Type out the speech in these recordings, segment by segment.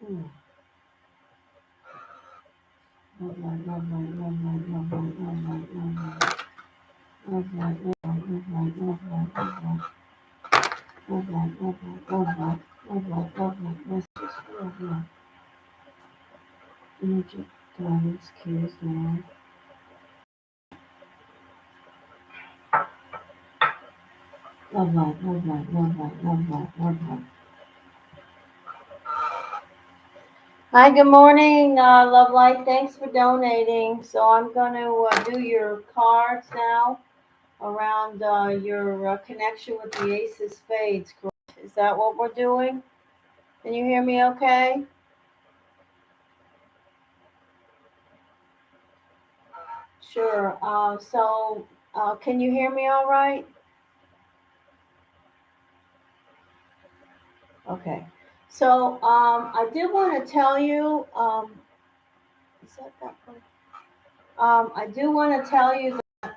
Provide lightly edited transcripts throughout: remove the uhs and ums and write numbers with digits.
Hmm. Love light, love light, love light, love light, love light, love light. Love light, love light, love light, love light, love light, love light, love light, love light, love light. Let's just love light. Energy, guidance, cues now. Love light, love light, love light, love light, love light. Hi, good morning, Love Light. Thanks for donating. So I'm going to do your cards now around your connection with the Ace of Spades. Correct? Is that what we're doing? Can you hear me okay? Sure. Can you hear me all right? Okay. I did want to tell you, is that one? I do want to tell you that,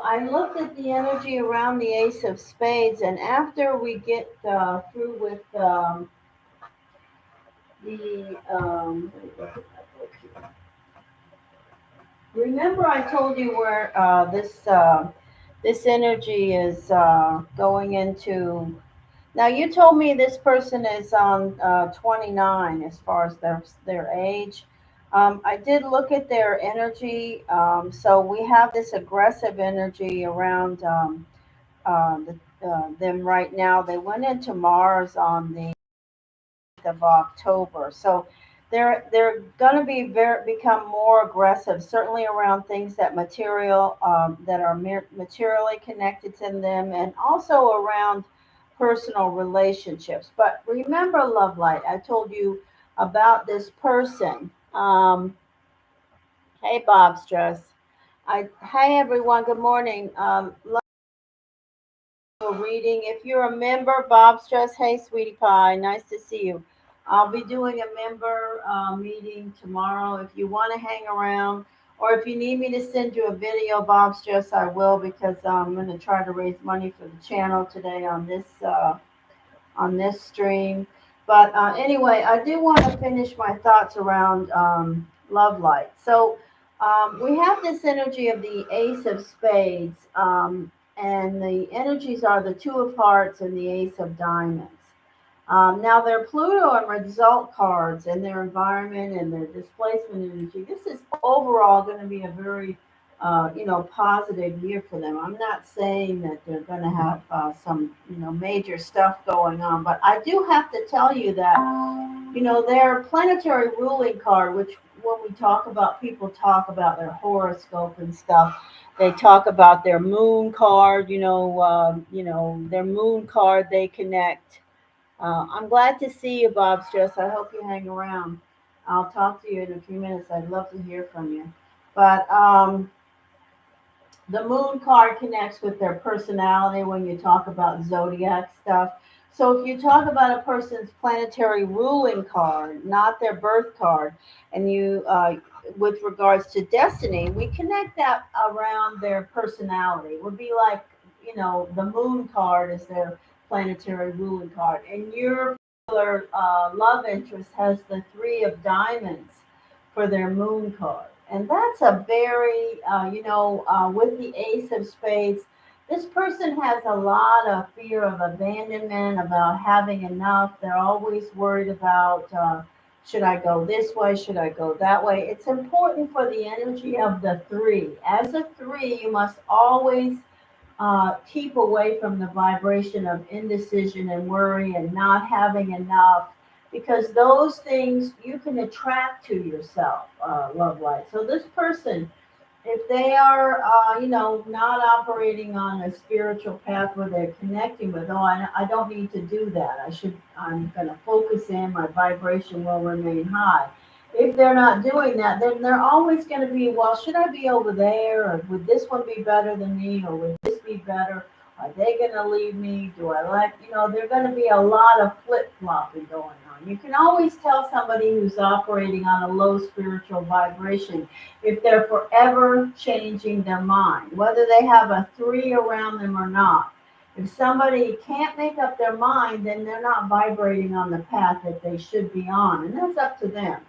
I looked at the energy around the Ace of Spades, and after we get through with let me look at that book here. Remember, I told you where this energy is going into. Now, you told me this person is on 29 as far as their age. I did look at their energy. So we have this aggressive energy around them right now. They went into Mars on the of October. So they're going to become more aggressive, certainly around things that are materially connected to them, and also around personal relationships. But remember, Love Light, I told you about this person. Hey, Bob Stress. Hey everyone. Good morning. Reading. If you're a member, Bob Stress, hey, sweetie pie, nice to see you. I'll be doing a member meeting tomorrow. If you want to hang around, or if you need me to send you a video, Bob Stress, I will because I'm going to try to raise money for the channel today on this stream. But anyway, I do want to finish my thoughts around love light. We have this energy of the Ace of Spades, and the energies are the Two of Hearts and the Ace of Diamonds. Now, their Pluto and result cards and their environment and their displacement energy, this is overall going to be a very, positive year for them. I'm not saying that they're going to have some, major stuff going on, but I do have to tell you that, their planetary ruling card, which when we talk about, people talk about their horoscope and stuff. They talk about their moon card, their moon card they connect. I'm glad to see you, Bob Stress. I hope you hang around. I'll talk to you in a few minutes. I'd love to hear from you. But the moon card connects with their personality when you talk about zodiac stuff. So if you talk about a person's planetary ruling card, not their birth card, and with regards to destiny, we connect that around their personality. It would be like, the moon card is their planetary ruling card, and your particular love interest has the Three of Diamonds for their moon card. And that's a very, with the Ace of Spades, this person has a lot of fear of abandonment, about having enough. They're always worried about should I go this way? Should I go that way? It's important for the energy of the three. As a three, you must always keep away from the vibration of indecision and worry and not having enough, because those things you can attract to yourself, love light. So this person, if they are not operating on a spiritual path where they're connecting with, I don't need to do that, I'm going to focus in, my vibration will remain high. If they're not doing that, then they're always going to be, well, should I be over there, or would this one be better than me, or would this be better? Are they going to leave me? Do I like, there's going to be a lot of flip-flopping going on. You can always tell somebody who's operating on a low spiritual vibration if they're forever changing their mind, whether they have a three around them or not. If somebody can't make up their mind, then they're not vibrating on the path that they should be on, and that's up to them.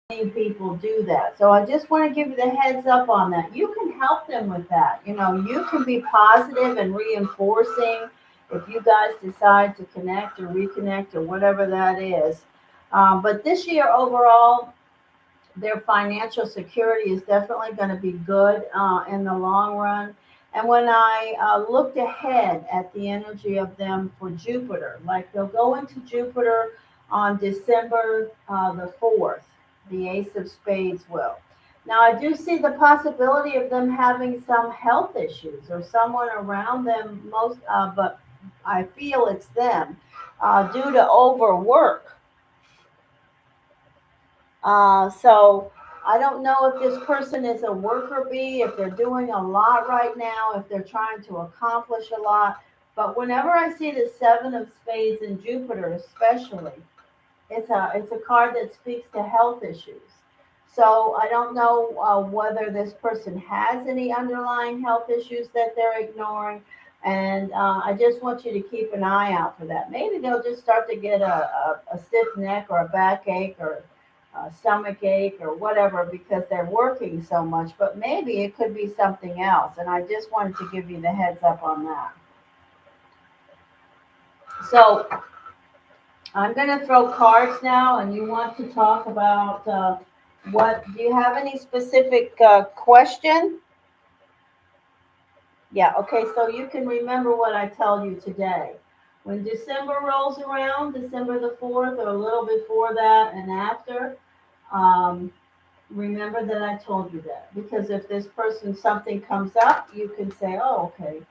Many people do that. So I just want to give you the heads up on that. You can help them with that. You can be positive and reinforcing if you guys decide to connect or reconnect or whatever that is. But this year overall, their financial security is definitely going to be good in the long run. And when I looked ahead at the energy of them for Jupiter, like they'll go into Jupiter on December the 4th, the Ace of Spades will. Now, I do see the possibility of them having some health issues or someone around them, but I feel it's them due to overwork. So I don't know if this person is a worker bee, if they're doing a lot right now, if they're trying to accomplish a lot. But whenever I see the Seven of Spades in Jupiter, especially, it's a card that speaks to health issues. So I don't know whether this person has any underlying health issues that they're ignoring. And I just want you to keep an eye out for that. Maybe they'll just start to get a stiff neck or a backache or stomach ache or whatever because they're working so much, but maybe it could be something else. And I just wanted to give you the heads up on that. So I'm going to throw cards now, and you want to talk about do you have any specific question? Yeah, okay, so you can remember what I tell you today. When December rolls around, December the 4th, or a little before that and after, um, remember that I told you that. Because if this person, something comes up, you can say, oh, okay.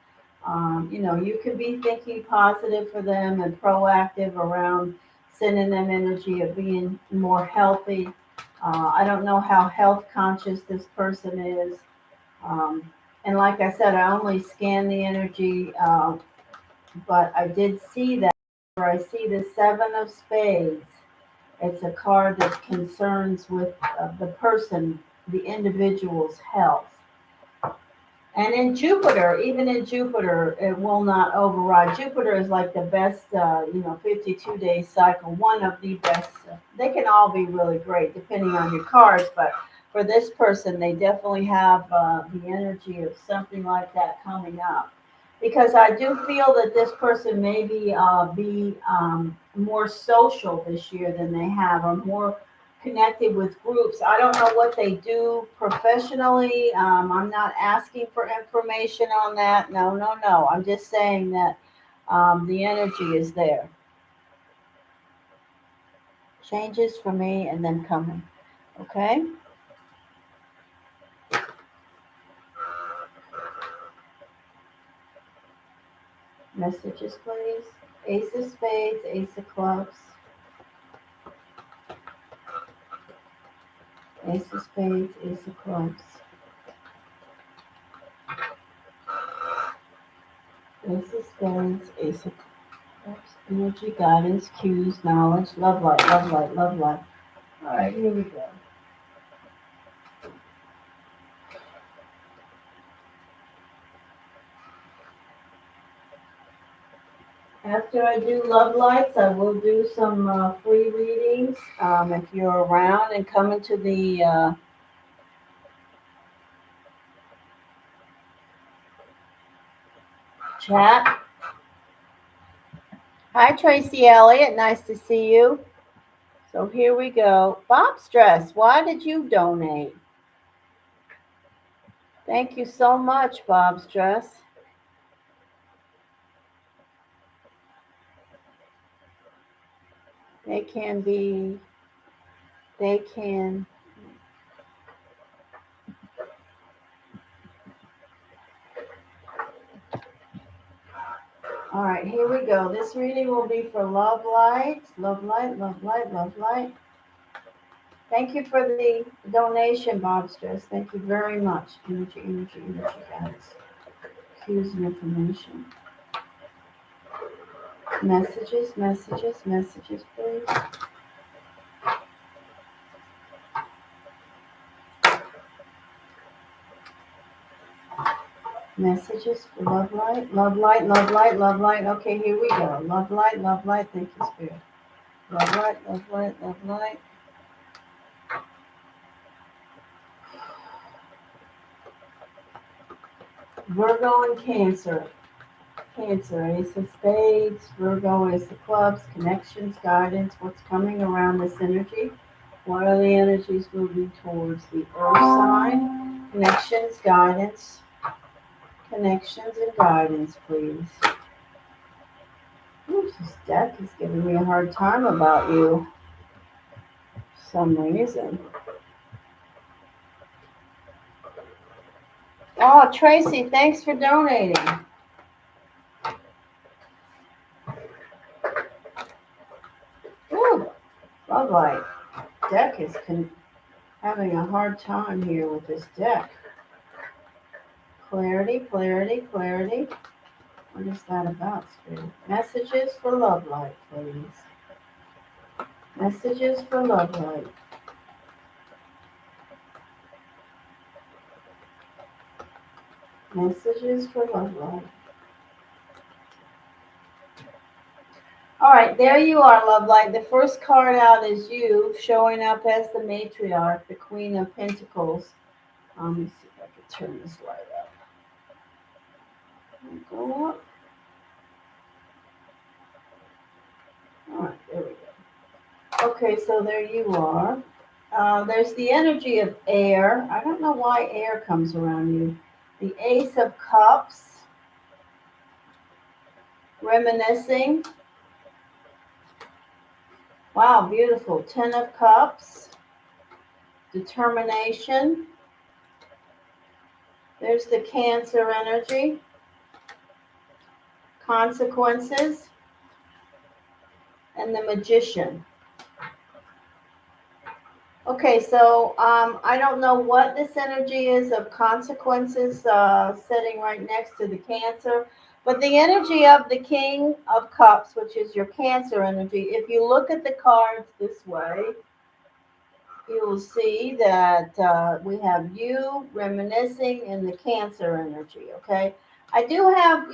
You can be thinking positive for them and proactive around sending them energy of being more healthy. I don't know how health conscious this person is. Um, and like I said, I only scan the energy, but I did see that where I see the Seven of Spades. It's a card that concerns with the person, the individual's health. And in Jupiter, even in Jupiter, it will not override. Jupiter is like the best, 52-day cycle, one of the best. They can all be really great depending on your cards, but for this person, they definitely have the energy of something like that coming up. Because I do feel that this person may be more social this year than they have, or more connected with groups. I don't know what they do professionally. I'm not asking for information on that. No, no, no. I'm just saying that the energy is there. Changes for me and then coming. Okay? Messages, please. Ace of Spades, Ace of Clubs. Ace of Spades, Ace of Clubs. Ace of Spades, Ace of Clubs. Energy, guidance, cues, knowledge, love light, love light, love light. All right, here we go. After I do love lights, I will do some free readings. If you're around and come into the chat. Hi, Tracy Elliott. Nice to see you. So here we go. Bob Stress, why did you donate? Thank you so much, Bob Stress. They can. All right, here we go. This reading will be for love light, love light, love light, love light. Thank you for the donation, Bob Stress. Thank you very much. Energy, energy, energy, guys. Cues and information. Messages, messages, messages, please. Messages for love light, love light, love light, love light. Okay, here we go. Love light, love light. Thank you, Spirit. Love light, love light, love light. Virgo and Cancer. Cancer, Ace of Spades, Virgo, Ace of Clubs, connections, guidance, what's coming around this energy? What are the energies moving towards the Earth sign? Connections, guidance, connections and guidance, please. Ooh, this deck is giving me a hard time about you for some reason. Oh, Tracy, thanks for donating. Ooh, love light. Deck is having a hard time here with this deck. Clarity, clarity, clarity. What is that about, Spirit? Messages for love light, please. Messages for love light. Messages for love light. All right, there you are, love light. The first card out is you showing up as the matriarch, the Queen of Pentacles. Let me see if I can turn this light up. Go up. All right, there we go. Okay, so there you are. There's the energy of air. I don't know why air comes around you. The Ace of Cups. Reminiscing. Wow, beautiful. Ten of Cups. Determination. There's the Cancer energy. Consequences. And the Magician. Okay, so I don't know what this energy is of consequences sitting right next to the Cancer, but the energy of the King of Cups, which is your Cancer energy, if you look at the cards this way, you will see that we have you reminiscing in the Cancer energy, okay? I do have,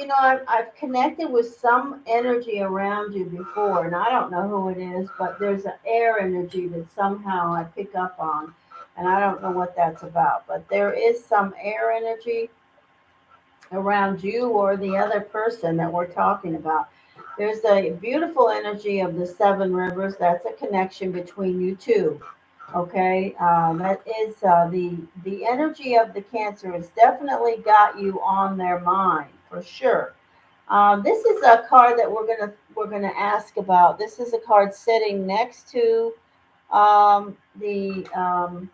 I've connected with some energy around you before, and I don't know who it is, but there's an air energy that somehow I pick up on, and I don't know what that's about. But there is some air energy around you or the other person that we're talking about. There's a beautiful energy of the Seven Rivers. That's a connection between you two. Okay, that is the energy of the Cancer has definitely got you on their mind for sure. This is a card that we're gonna ask about. This is a card sitting next to the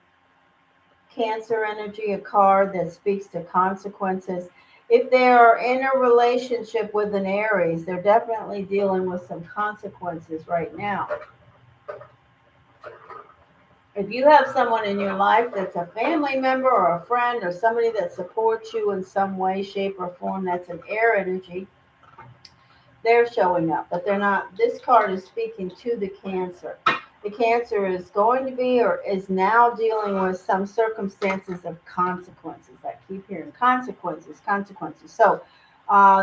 Cancer energy, a card that speaks to consequences. If they are in a relationship with an Aries, they're definitely dealing with some consequences right now. If you have someone in your life that's a family member or a friend or somebody that supports you in some way, shape, or form, that's an air energy, they're showing up, but they're not. This card is speaking to the Cancer. The Cancer is going to be or is now dealing with some circumstances of consequences. I keep hearing consequences, consequences. So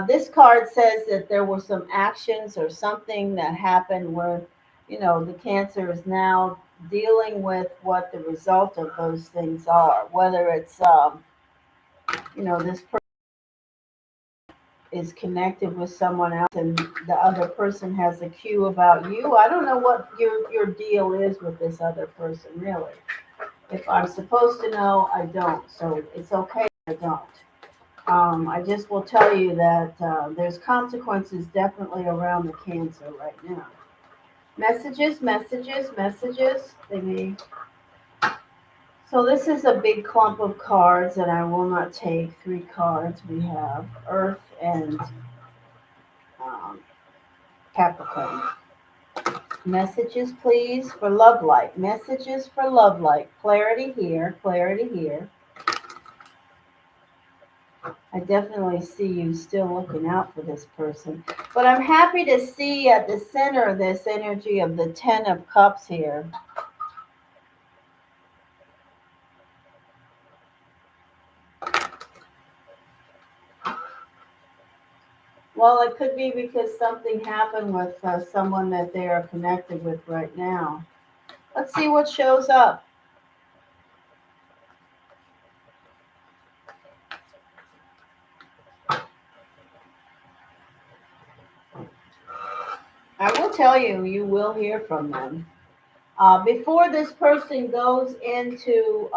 this card says that there were some actions or something that happened where, the Cancer is now dealing with what the result of those things are, whether it's, this person is connected with someone else and the other person has a cue about you. I don't know what your deal is with this other person, really. If I'm supposed to know, I don't. So it's okay if I don't. I just will tell you that there's consequences definitely around the Cancer right now. Messages, messages, messages. So this is a big clump of cards, and I will not take 3 cards. We have Earth and Capricorn. Messages, please, for love light. Messages for love light. Clarity here, clarity here. I definitely see you still looking out for this person. But I'm happy to see at the center of this energy of the Ten of Cups here. Well, it could be because something happened with someone that they are connected with right now. Let's see what shows up. I will tell you, you will hear from them. Before this person goes into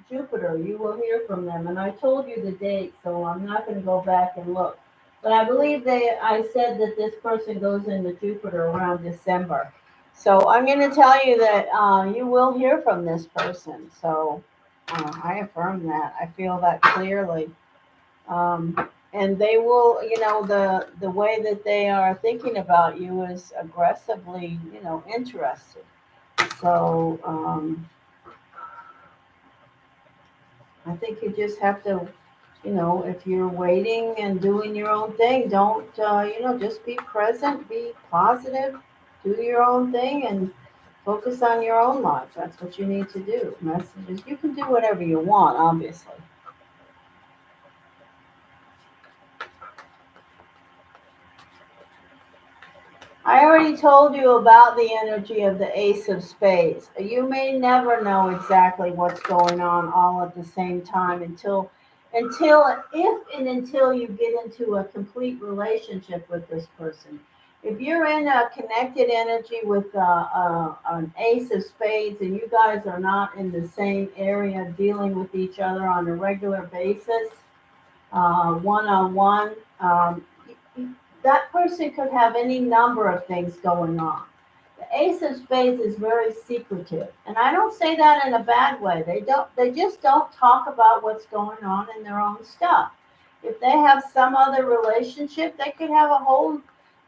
Jupiter, you will hear from them. And I told you the date, so I'm not going to go back and look. But I believe I said that this person goes into Jupiter around December. So I'm going to tell you that you will hear from this person. So I affirm that. I feel that clearly. And they will, the way that they are thinking about you is aggressively, interested. So I think you just have to, if you're waiting and doing your own thing, don't, just be present, be positive, do your own thing, and focus on your own life. That's what you need to do. Messages, you can do whatever you want, obviously. I already told you about the energy of the Ace of Spades. You may never know exactly what's going on all at the same time until you get into a complete relationship with this person. If you're in a connected energy with an Ace of Spades and you guys are not in the same area dealing with each other on a regular basis, one on one, that person could have any number of things going on. The Ace of Spades is very secretive, and I don't say that in a bad way. They just don't talk about what's going on in their own stuff. If they have some other relationship, they could have a whole,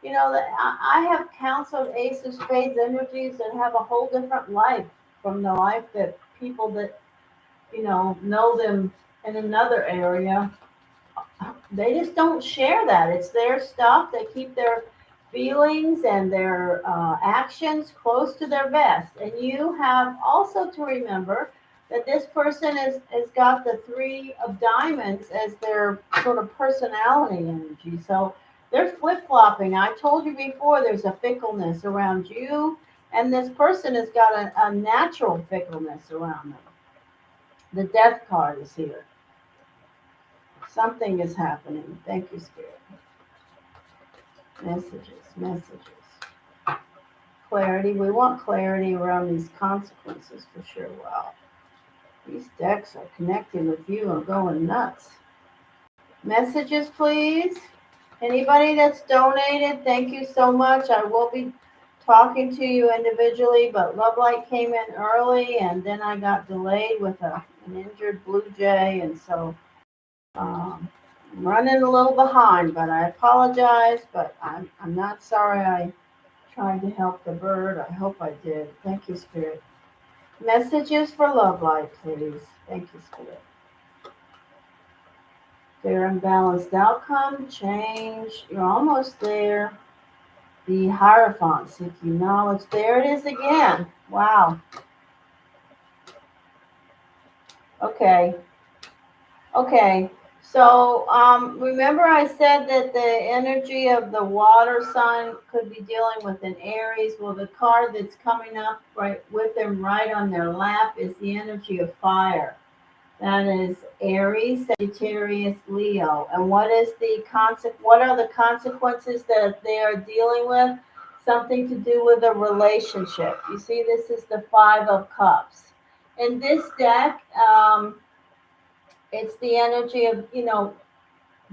I have counseled Ace of Spades energies that have a whole different life from the life that people that, know them in another area, they just don't share that. It's their stuff. They keep their feelings and their actions close to their vest. And you have also to remember that this person has got the three of diamonds as their sort of personality energy. So they're flip flopping. I told you before there's a fickleness around you, and this person has got a natural fickleness around them. The death card is here. Something is happening. Thank you, Spirit. Messages. Clarity. We want clarity around these consequences for sure. Wow. These decks are connecting with you and going nuts. Messages, please. Anybody that's donated, thank you so much. I will be talking to you individually, but Love Light came in early and then I got delayed with an injured blue jay. And so I'm running a little behind, but I apologize, but I'm not sorry I tried to help the bird. I hope I did. Thank you, Spirit. Messages for Love Light, please. Thank you, Spirit. Fair and balanced outcome, change. You're almost there. The Hierophant, seeking knowledge. There it is again. Wow. Okay. Okay. So remember I said that the energy of the water sign could be dealing with an Aries. Well, the card that's coming up right with them right on their lap is the energy of fire. That is Aries, Sagittarius, Leo. And what is what are the consequences that they are dealing with? Something to do with a relationship. You see, this is the Five of Cups. In this deck, it's the energy of,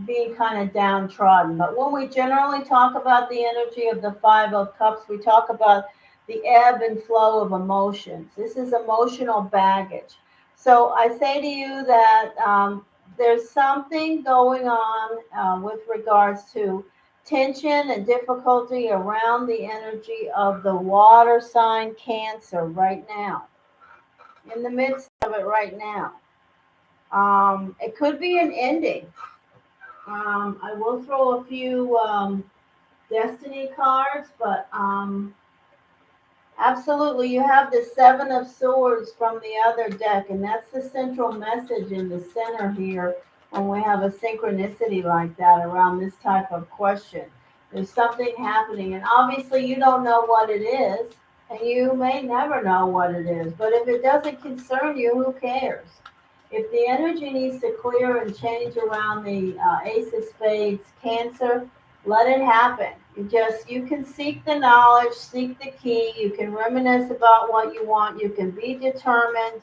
being kind of downtrodden. But when we generally talk about the energy of the Five of Cups, we talk about the ebb and flow of emotions. This is emotional baggage. So I say to you that there's something going on with regards to tension and difficulty around the energy of the water sign Cancer right now, in the midst of it right now. It could be an ending. I will throw a few destiny cards, but absolutely, you have the Seven of Swords from the other deck, and that's the central message in the center here when we have a synchronicity like that around this type of question. There's something happening, and obviously you don't know what it is, and you may never know what it is. But if it doesn't concern you, who cares? If the energy needs to clear and change around the Ace of Spades Cancer, let it happen. You can seek the knowledge, seek the key. You can reminisce about what you want. You can be determined.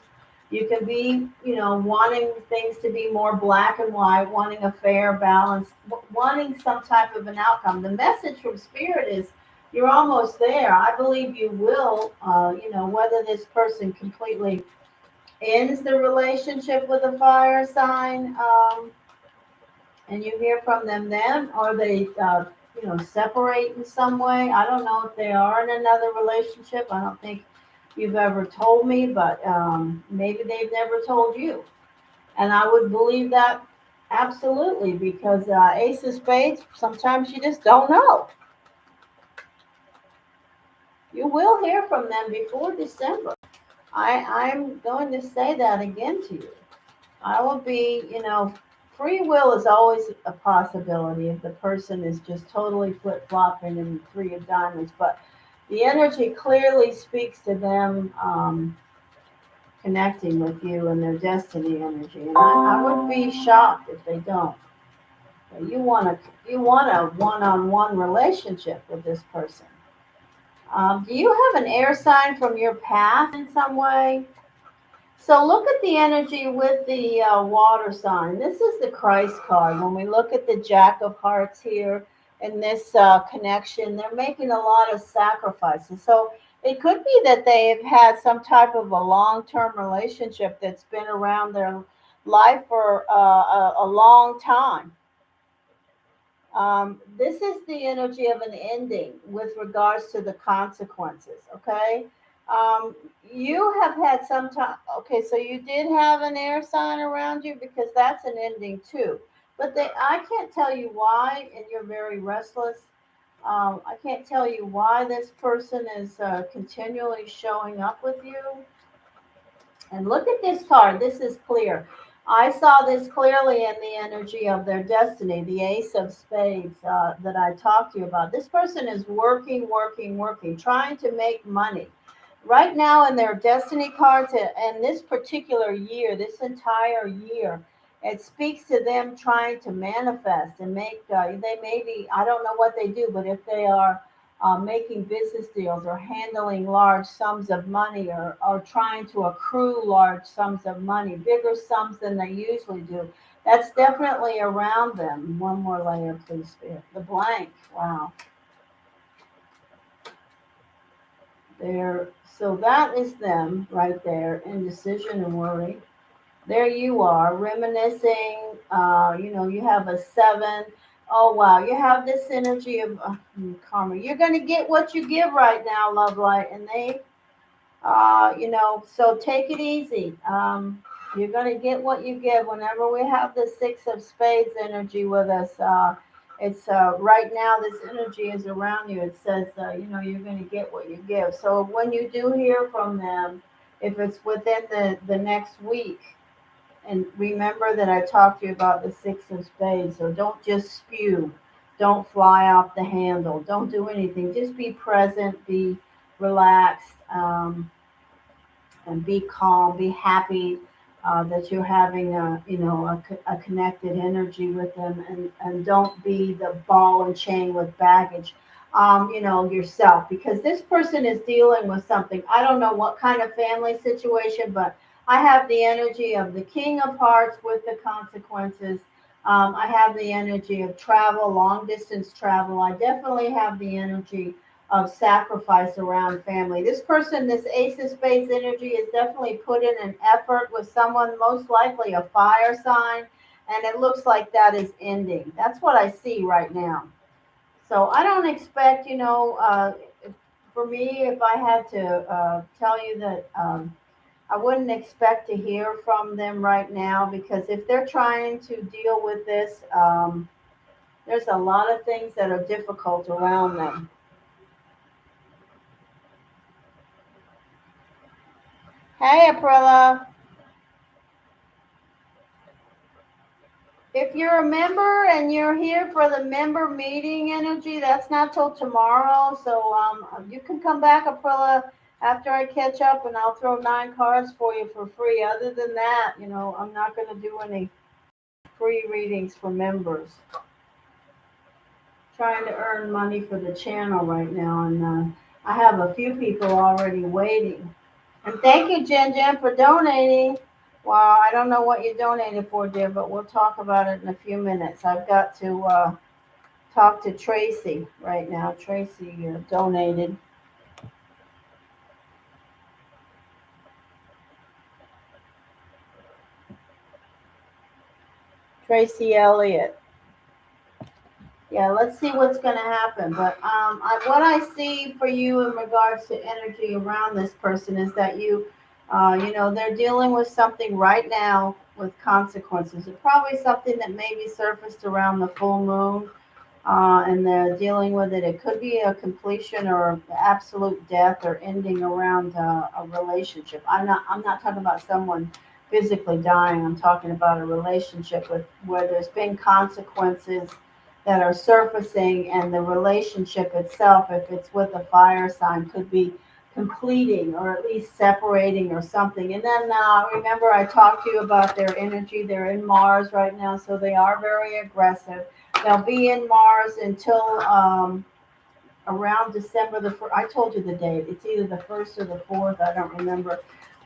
You can be, wanting things to be more black and white, wanting a fair balance, wanting some type of an outcome. The message from Spirit is you're almost there. I believe you will, whether this person completely ends the relationship with a fire sign, and you hear from them then, or they, separate in some way. I don't know if they are in another relationship. I don't think you've ever told me, but maybe they've never told you. And I would believe that absolutely because Ace of Spades, sometimes you just don't know. You will hear from them before December. I'm going to say that again to you. I will be, free will is always a possibility if the person is just totally flip flopping in the Three of Diamonds, but the energy clearly speaks to them connecting with you and their destiny energy. And I would be shocked if they don't. You want a one-on-one relationship with this person. Do you have an air sign from your past in some way? So look at the energy with the water sign. This is the Christ card. When we look at the Jack of Hearts here in this connection, they're making a lot of sacrifices. So it could be that they've had some type of a long-term relationship that's been around their life for a long time. This is the energy of an ending with regards to the consequences, okay? You have had some time, okay, so you did have an air sign around you because that's an ending too. But I can't tell you why, and you're very restless. I can't tell you why this person is continually showing up with you. And look at this card. This is clear. I saw this clearly in the energy of their destiny, the Ace of Spades that I talked to you about. This person is working, working, working, trying to make money. Right now, in their destiny cards, and this particular year, this entire year, it speaks to them trying to manifest and make, they maybe, I don't know what they do, but if they are making business deals or handling large sums of money or trying to accrue large sums of money, bigger sums than they usually do. That's definitely around them. One more layer, please, Spirit. The blank. Wow. There. So that is them right there, indecision and worry. There you are, reminiscing. You have a seven. Oh wow, you have this energy of karma. You're going to get what you give right now, love light, and so take it easy. You're going to get what you give. Whenever we have the Six of Spades energy with us, it's right now. This energy is around you. It says, you're going to get what you give. So when you do hear from them, if it's within the next week. And remember that I talked to you about the Six of Spades. So don't just spew. Don't fly off the handle. Don't do anything. Just be present, be relaxed, and be calm, be happy that you're having a connected energy with them, and don't be the ball and chain with baggage, yourself, because this person is dealing with something. I don't know what kind of family situation, but I have the energy of the King of Hearts with the consequences. I have the energy of travel, long distance travel. I definitely have the energy of sacrifice around family. This person, this Ace of Spades energy, is definitely put in an effort with someone, most likely a fire sign, and it looks like that is ending. That's what I see right now. So I don't expect, for me, if I had to tell you that I wouldn't expect to hear from them right now, because if they're trying to deal with this, there's a lot of things that are difficult around them. Hey, Aprilla. If you're a member and you're here for the member meeting energy, that's not till tomorrow. So you can come back, Aprilla, after I catch up, and I'll throw 9 cards for you for free. Other than that, I'm not going to do any free readings for members. Trying to earn money for the channel right now, and I have a few people already waiting. And thank you, Jen Jen, for donating. Well, I don't know what you donated for, dear, but we'll talk about it in a few minutes. I've got to talk to Tracy right now. Tracy donated. Tracy Elliott. Yeah, let's see what's going to happen. But what I see for you in regards to energy around this person is that they're dealing with something right now with consequences. It's probably something that maybe surfaced around the full moon, and they're dealing with it. It could be a completion or absolute death or ending around a relationship. I'm not talking about someone physically dying. I'm talking about a relationship where there's been consequences that are surfacing, and the relationship itself, if it's with a fire sign, could be completing or at least separating or something. And then remember, I talked to you about their energy. They're in Mars right now, so they are very aggressive. They'll be in Mars until around December the 1st. I told you the date. It's either the 1st or the 4th. I don't remember.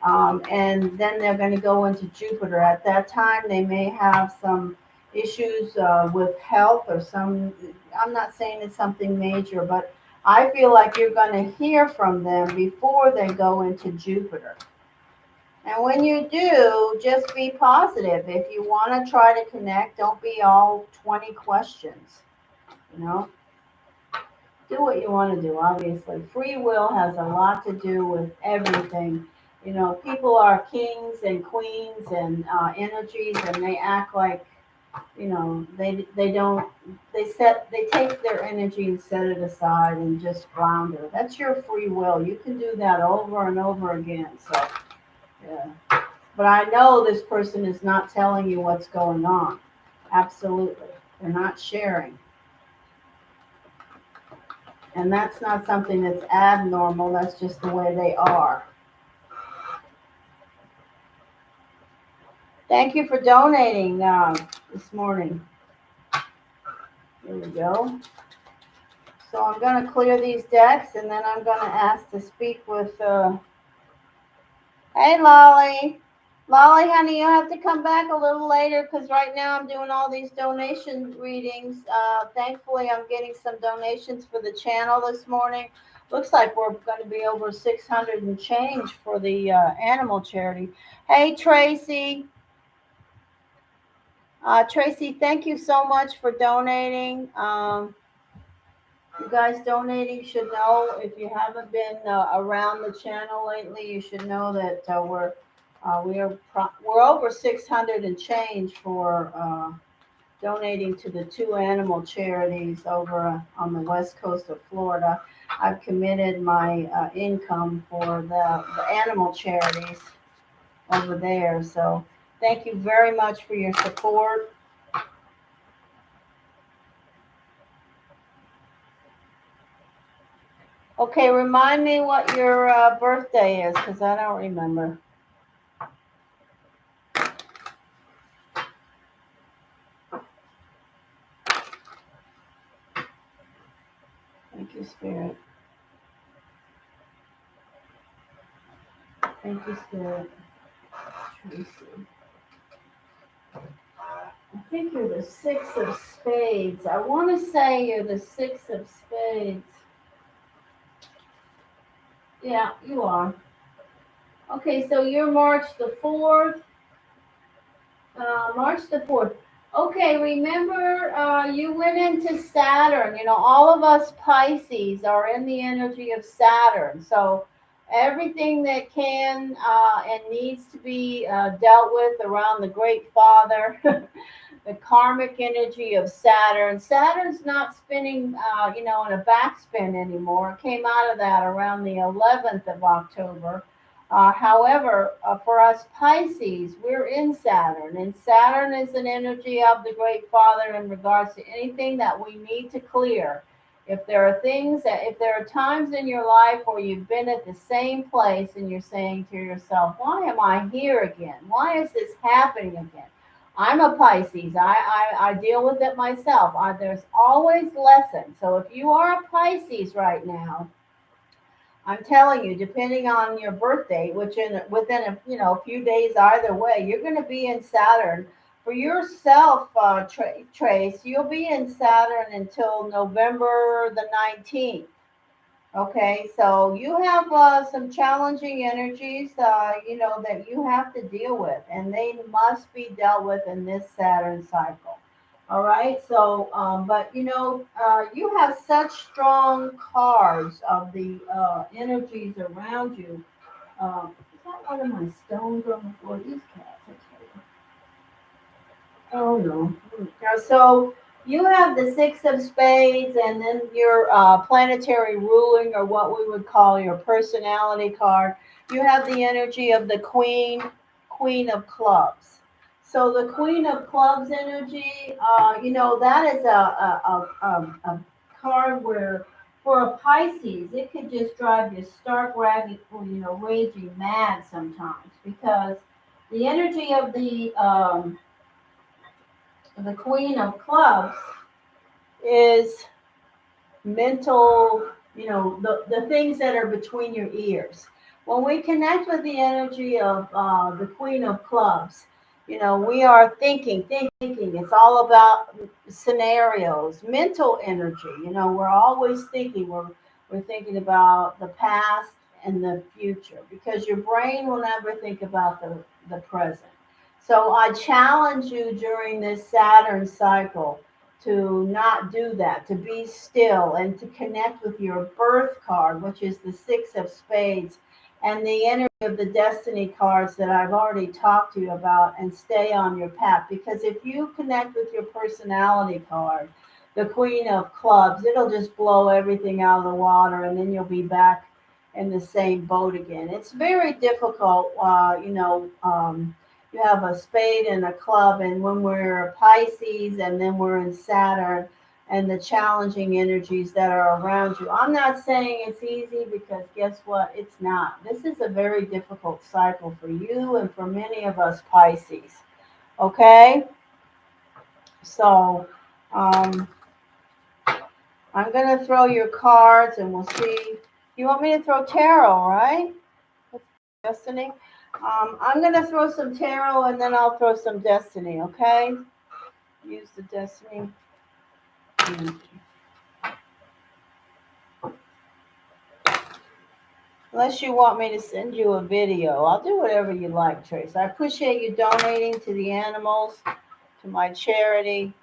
And then they're going to go into Jupiter. At that time, they may have some issues with health or some. I'm not saying it's something major, but I feel like you're going to hear from them before they go into Jupiter. And when you do, just be positive. If you want to try to connect, don't be all 20 questions. Do what you want to do, obviously. Free will has a lot to do with everything. People are kings and queens and energies, and they act like, they don't, they take their energy and set it aside and just flounder. That's your free will. You can do that over and over again. So, yeah. But I know this person is not telling you what's going on. Absolutely. They're not sharing. And that's not something that's abnormal. That's just the way they are. Thank you for donating this morning. Here we go. So I'm going to clear these decks, and then I'm going to ask to speak with... Hey, Lolly. Lolly, honey, you have to come back a little later because right now I'm doing all these donation readings. Thankfully, I'm getting some donations for the channel this morning. Looks like we're going to be over 600 and change for the animal charity. Hey, Tracy. Tracy, thank you so much for donating. You guys donating should know, if you haven't been around the channel lately, you should know that we're over 600 and change for donating to the 2 animal charities over on the west coast of Florida. I've committed my income for the animal charities over there. So thank you very much for your support. Okay, remind me what your birthday is, because I don't remember. Thank you, Spirit. Thank you, Spirit. Tracy. I think you're the 6 of spades. I want to say you're the 6 of spades. Yeah, you are. Okay, so you're March the 4th. March the 4th. Okay, remember you went into Saturn. All of us Pisces are in the energy of Saturn. So everything that can and needs to be dealt with around the Great Father, the karmic energy of Saturn. Saturn's not spinning, in a backspin anymore. It came out of that around the 11th of October. However, for us Pisces, we're in Saturn, and Saturn is an energy of the Great Father in regards to anything that we need to clear. If there are things if there are times in your life where you've been at the same place and you're saying to yourself, why am I here again? Why is this happening again? I'm a Pisces. I deal with it myself. There's always lessons. So if you are a Pisces right now, I'm telling you, depending on your birth date, which within a few days either way, you're going to be in Saturn. For yourself, Trace, you'll be in Saturn until November the 19th. Okay, so you have some challenging energies, that you have to deal with, and they must be dealt with in this Saturn cycle. All right, so, but you have such strong cards of the energies around you. Is that one of my stones on the floor? These cats. Oh no. So you have the six of spades, and then your planetary ruling, or what we would call your personality card. You have the energy of the queen of clubs. So the queen of clubs energy, that is a card where, for a Pisces, it could just drive you stark ragged, raging mad sometimes, because the energy of the queen of clubs is mental, the things that are between your ears. When we connect with the energy of the queen of clubs, we are thinking. It's all about scenarios, mental energy. We're always thinking. We're thinking about the past and the future, because your brain will never think about the present. So I challenge you during this Saturn cycle to not do that, to be still and to connect with your birth card, which is the six of spades, and the energy of the destiny cards that I've already talked to you about, and stay on your path. Because if you connect with your personality card, the queen of clubs, it'll just blow everything out of the water, and then you'll be back in the same boat again. It's very difficult, you have a spade and a club, and when we're Pisces and then we're in Saturn, and the challenging energies that are around you. I'm not saying it's easy, because guess what? It's not. This is a very difficult cycle for you and for many of us Pisces. Okay? So um, I'm going to throw your cards and we'll see. You want me to throw tarot, right? Destiny? I'm going to throw some tarot, and then I'll throw some destiny, okay? Use the destiny. Unless you want me to send you a video, I'll do whatever you like, Trace. I appreciate you donating to the animals, to my charity.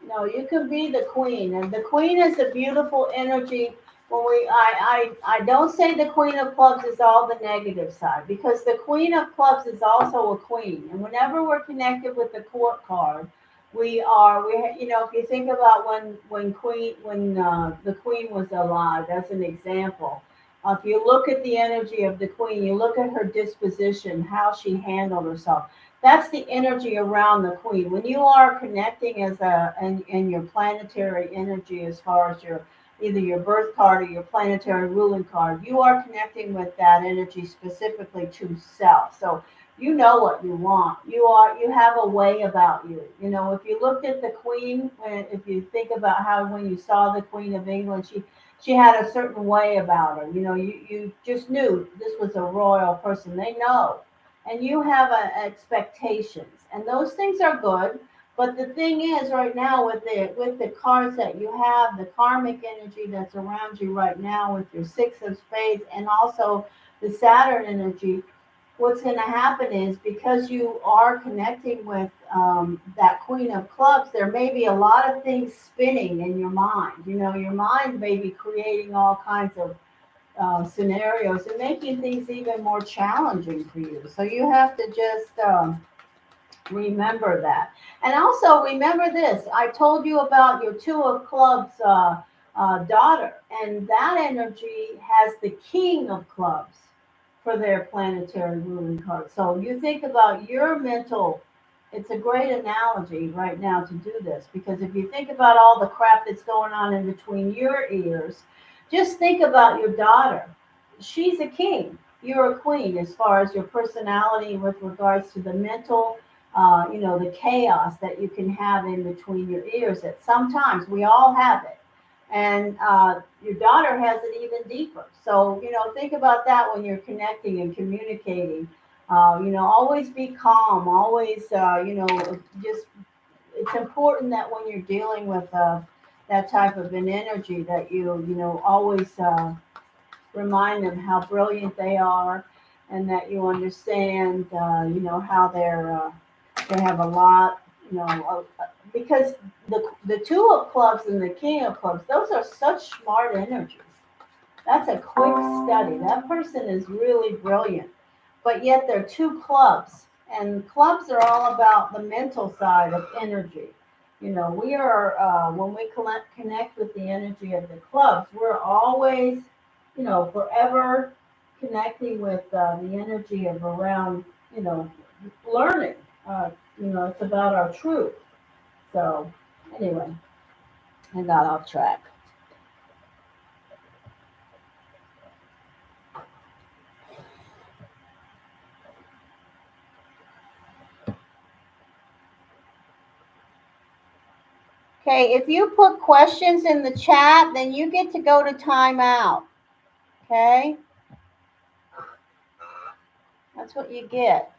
No, you can be the queen, and the queen is a beautiful energy. I don't say the queen of clubs is all the negative side, because the queen of clubs is also a queen, and whenever we're connected with the court card, if you think about when the queen was alive, as an example. If you look at the energy of the queen, you look at her disposition, how she handled herself. That's the energy around the queen. When you are connecting in your planetary energy, as far as your either your birth card or your planetary ruling card, you are connecting with that energy specifically to self. So you know what you want. You have a way about you. If you looked at the queen, if you think about how when you saw the Queen of England, she had a certain way about her. You just knew this was a royal person. They know, and you have expectations, and those things are good. But the thing is, right now, with the cards that you have, the karmic energy that's around you right now, with your six of spades and also the Saturn energy, what's going to happen is, because you are connecting with that queen of clubs, there may be a lot of things spinning in your mind. Your mind may be creating all kinds of scenarios and making things even more challenging for you. So you have to just Remember that. And also remember this. I told you about your Two of Clubs daughter, and that energy has the King of Clubs for their planetary ruling card. So you think about your mental, it's a great analogy right now to do this, because if you think about all the crap that's going on in between your ears, just think about your daughter. She's a king. You're a queen as far as your personality with regards to the mental, the chaos that you can have in between your ears. That sometimes we all have it, and your daughter has it even deeper. So think about that when you're connecting and communicating. Always be calm. Always, just it's important that when you're dealing with that type of an energy, that you always remind them how brilliant they are, and that you understand, how they have a lot, because the Two of Clubs and the King of Clubs, those are such smart energies. That's a quick study. That person is really brilliant, but yet they're two clubs, and clubs are all about the mental side of energy. We are when we connect with the energy of the clubs, we're always, forever connecting with the energy of around, learning. It's about our truth. So anyway, I got off track. Okay, if you put questions in the chat, then you get to go to timeout. Okay, that's what you get.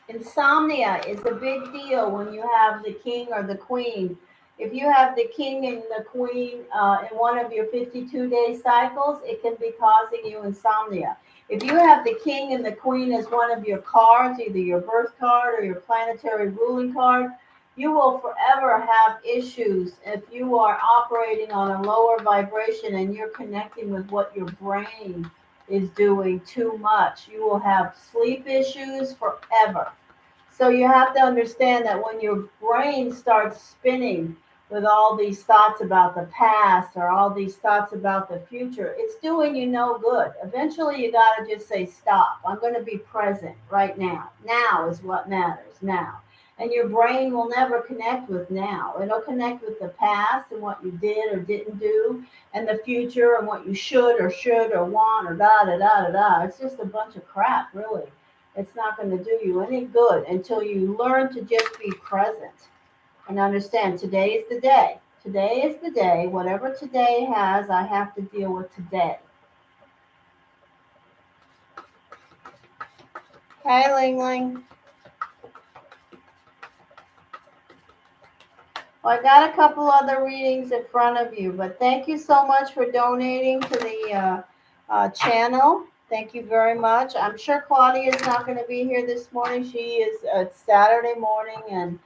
Insomnia is a big deal when you have the king or the queen. If you have the king and the queen in one of your 52-day cycles, it can be causing you insomnia. If you have the king and the queen as one of your cards, either your birth card or your planetary ruling card, you will forever have issues if you are operating on a lower vibration and you're connecting with what your brain is doing too much. You will have sleep issues forever. So you have to understand that when your brain starts spinning with all these thoughts about the past or all these thoughts about the future, it's doing you no good. Eventually, you got to just say, stop. I'm going to be present right now. Now is what matters now. And your brain will never connect with now. It'll connect with the past and what you did or didn't do, and the future and what you should or want or da da da da da. It's just a bunch of crap, really. It's not going to do you any good until you learn to just be present and understand today is the day. Today is the day. Whatever today has, I have to deal with today. Hi, Ling Ling. Well, I got a couple other readings in front of you, but thank you so much for donating to the channel. Thank you very much. I'm sure Claudia is not going to be here this morning. She is, it's Saturday morning, and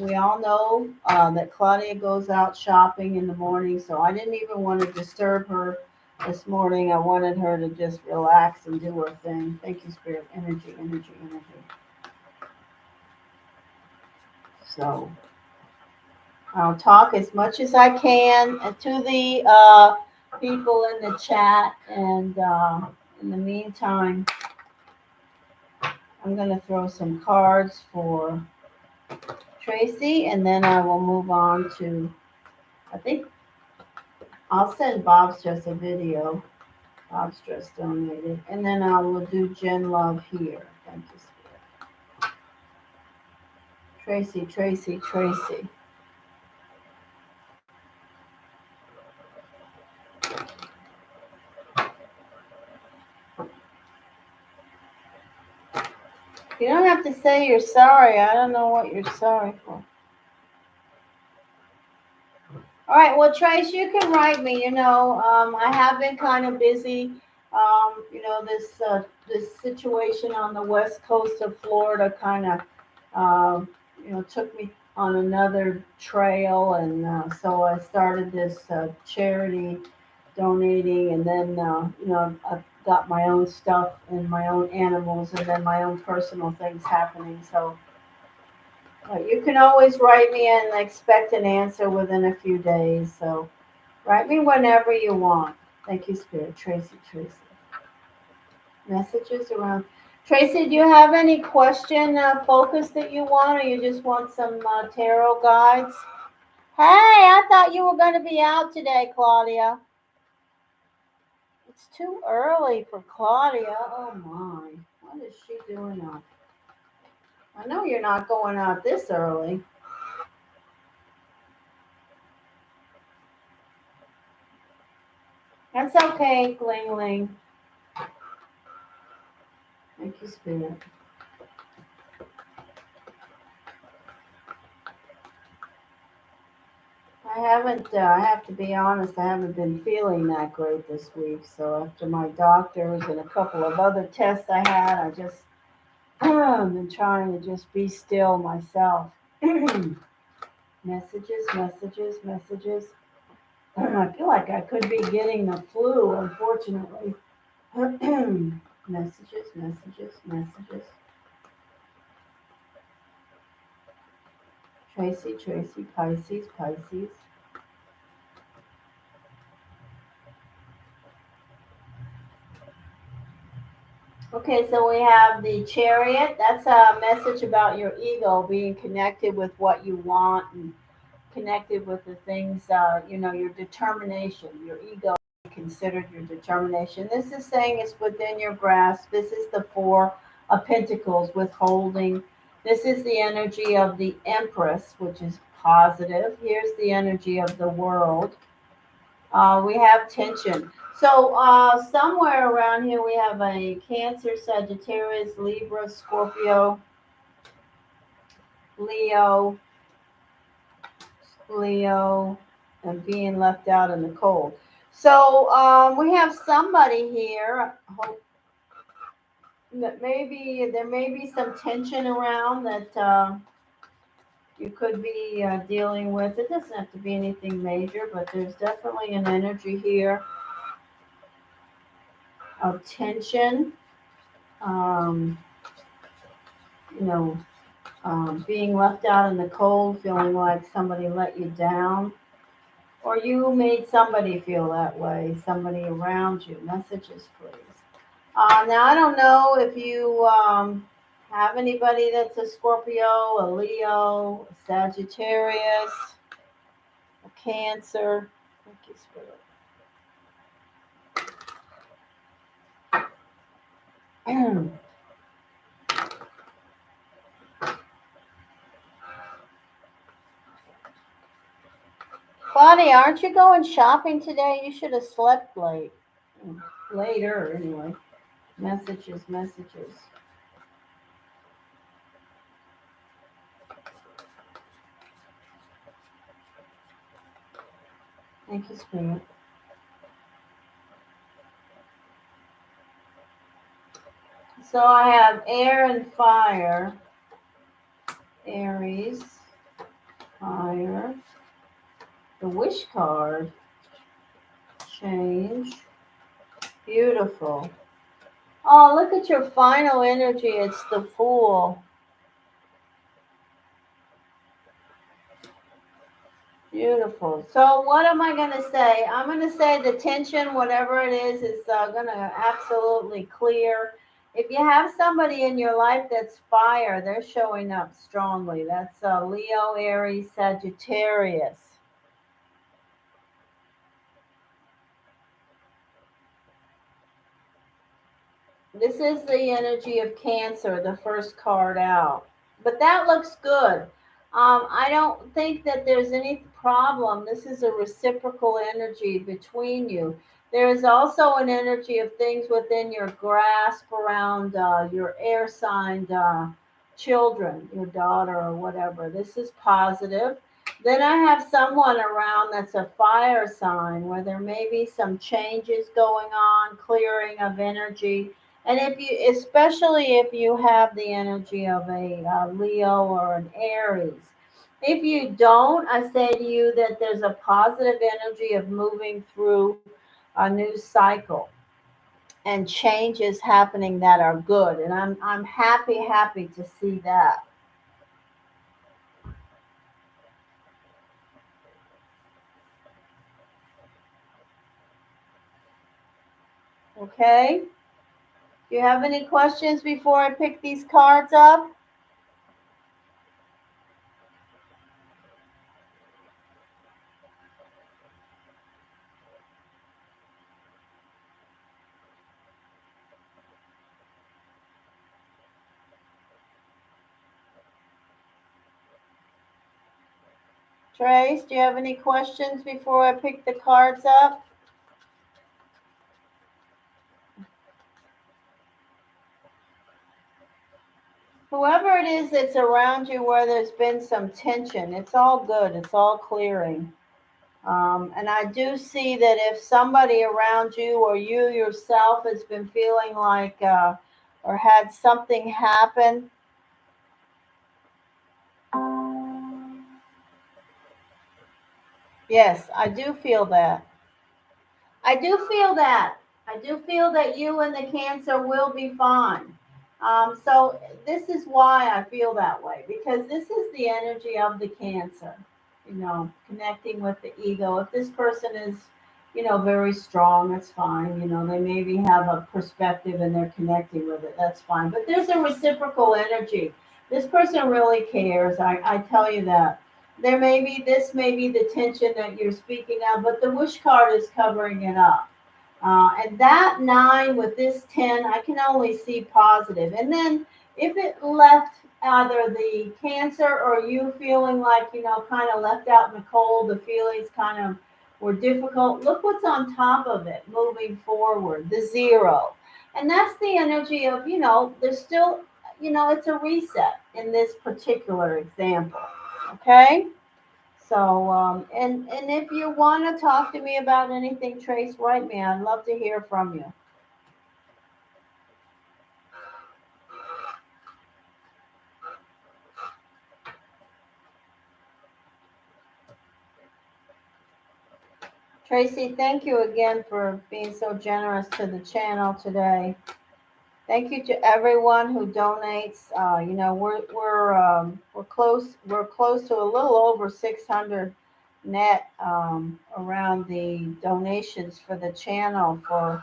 we all know that Claudia goes out shopping in the morning, so I didn't even want to disturb her this morning. I wanted her to just relax and do her thing. Thank you, Spirit. Energy, energy, energy. So I'll talk as much as I can to the people in the chat, and in the meantime, I'm going to throw some cards for Tracy, and then I will move on to, I think I'll send Bob's just a video. Bob's just donated, and then I will do Jen Love here. Thank you, Spirit. Tracy, Tracy, Tracy. You don't have to say you're sorry. I don't know what you're sorry for. All right. Well, Trace, you can write me. I have been kind of busy. This situation on the west coast of Florida kind of, took me on another trail, and so I started this charity donating, and then I've got my own stuff and my own animals, and then my own personal things happening. So you can always write me and expect an answer within a few days. So write me whenever you want. Thank you, Spirit. Tracy. Messages around. Tracy, do you have any question focus that you want, or you just want some tarot guides? Hey, I thought you were going to be out today, Claudia. It's too early for Claudia. Oh my. What is she doing out? I know you're not going out this early. That's okay, Gling Ling. Thank you, Spirit. I have to be honest, I haven't been feeling that great this week. So after my doctors and a couple of other tests I had, I just been trying to just be still myself. Messages. I feel like I could be getting the flu, unfortunately. Messages. Tracy, Pisces. Okay, so we have the Chariot. That's a message about your ego being connected with what you want and connected with the things, your determination, your ego considered your determination. This is saying it's within your grasp. This is the Four of Pentacles, withholding. This is the energy of the Empress, which is positive. Here's the energy of the World. We have tension. So somewhere around here we have a Cancer, Sagittarius, Libra, Scorpio, Leo, and being left out in the cold. So we have somebody here. Hope that maybe there may be some tension around that you could be dealing with. It doesn't have to be anything major, but there's definitely an energy here of tension. Um, you know, being left out in the cold, feeling like somebody let you down, or you made somebody feel that way, somebody around you. Messages, please. Now, I don't know if you have anybody that's a Scorpio, a Leo, a Sagittarius, a Cancer. Thank you, Spirit. Claudia, aren't you going shopping today? You should have slept late. Later, anyway. Messages. Thank you, Spirit. So I have air and fire. Aries, fire. The wish card. Change. Beautiful. Oh, look at your final energy. It's the Fool. Beautiful. So what am I going to say? I'm going to say the tension, whatever it is going to absolutely clear. If you have somebody in your life that's fire, they're showing up strongly. That's Leo, Aries, Sagittarius. This is the energy of Cancer, the first card out. But that looks good. I don't think that there's any problem. This is a reciprocal energy between you. There is also an energy of things within your grasp around your air signed children, your daughter or whatever. This is positive. Then I have someone around that's a fire sign where there may be some changes going on, clearing of energy. And if you, especially if you have the energy of a Leo or an Aries, If you don't, I say to you that there's a positive energy of moving through a new cycle and changes happening that are good. And I'm happy to see that. Okay? Do you have any questions before I pick these cards up? Trace, do you have any questions before I pick the cards up? Whoever it is that's around you where there's been some tension, it's all good. It's all clearing. And I do see that if somebody around you or you yourself has been feeling like or had something happen, yes, I do feel that. I do feel that. I do feel that you and the cancer will be fine. So this is why I feel that way because this is the energy of the cancer. Connecting with the ego. If this person is, very strong, that's fine. They maybe have a perspective and they're connecting with it. That's fine. But there's a reciprocal energy. This person really cares. I tell you that. This may be the tension that you're speaking of, but the wish card is covering it up. And that nine with this 10, I can only see positive. And then if it left either the cancer or you feeling like, kind of left out in the cold, the feelings kind of were difficult, look what's on top of it moving forward, the zero. And that's the energy of, there's still, it's a reset in this particular example. Okay? So, and if you want to talk to me about anything, Trace, write me. I'd love to hear from you. Tracy, thank you again for being so generous to the channel today. Thank you to everyone who donates. We're close to a little over 600 net around the donations for the channel for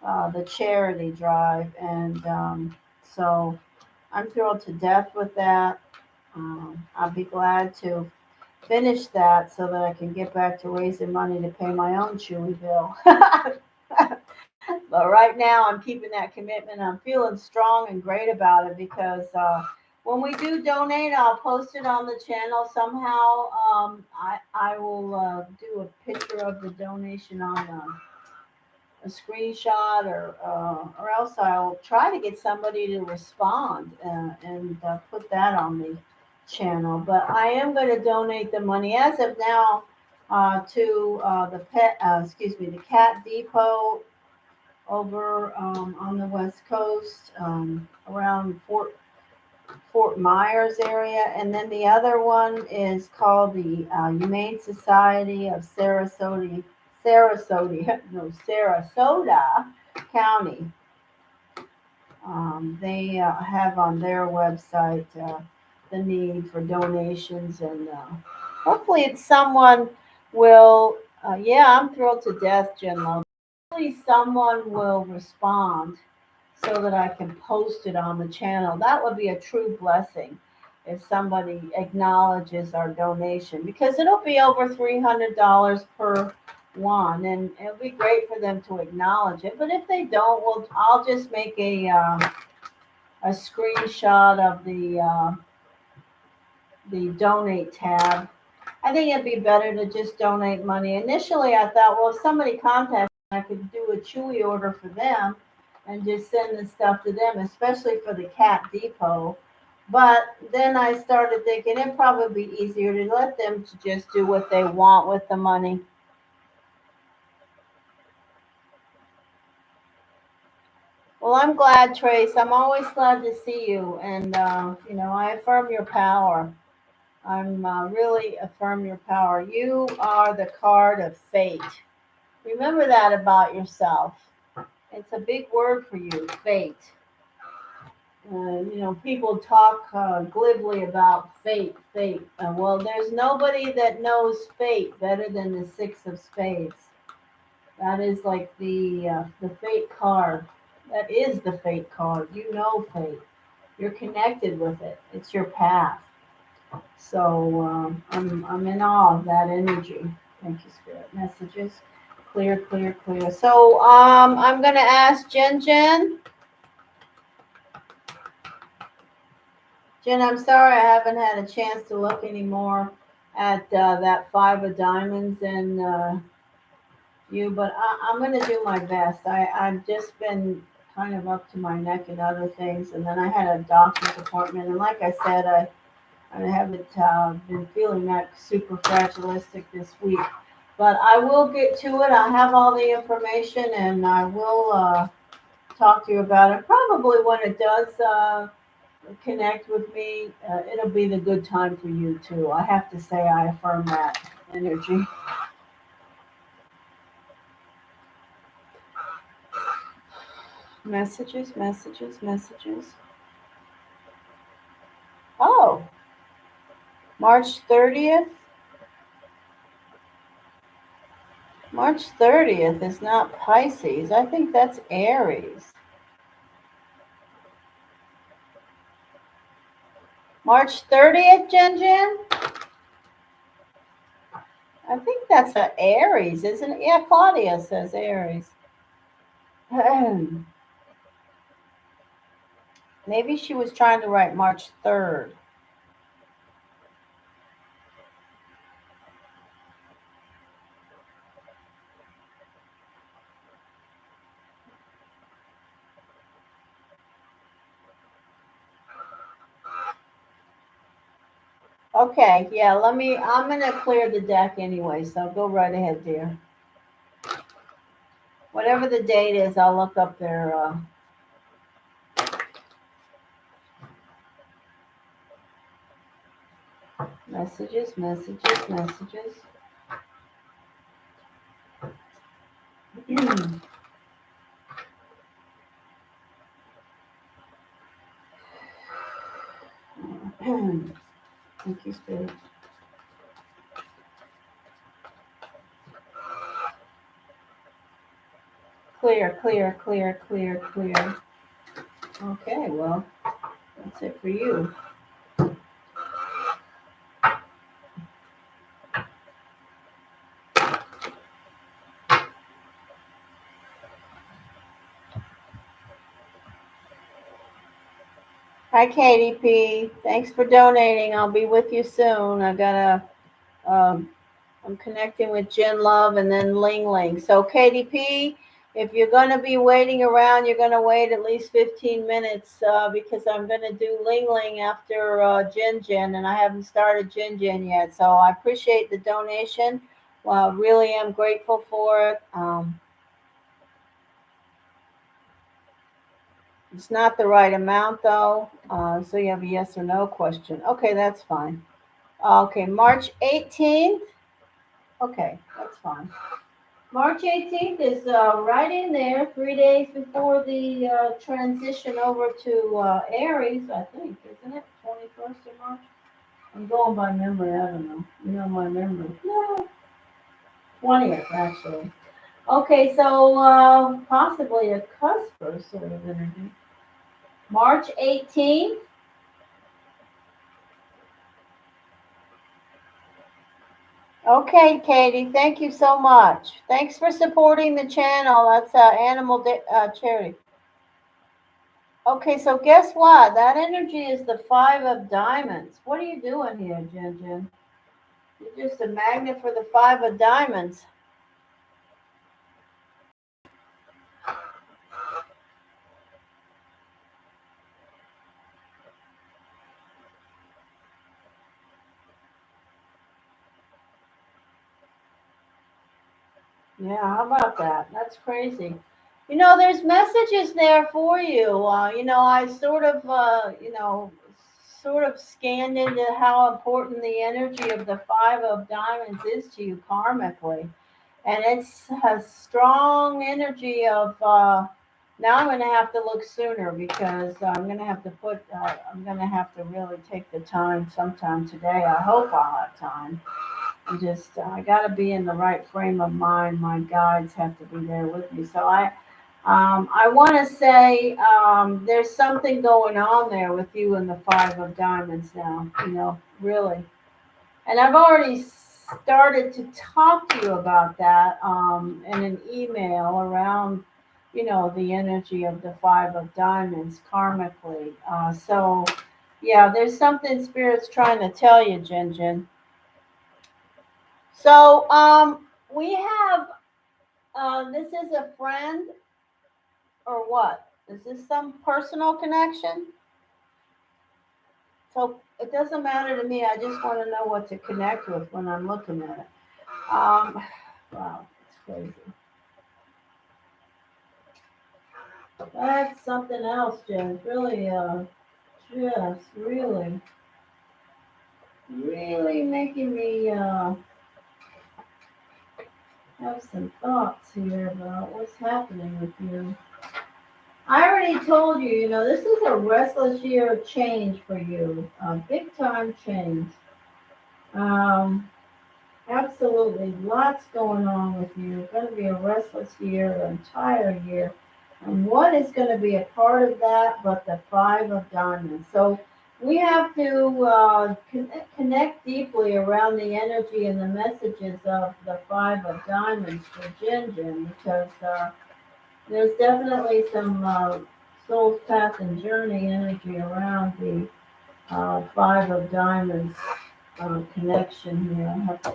the charity drive, and so I'm thrilled to death with that. I'll be glad to finish that so that I can get back to raising money to pay my own Chewy bill. But right now, I'm keeping that commitment. I'm feeling strong and great about it because when we do donate, I'll post it on the channel somehow. I will do a picture of the donation on a screenshot or else I'll try to get somebody to respond and put that on the channel. But I am going to donate the money as of now to the Cat Depot over on the West Coast around Fort Myers area, and then the other one is called the Humane Society of Sarasota County. They have on their website the need for donations, and hopefully, it's someone will. Yeah, I'm thrilled to death, Jen Love. Hopefully, someone will respond so that I can post it on the channel. That would be a true blessing if somebody acknowledges our donation because it'll be over $300 per one, and it'll be great for them to acknowledge it. But if they don't, I'll just make a screenshot of the donate tab. I think it'd be better to just donate money. Initially, I thought, well, if somebody contacts me, I could do a Chewy order for them and just send the stuff to them, especially for the Cat Depot. But then I started thinking it'd probably be easier to let them to just do what they want with the money. Well, I'm glad, Trace. I'm always glad to see you, and I affirm your power. I'm really affirm your power. You are the card of fate. Remember that about yourself. It's a big word for you, fate. People talk glibly about fate, fate. Well, there's nobody that knows fate better than the Six of Spades. That is like the fate card. That is the fate card. You know fate. You're connected with it. It's your path. So I'm in awe of that energy. Thank you, Spirit. Messages. Clear, clear, clear. So I'm gonna ask Jen Jen. Jen, I'm sorry I haven't had a chance to look anymore at that five of diamonds and you, but I'm going to do my best. I've just been kind of up to my neck in other things, and then I had a doctor's appointment, and like I said, I haven't been feeling that super fragilistic this week. But I will get to it. I have all the information, and I will talk to you about it. Probably when it does connect with me, it'll be the good time for you too. I have to say, I affirm that energy. Messages, messages, messages. Oh, March 30th? March 30th is not Pisces. I think that's Aries. March 30th, Jen Jen? I think that's a Aries, isn't it? Yeah, Claudia says Aries. Maybe she was trying to write March 3rd. Okay, yeah, I'm going to clear the deck anyway, so go right ahead, dear. Whatever the date is, I'll look up their messages, messages, messages. Thank you, Spirit. Clear, clear, clear, clear, clear. Okay, well, that's it for you. Hi, Katie P. Thanks for donating. I'll be with you soon. Um, I'm connecting with Jen Love and then Ling Ling. So, Katie P, if you're going to be waiting around, you're going to wait at least 15 minutes because I'm going to do Ling Ling after Jen Jen, and I haven't started Jen Jen yet. So, I appreciate the donation. Well, really am grateful for it. It's not the right amount though, so you have a yes or no question. Okay, that's fine. Okay, March 18th. Okay, that's fine. March 18th is right in there, 3 days before the transition over to Aries, I think, isn't it? 21st of March? I'm going by memory, I don't know. You know my memory. No, 20th actually. Okay, so possibly a cusp or sort of energy. March 18th. Okay, Katie, thank you so much. Thanks for supporting the channel. That's charity. Okay, so guess what? That energy is the five of diamonds. What are you doing here, Jen Jen? You're just a magnet for the five of diamonds. Yeah, how about that? That's crazy. There's messages there for you. I sort of scanned into how important the energy of the Five of Diamonds is to you karmically. And it's a strong energy of, now I'm going to have to look sooner because I'm going to have to I'm going to have to really take the time sometime today. I hope I'll have time. I got to be in the right frame of mind. My guides have to be there with me. So I want to say there's something going on there with you and the Five of Diamonds now, really. And I've already started to talk to you about that in an email around, the energy of the Five of Diamonds karmically. Yeah, there's something Spirit's trying to tell you, Jin Jin. So we have, this is a friend or what? Is this some personal connection? So it doesn't matter to me. I just want to know what to connect with when I'm looking at it. Wow, it's crazy. That's something else, Jen. Really, just really making me have some thoughts here about what's happening with you. I already told you, this is a restless year of change for you, a big time change. Um, Absolutely, lots going on with you. It's going to be a restless year, the entire year. And what is going to be a part of that but the Five of Diamonds? So we have to connect deeply around the energy and the messages of the Five of Diamonds for Jin Jin because there's definitely some soul's path and journey energy around the Five of Diamonds connection here. I have to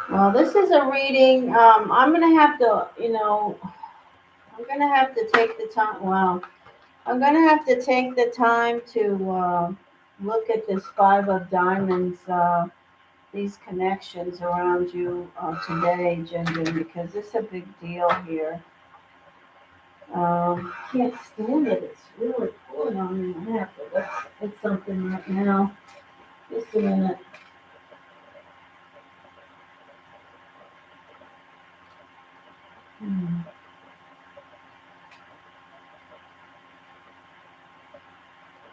Well, this is a reading. I'm going to have to, I'm going to have to take the time. Well, I'm going to have to take the time to look at this Five of Diamonds, these connections around you today, Ginger, because it's a big deal here. Can't stand it. It's really pulling on me. I have to look at something right now. Just a minute.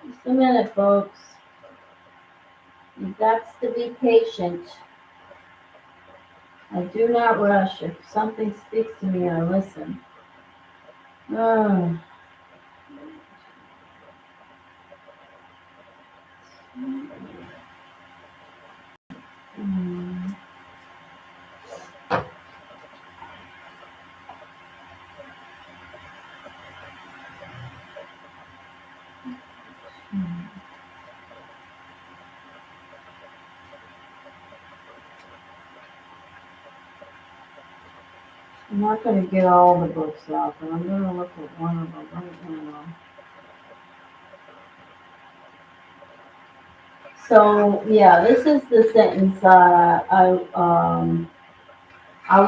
Just a minute, folks. You've got to be patient. I do not rush. If something speaks to me, I listen. Oh. Mm. I'm not going to get all the books out, but I'm going to look at one of them right now. So, yeah, this is the sentence. I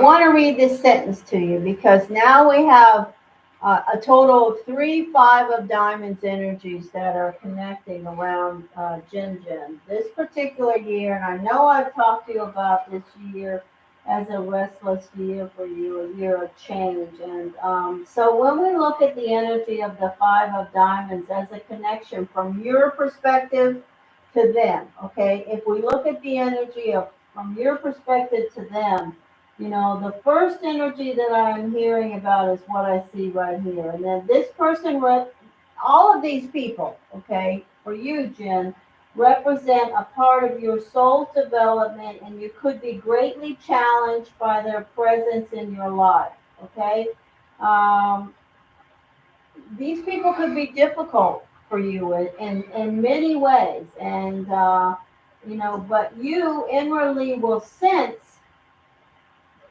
want to read this sentence to you because now we have a total of 3 Five of Diamonds energies that are connecting around Jin Jin this particular year. And I know I've talked to you about this year as a restless year for you, a year of change. And so when we look at the energy of the Five of Diamonds as a connection from your perspective to them, okay, if we look at the energy of from your perspective to them, the first energy that I'm hearing about is what I see right here. And then this person, all of these people, okay, for you, Jen, represent a part of your soul's development, and you could be greatly challenged by their presence in your life, okay? Um, these people could be difficult for you in many ways. And, but you inwardly will sense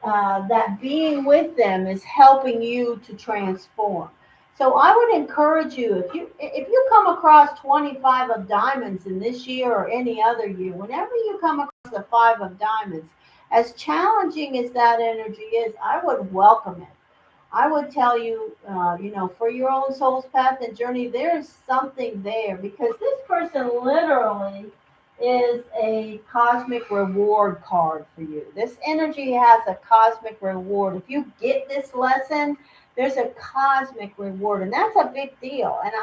that being with them is helping you to transform. So I would encourage you, if you come across 25 of diamonds in this year or any other year, whenever you come across the 5 of diamonds, as challenging as that energy is, I would welcome it. I would tell you, for your own soul's path and journey, there's something there because this person literally is a cosmic reward card for you. This energy has a cosmic reward. If you get this lesson, there's a cosmic reward, and that's a big deal. And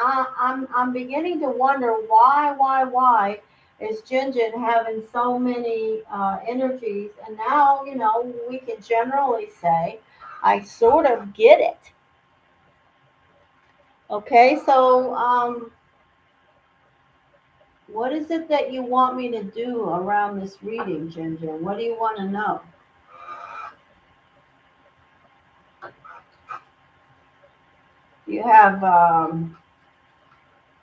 I'm beginning to wonder why is Jinjin having so many energies? And now, we can generally say I sort of get it. Okay, so what is it that you want me to do around this reading, Ginger? What do you want to know? You have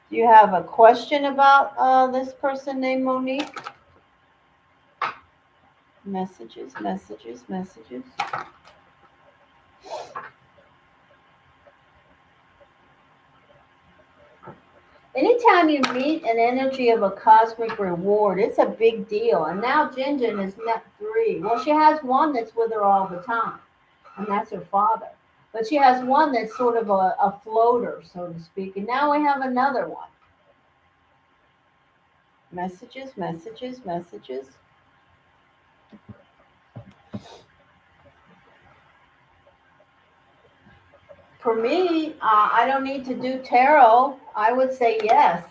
do you have a question about this person named Monique? Messages, messages, messages. Anytime you meet an energy of a cosmic reward, it's a big deal. And now Jinjin is net 3. Well, she has one that's with her all the time, and that's her father. But she has one that's sort of a floater, so to speak. And now we have another one. Messages, messages, messages. For me, I don't need to do tarot. I would say yes.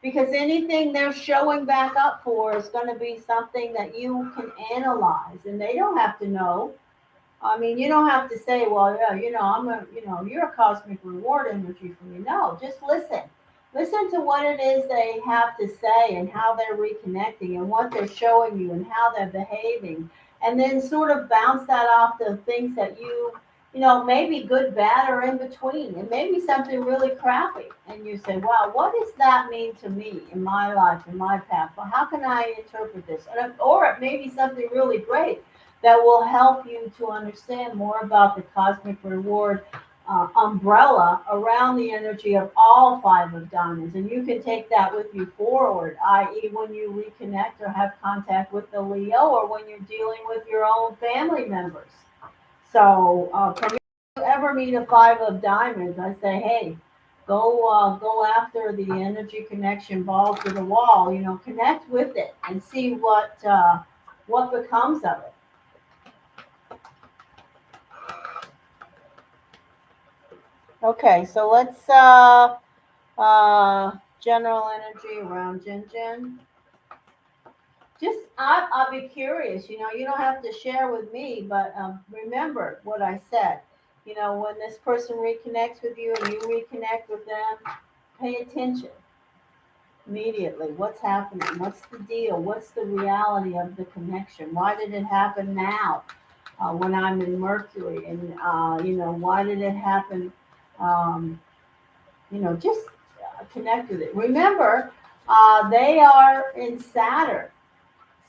Because anything they're showing back up for is going to be something that you can analyze. And they don't have to know. I mean, you don't have to say, well, yeah, you're a cosmic reward energy for me. No, just listen. Listen to what it is they have to say and how they're reconnecting and what they're showing you and how they're behaving. And then sort of bounce that off the things that maybe good, bad, or in between. And maybe something really crappy. And you say, wow, what does that mean to me in my life, in my path? Well, how can I interpret this? Or it may be something really great that will help you to understand more about the cosmic reward umbrella around the energy of all 5 of diamonds. And you can take that with you forward, i.e., when you reconnect or have contact with the Leo or when you're dealing with your own family members. So, for me, if you ever meet a 5 of diamonds, I say, hey, go after the energy connection ball to the wall. Connect with it and see what becomes of it. Okay, so let's general energy around Jin Jin. Just I'll be curious. You don't have to share with me, but remember what I said. When this person reconnects with you and you reconnect with them, pay attention immediately. What's happening? What's the deal? What's the reality of the connection? Why did it happen now? When I'm in Mercury, and why did it happen? Um, just connect with it. Remember, they are in Saturn.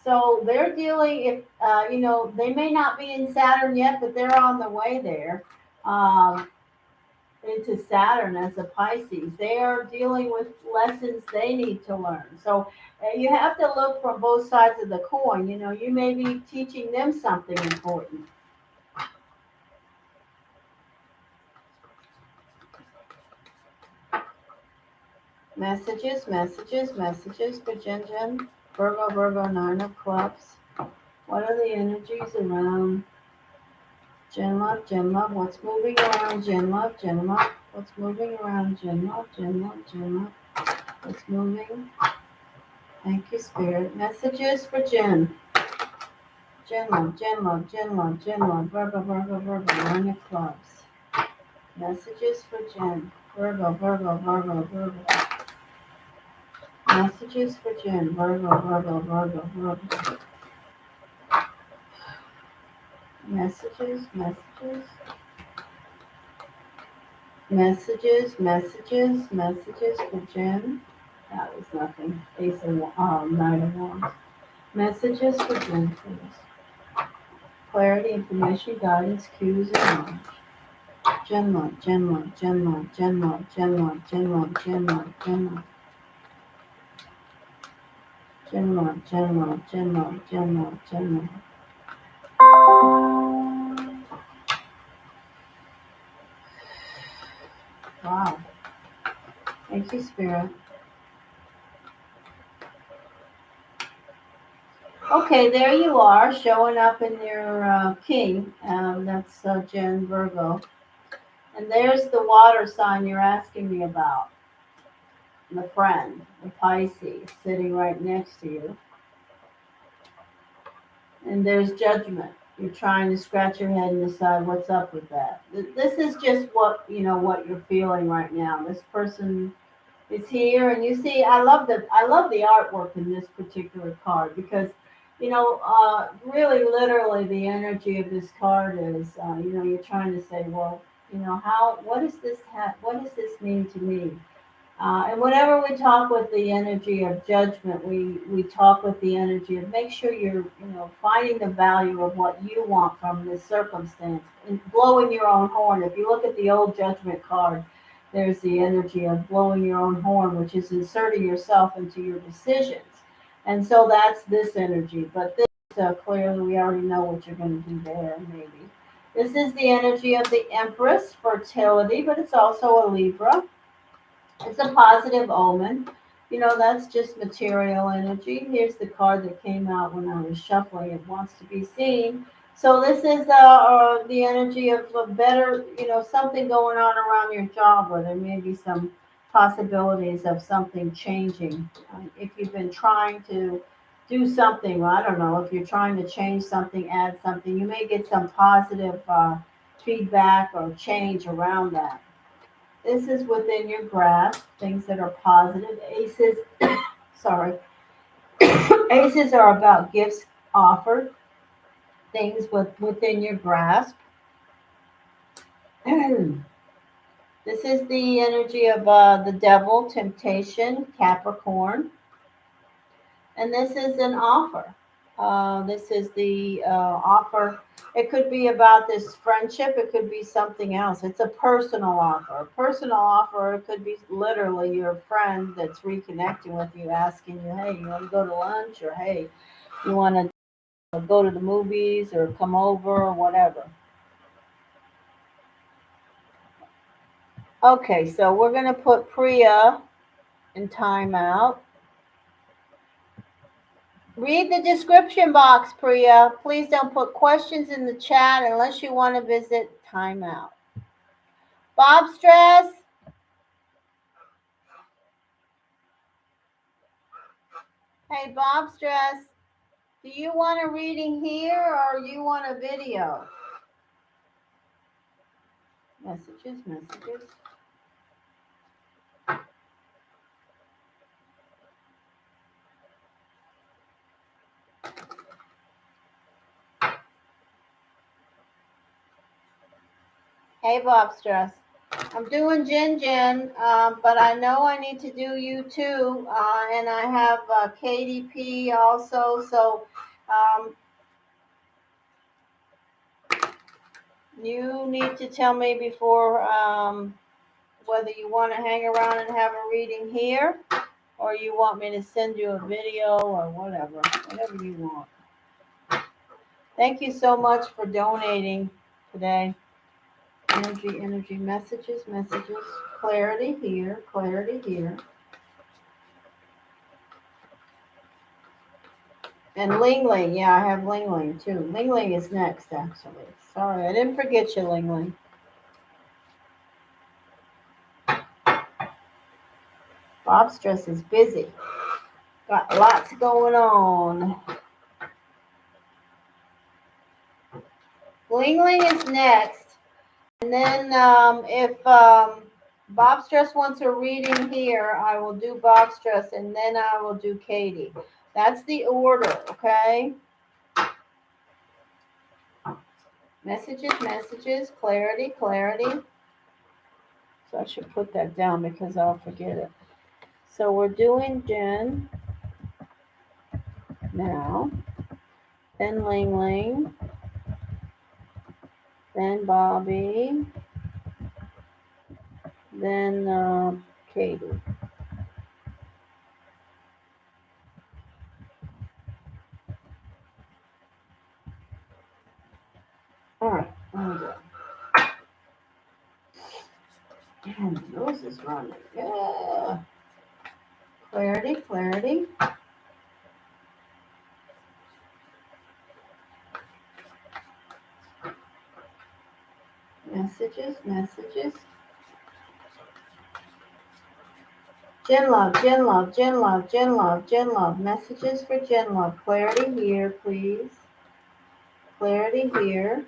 So they're dealing, if, they may not be in Saturn yet, but they're on the way there um, into Saturn as a Pisces. They are dealing with lessons they need to learn. So you have to look from both sides of the coin. You may be teaching them something important. Messages, messages, messages for Jin Jin. Virgo, Virgo, 9 of clubs. What are the energies around Jin Love, Jin Love? What's moving around Jin Love, Jin Love? What's moving around Jin Love, Jin Love, Jin Love? What's moving? Thank you, Spirit. Messages for Jin. Jin Love, Jin Love, Jin Love, Jin Love. Virgo, Virgo, Virgo, 9 of clubs. Messages for Jin. Virgo, Virgo, Virgo, Virgo. Messages for Jin. Virgo, Virgo, Virgo, Virgo. Messages, messages. Messages, messages, messages for Jin. That was nothing. Ace of 9 of wands. Messages for Jin, please. Clarity, information, guidance, cues, and knowledge. Genma, Genma, Genma, Genma, Genma, Genma, Genma, Genma. Genma, Genma, Genma, Genma, Genma. Wow. Thank you, Spirit. Okay, there you are, showing up in your king. That's Jen Virgo. And there's the water sign you're asking me about. The friend, the Pisces, sitting right next to you. And there's judgment. You're trying to scratch your head and decide what's up with that. This is just what you're feeling right now. This person is here, and you see, I love the artwork in this particular card because, really, literally, the energy of this card is, you're trying to say, well, what does this mean to me? And whenever we talk with the energy of judgment, we talk with the energy of make sure you're, finding the value of what you want from this circumstance and blowing your own horn. If you look at the old judgment card, there's the energy of blowing your own horn, which is inserting yourself into your decisions. And so that's this energy. But this, clearly, we already know what you're going to do there, maybe. This is the energy of the Empress, fertility, but it's also a Libra. It's a positive omen. That's just material energy. Here's the card that came out when I was shuffling. It wants to be seen. So this is the energy of a better, something going on around your job where there may be some possibilities of something changing. If you've been trying to do something, I don't know, if you're trying to change something, add something, you may get some positive feedback or change around that. This is within your grasp, things that are positive. Aces, sorry, aces are about gifts offered, things within your grasp. This is the energy of the devil, temptation, Capricorn. And this is an offer. This is the offer. It could be about this friendship. It could be something else. It's a personal offer. A personal offer. It could be literally your friend that's reconnecting with you, asking you, "Hey, you want to go to lunch?" Or, "Hey, you want to go to the movies or come over or whatever." Okay, so we're gonna put Priya in timeout. Read the description box, Priya. Please don't put questions in the chat unless you want to visit timeout. Bob Stress? Hey, Bob Stress, do you want a reading here or you want a video? Messages, messages. Hey, Bob Stress. I'm doing Jin, but I know I need to do you too, and I have KDP also, so you need to tell me before whether you want to hang around and have a reading here or you want me to send you a video or whatever you want. Thank you so much for donating today. Energy, messages, clarity here, clarity here. And Ling Ling, yeah, I have Ling Ling too. Ling Ling is next, actually. Sorry, I didn't forget you, Ling Ling. Bob Stress is busy. Got lots going on. Ling Ling is next. And then if Bob Stress wants a reading here, I will do Bob Stress and then I will do Katie. That's the order, okay? Messages, clarity. So I should put that down because I'll forget it. So we're doing Jen now, then Ling Ling, then Bobby, then Katie. All right, there we go. And yours is running. Yeah. Clarity, clarity. Messages, messages. Gen love, Gen love, Gen love, Gen love, Gen love. Messages for Gen love. Clarity here, please. Clarity here.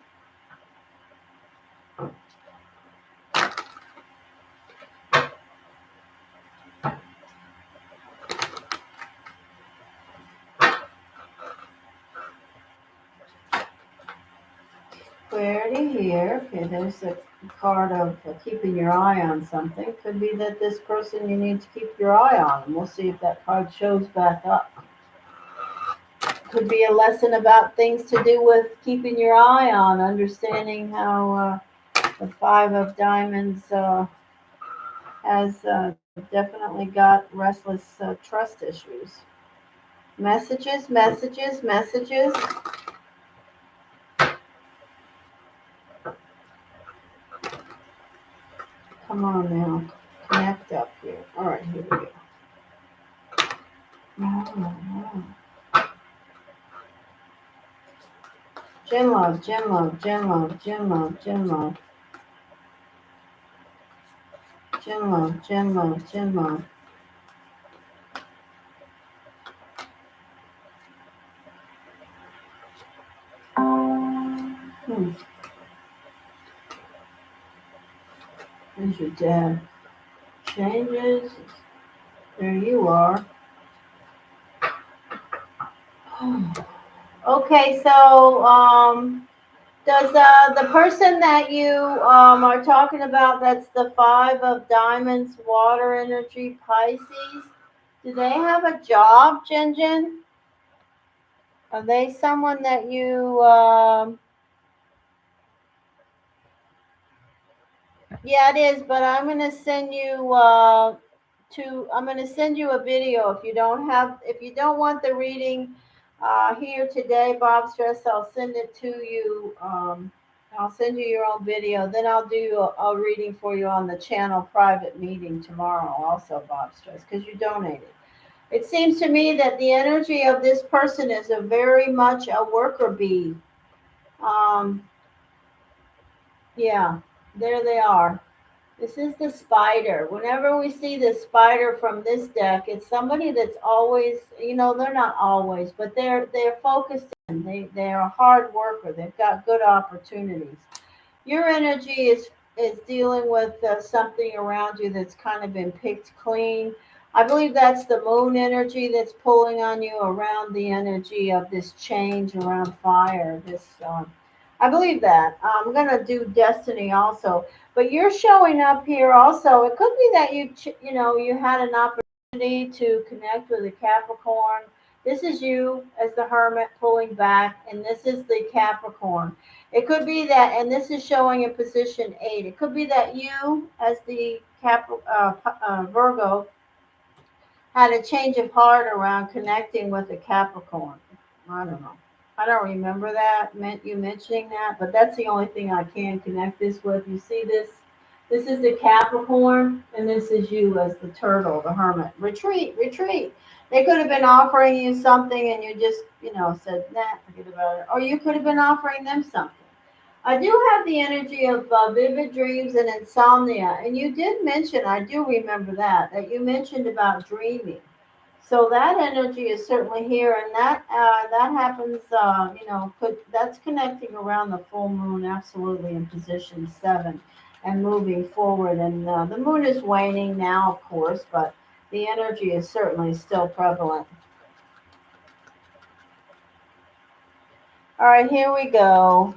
Clarity here. Okay, there's a card of keeping your eye on something. Could be that this person you need to keep your eye on, and we'll see if that card shows back up. Could be a lesson about things to do with keeping your eye on, understanding how the Five of Diamonds has definitely got restless trust issues. Messages, messages, messages. Come on now. Connect up here. All right, here we go. Oh. Gen love, Gen love, Gen love, Gen love, Gen love. Gen love, Gen love, Gen love. There's your dad. Changes. There you are. Okay, so does the person that you are talking about, that's the Five of Diamonds, water energy, Pisces, do they have a job, Jen Jen? Are they someone that you, yeah, it is, but I'm going to send you I'm going to send you a video. If you don't want the reading here today, Bob Stress, I'll send it to you. I'll send you your own video. Then I'll do a reading for you on the channel private meeting tomorrow also, Bob Stress, because you donated. It seems to me that the energy of this person is a very much a worker bee. Um, yeah, there they are. This is the spider. Whenever we see the spider from this deck, it's somebody that's always, they're not always, but they're focused in. They're a hard worker. They've got good opportunities. Your energy is dealing with something around you that's kind of been picked clean. I believe that's the moon energy that's pulling on you around the energy of this change around fire. I believe that. I'm gonna do destiny also, but you're showing up here also. It could be that you had an opportunity to connect with a Capricorn. This is you as the Hermit pulling back, and this is the Capricorn. It could be that, and this is showing in position 8. It could be that you, as the Virgo, had a change of heart around connecting with a Capricorn. I don't know. I don't remember that, meant you mentioning that, but that's the only thing I can connect this with. You see this? This is the Capricorn, and this is you as the turtle, the hermit. Retreat, retreat. They could have been offering you something, and you just, said, nah, forget about it. Or you could have been offering them something. I do have the energy of vivid dreams and insomnia. And you did mention, I do remember that you mentioned about dreaming. So that energy is certainly here, and that happens. That's connecting around the full moon, absolutely in position 7, and moving forward. And the moon is waning now, of course, but the energy is certainly still prevalent. All right, here we go.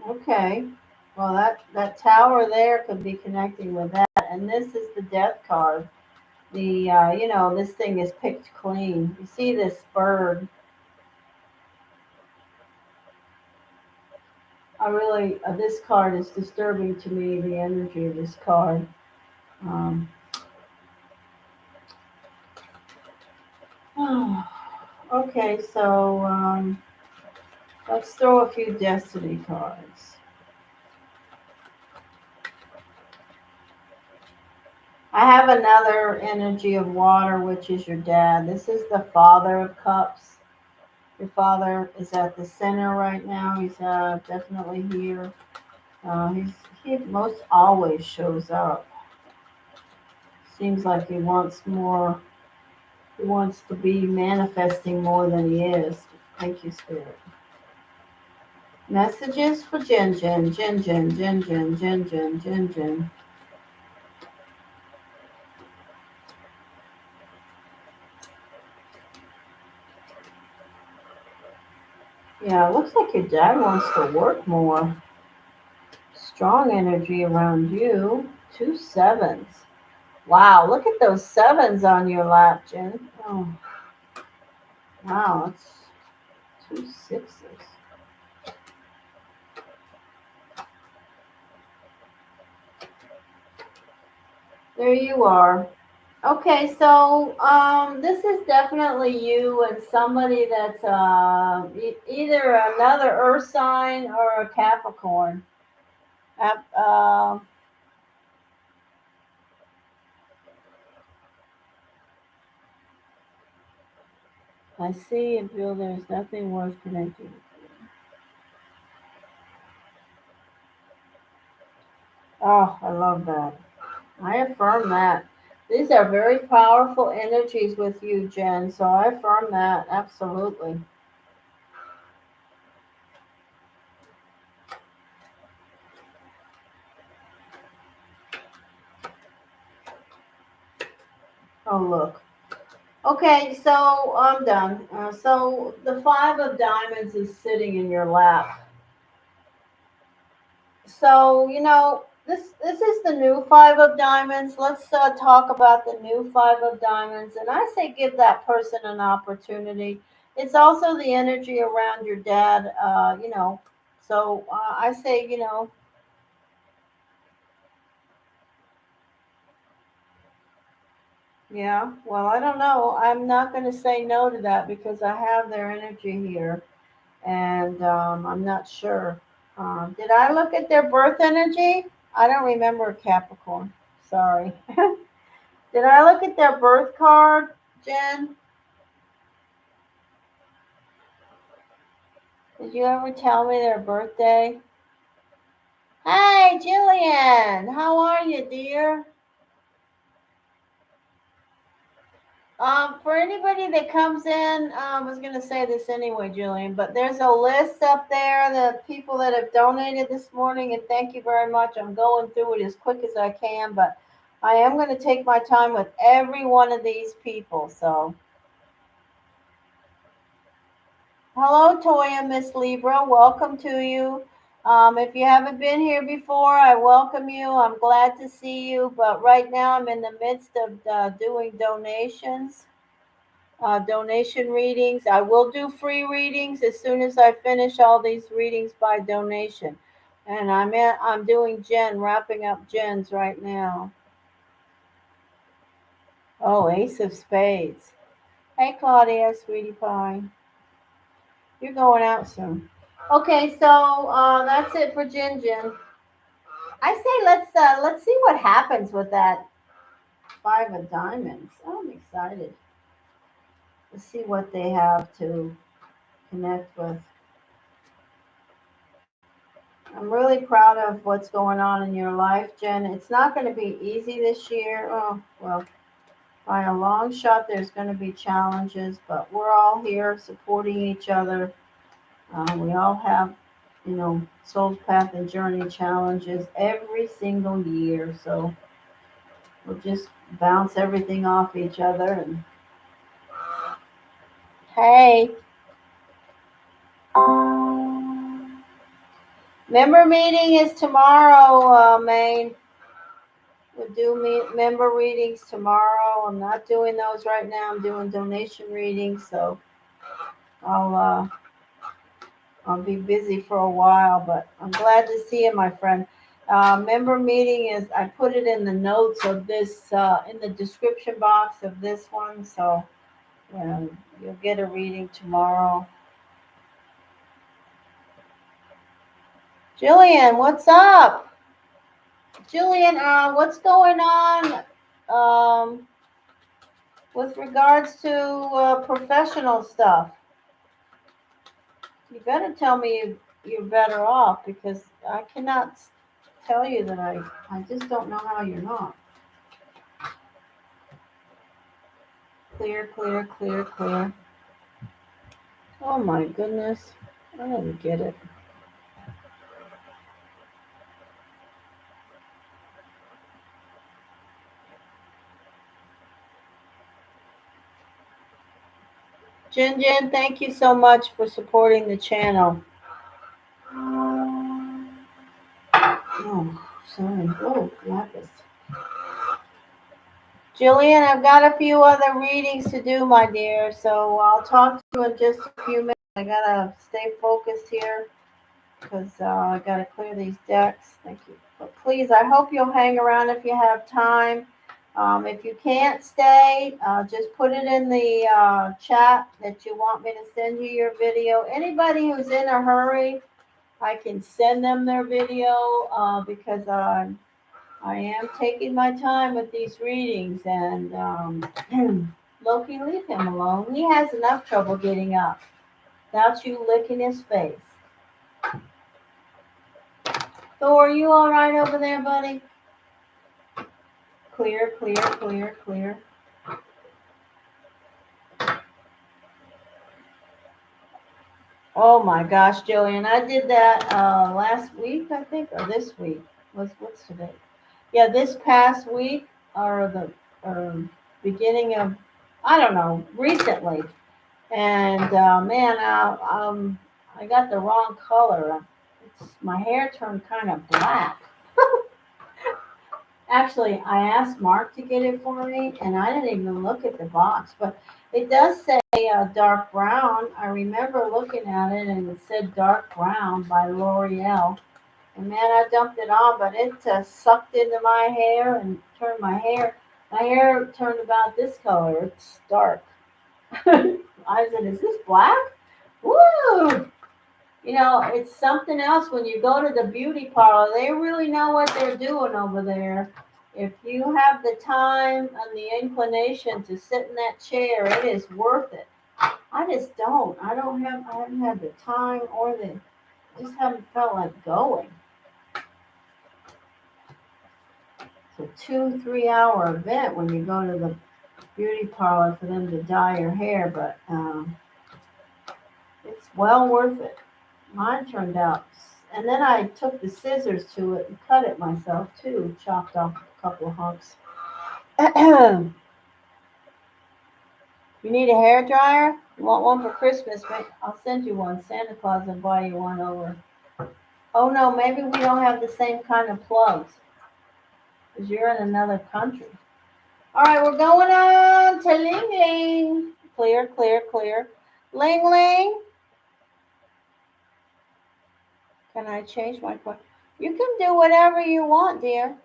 Okay. Well, that tower there could be connecting with that. And this is the death card. this thing is picked clean. You see this bird. This card is disturbing to me, the energy of this card. Um, okay, so let's throw a few destiny cards. I have another energy of water, which is your dad. This is the Father of Cups. Your father is at the center right now. He's definitely here. He most always shows up. Seems like he wants more. He wants to be manifesting more than he is. Thank you, Spirit. Messages for Jin Jin, Jin Jin, Jin Jin, Jin Jin, Jin Jin. Yeah, it looks like your dad wants to work more. Strong energy around you. 2 sevens. Wow, look at those sevens on your lap, Jen. Oh, wow, that's 2 sixes. There you are. Okay, so this is definitely you and somebody that's either another Earth sign or a Capricorn. Uh, I see and feel there's nothing worth connecting. Oh, I love that. I affirm that. These are very powerful energies with you, Jen. So I affirm that absolutely. Oh, look. Okay, so I'm done. So the 5 of diamonds is sitting in your lap. So this is the new 5 of diamonds. Let's talk about the new 5 of diamonds, and I say give that person an opportunity. It's also the energy around your dad. So I say yeah. Well, I don't know. I'm not going to say no to that because I have their energy here, and I'm not sure. Did I look at their birth energy? I don't remember Capricorn. Sorry. Did I look at their birth card, Jen? Did you ever tell me their birthday? Hi, Jillian. How are you, dear? For anybody that comes in, I was going to say this anyway, Jillian, but there's a list up there, the people that have donated this morning, and thank you very much. I'm going through it as quick as I can, but I am going to take my time with every one of these people. So, hello, Toya, Miss Libra. Welcome to you. If you haven't been here before, I welcome you. I'm glad to see you, but right now I'm in the midst of doing donations. Donation readings. I will do free readings as soon as I finish all these readings by donation. And I'm doing Jen, wrapping up Jen's right now. Oh, Ace of Spades. Hey, Claudia, sweetie pie. You're going out soon. Okay, so that's it for Jin Jin. I say let's see what happens with that 5 of diamonds. I'm excited to see what they have to connect with. I'm really proud of what's going on in your life, Jen. It's not going to be easy this year. Oh, well, by a long shot, there's going to be challenges, but we're all here supporting each other. We all have, soul's path and journey challenges every single year. So we'll just bounce everything off each other. And hey, member meeting is tomorrow, Maine. We'll do member readings tomorrow. I'm not doing those right now. I'm doing donation readings, so I'll uh, I'll be busy for a while. But I'm glad to see you, my friend. Member meeting is I put it in the notes of this in the description box of this one, so you'll get a reading tomorrow. Jillian, what's up? Jillian, what's going on with regards to professional stuff? You better tell me you're better off because I cannot tell you that I just don't know how you're not. Clear, clear, clear, clear. Oh my goodness. I don't get it. Jin Jin, thank you so much for supporting the channel. Oh, sorry. Oh, lapis. Jillian, I've got a few other readings to do, my dear, so I'll talk to you in just a few minutes. I gotta stay focused here because I gotta clear these decks. Thank you. But please, I hope you'll hang around if you have time. If you can't stay, just put it in the chat that you want me to send you your video. Anybody who's in a hurry, I can send them their video because I am taking my time with these readings. And Loki, leave him alone. He has enough trouble getting up without you licking his face. Thor, you all right over there, buddy? Clear, clear, clear, clear. Oh my gosh, Jillian, I did that last week, I think, or this week. What's today? Yeah, this past week or the beginning of, I don't know, recently. And man, I got the wrong color. My hair turned kind of black. Actually, I asked Mark to get it for me, and I didn't even look at the box, but it does say dark brown. I remember looking at it, and it said dark brown by L'Oreal. And man, I dumped it on, but it sucked into my hair and turned my hair. My hair turned about this color. It's dark. I said, "Is this black?" Woo! It's something else when you go to the beauty parlor. They really know what they're doing over there. If you have the time and the inclination to sit in that chair, it is worth it. I just don't. I haven't had the time or just haven't felt like going. It's a 2-3 hour event when you go to the beauty parlor for them to dye your hair, but it's well worth it. Mine turned out, and then I took the scissors to it and cut it myself too, chopped off a couple of hunks. You need a hair dryer? You want one for Christmas? I'll send you one. Santa Claus will buy you one over. Oh no, maybe we don't have the same kind of plugs because you're in another country. All right, we're going on to Ling Ling. Clear, clear, clear. Ling Ling. Can I change my question? You can do whatever you want, dear.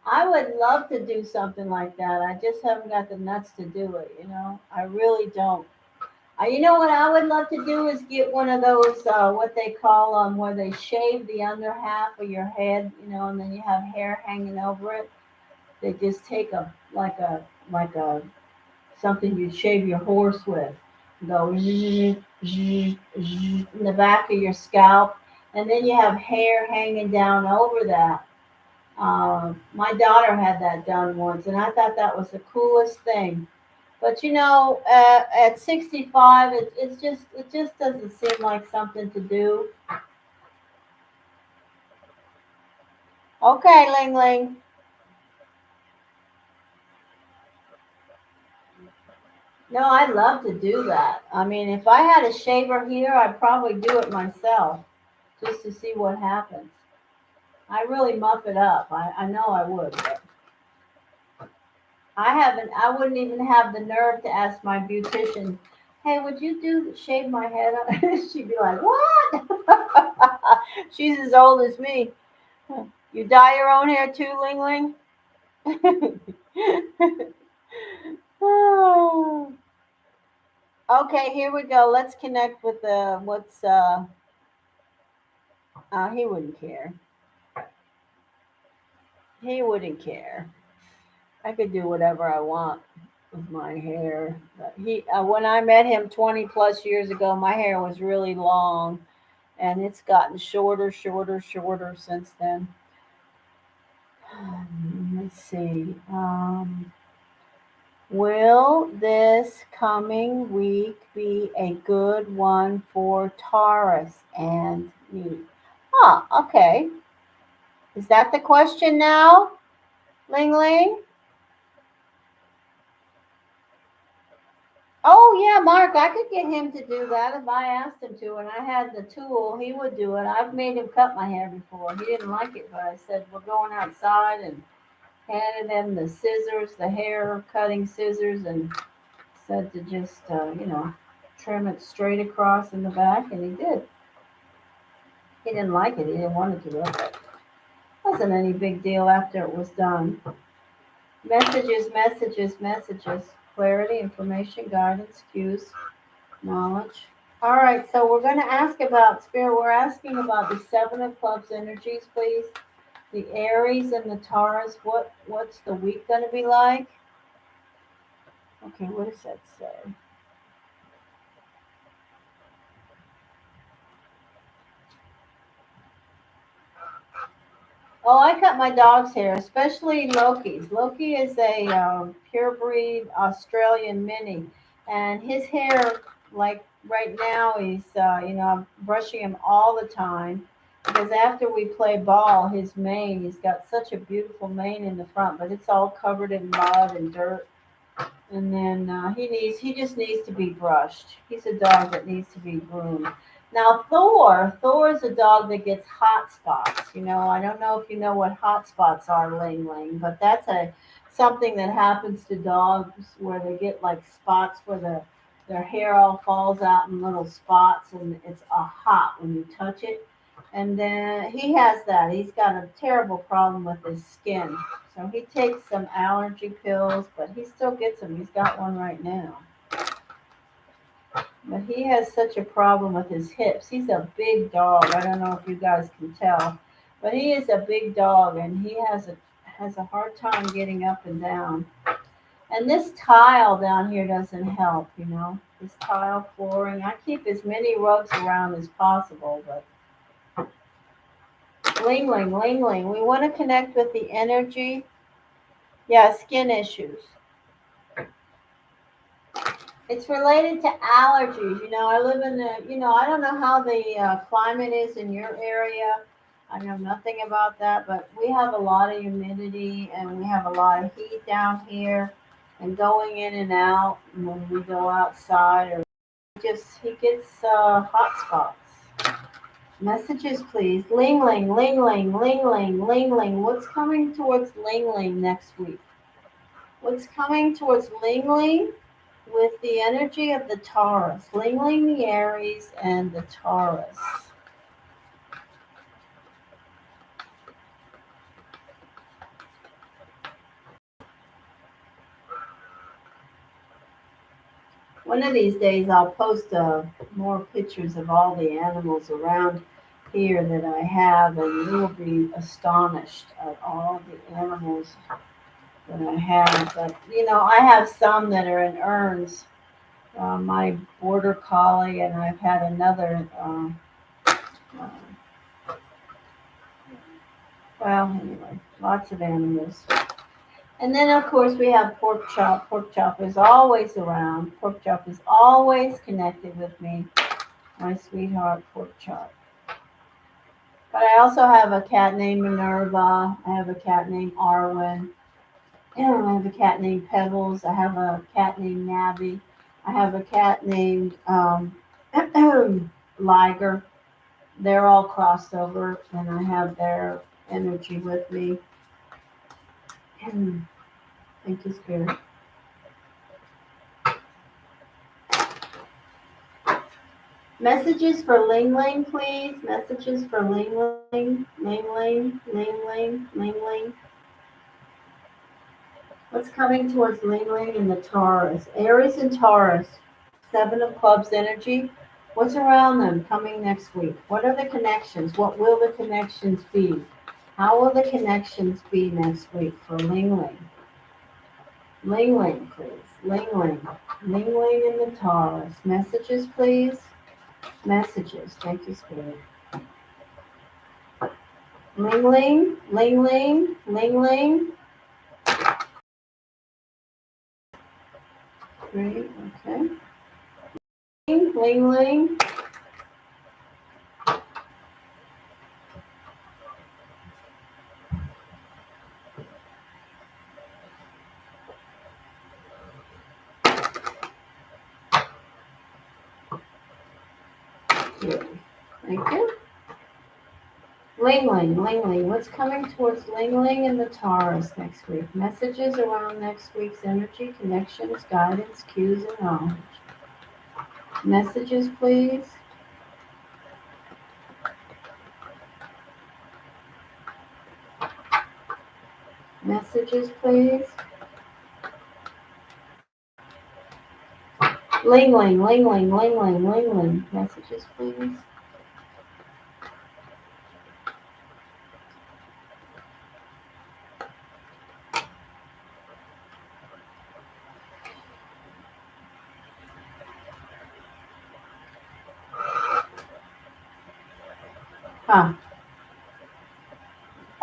I would love to do something like that. I just haven't got the nuts to do it, I really don't. You know what I would love to do is get one of those, what they call them, where they shave the under half of your head, and then you have hair hanging over it. They just take like a something you shave your horse with, go in the back of your scalp, and then you have hair hanging down over that. My daughter had that done once, and I thought that was the coolest thing. But at 65, it just doesn't seem like something to do. Okay, Ling Ling. No, I'd love to do that. I mean, if I had a shaver here, I'd probably do it myself just to see what happens. I really muff it up. I know I would, but I wouldn't even have the nerve to ask my beautician, hey, would you shave my head up? She'd be like, what? She's as old as me. You dye your own hair too, Ling Ling? Okay, here we go. Let's connect with the what's he wouldn't care. He wouldn't care. I could do whatever I want with my hair. But when I met him 20 plus years ago, my hair was really long, and it's gotten shorter, shorter, shorter since then. Let's see. Will this coming week be a good one for Taurus and me? Huh, okay. Is that the question now, Ling Ling? Oh yeah, Mark, I could get him to do that if I asked him to, and I had the tool, he would do it. I've made him cut my hair before. He didn't like it, but I said we're going outside and handed him the scissors, the hair cutting scissors, and said to just trim it straight across in the back, and he did. He didn't like it. He didn't want to do it, but it wasn't any big deal after it was done. Messages, messages, messages. Clarity, information, guidance, cues, knowledge. All right, so we're going to ask about Spirit. We're asking about the Seven of Clubs energies, please. The Aries and the Taurus. What's the week going to be like? Okay, what does that say? Oh, I cut my dog's hair, especially Loki's. Loki is a pure breed Australian mini, and his hair, like right now, I'm brushing him all the time because after we play ball, his mane, he's got such a beautiful mane in the front, but it's all covered in mud and dirt. And then he just needs to be brushed. He's a dog that needs to be groomed. Now Thor is a dog that gets hot spots. I don't know if you know what hot spots are, Ling Ling, but that's something that happens to dogs where they get like spots where their hair all falls out in little spots, and it's a hot when you touch it. And then he has that. He's got a terrible problem with his skin. So he takes some allergy pills, but he still gets them. He's got one right now. But he has such a problem with his hips. He's a big dog. I don't know if you guys can tell, but he is a big dog, and he has a hard time getting up and down. And this tile down here doesn't help. This tile flooring. I keep as many rugs around as possible, but Ling Ling, Ling Ling. We want to connect with the energy. Yeah, skin issues. It's related to allergies. I live in I don't know how the climate is in your area. I know nothing about that, but we have a lot of humidity and we have a lot of heat down here and going in and out when we go outside, or he gets hot spots. Messages, please. Ling Ling, Ling Ling, Ling Ling, Ling Ling. What's coming towards Ling Ling next week? What's coming towards Ling Ling with the energy of the Taurus? Ling Ling, the Aries, and the Taurus. One of these days, I'll post more pictures of all the animals around here that I have, and you will be astonished at all the animals that I have. But I have some that are in urns. My border collie, and I've had another. Uh, well, anyway, lots of animals. And then, of course, we have pork chop. Pork chop is always around. Pork chop is always connected with me. My sweetheart, pork chop. But I also have a cat named Minerva. I have a cat named Arwen. I have a cat named Pebbles. I have a cat named Nabby. I have a cat named Liger. They're all crossed over, and I have their energy with me. Thank you, Spirit. Messages for Ling Ling, please. Messages for Ling Ling, Ling Ling, Ling Ling, Ling Ling. What's coming towards Ling Ling and the Taurus? Aries and Taurus. Seven of Clubs energy. What's around them coming next week? What are the connections? What will the connections be? How will the connections be next week for Ling Ling? Ling Ling, please. Ling Ling. Ling Ling and the Taurus. Messages, please. Messages. Thank you, Spirit. Ling Ling, Ling Ling, Ling Ling. Great, okay. Ling Ling. Here. Thank you. Ling Ling, Ling Ling. What's coming towards Ling Ling and the Taurus next week? Messages around next week's energy, connections, guidance, cues, and knowledge. Messages, please. Messages, please. Ling Ling, Ling Ling, Ling Ling, Ling Ling. Messages, please. Huh.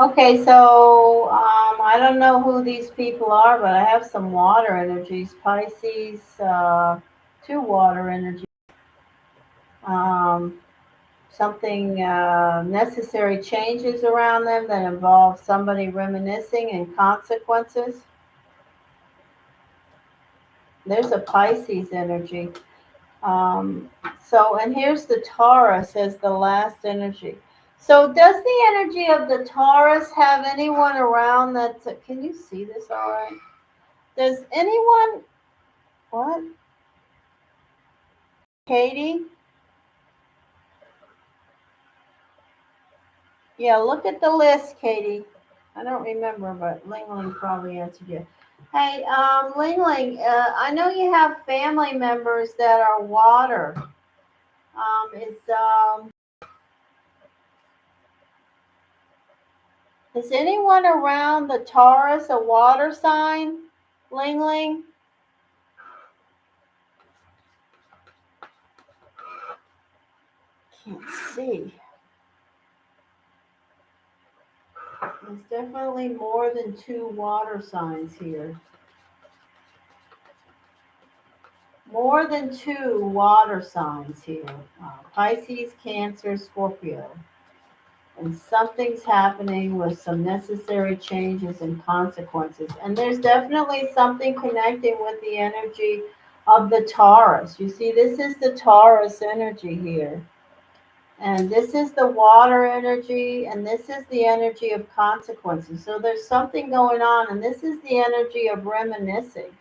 Okay, so I don't know who these people are, but I have some water energies. Pisces, two water energies. Um, something necessary changes around them that involve somebody reminiscing and consequences. There's a Pisces energy. Um, and here's the Taurus as the last energy. So, does the energy of the Taurus have anyone around that's? Can you see this all right? Does anyone? What? Katie? Yeah, look at the list, Katie. I don't remember, but Ling Ling probably answered you. Hey, Ling Ling, I know you have family members that are water. Is is anyone around the Taurus a water sign? Ling Ling? Can't see. There's definitely more than two water signs here. More than two water signs here. Pisces, Cancer, Scorpio. And something's happening with some necessary changes and consequences. And there's definitely something connecting with the energy of the Taurus. You see, this is the Taurus energy here. And this is the water energy, and this is the energy of consequences. So there's something going on, and this is the energy of reminiscing.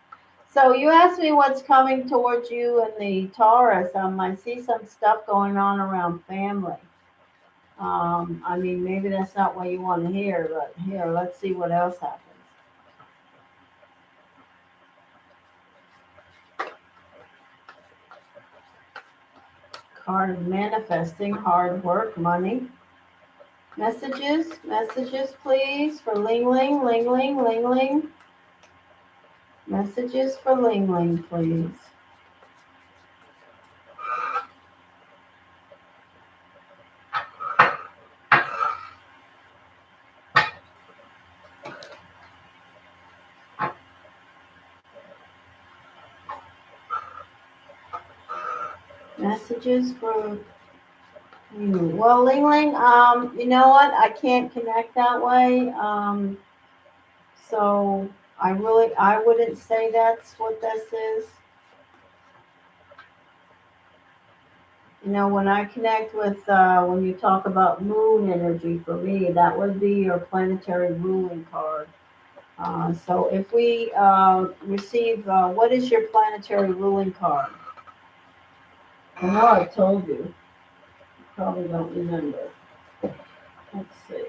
So you asked me what's coming towards you and the Taurus. I see some stuff going on around family. I mean, maybe that's not what you want to hear, but here, let's see what else happens. Card of manifesting, hard work, money. Messages, please, for Ling Ling, Ling Ling, Ling Ling. Messages for Ling Ling, please. Messages for well, Ling Ling, you know what? I can't connect that way. So I wouldn't say that's what this is. You know, when I connect with, when you talk about moon energy, for me, that would be your planetary ruling card. So if we receive, what is your planetary ruling card? I know I told you. You probably don't remember. Let's see.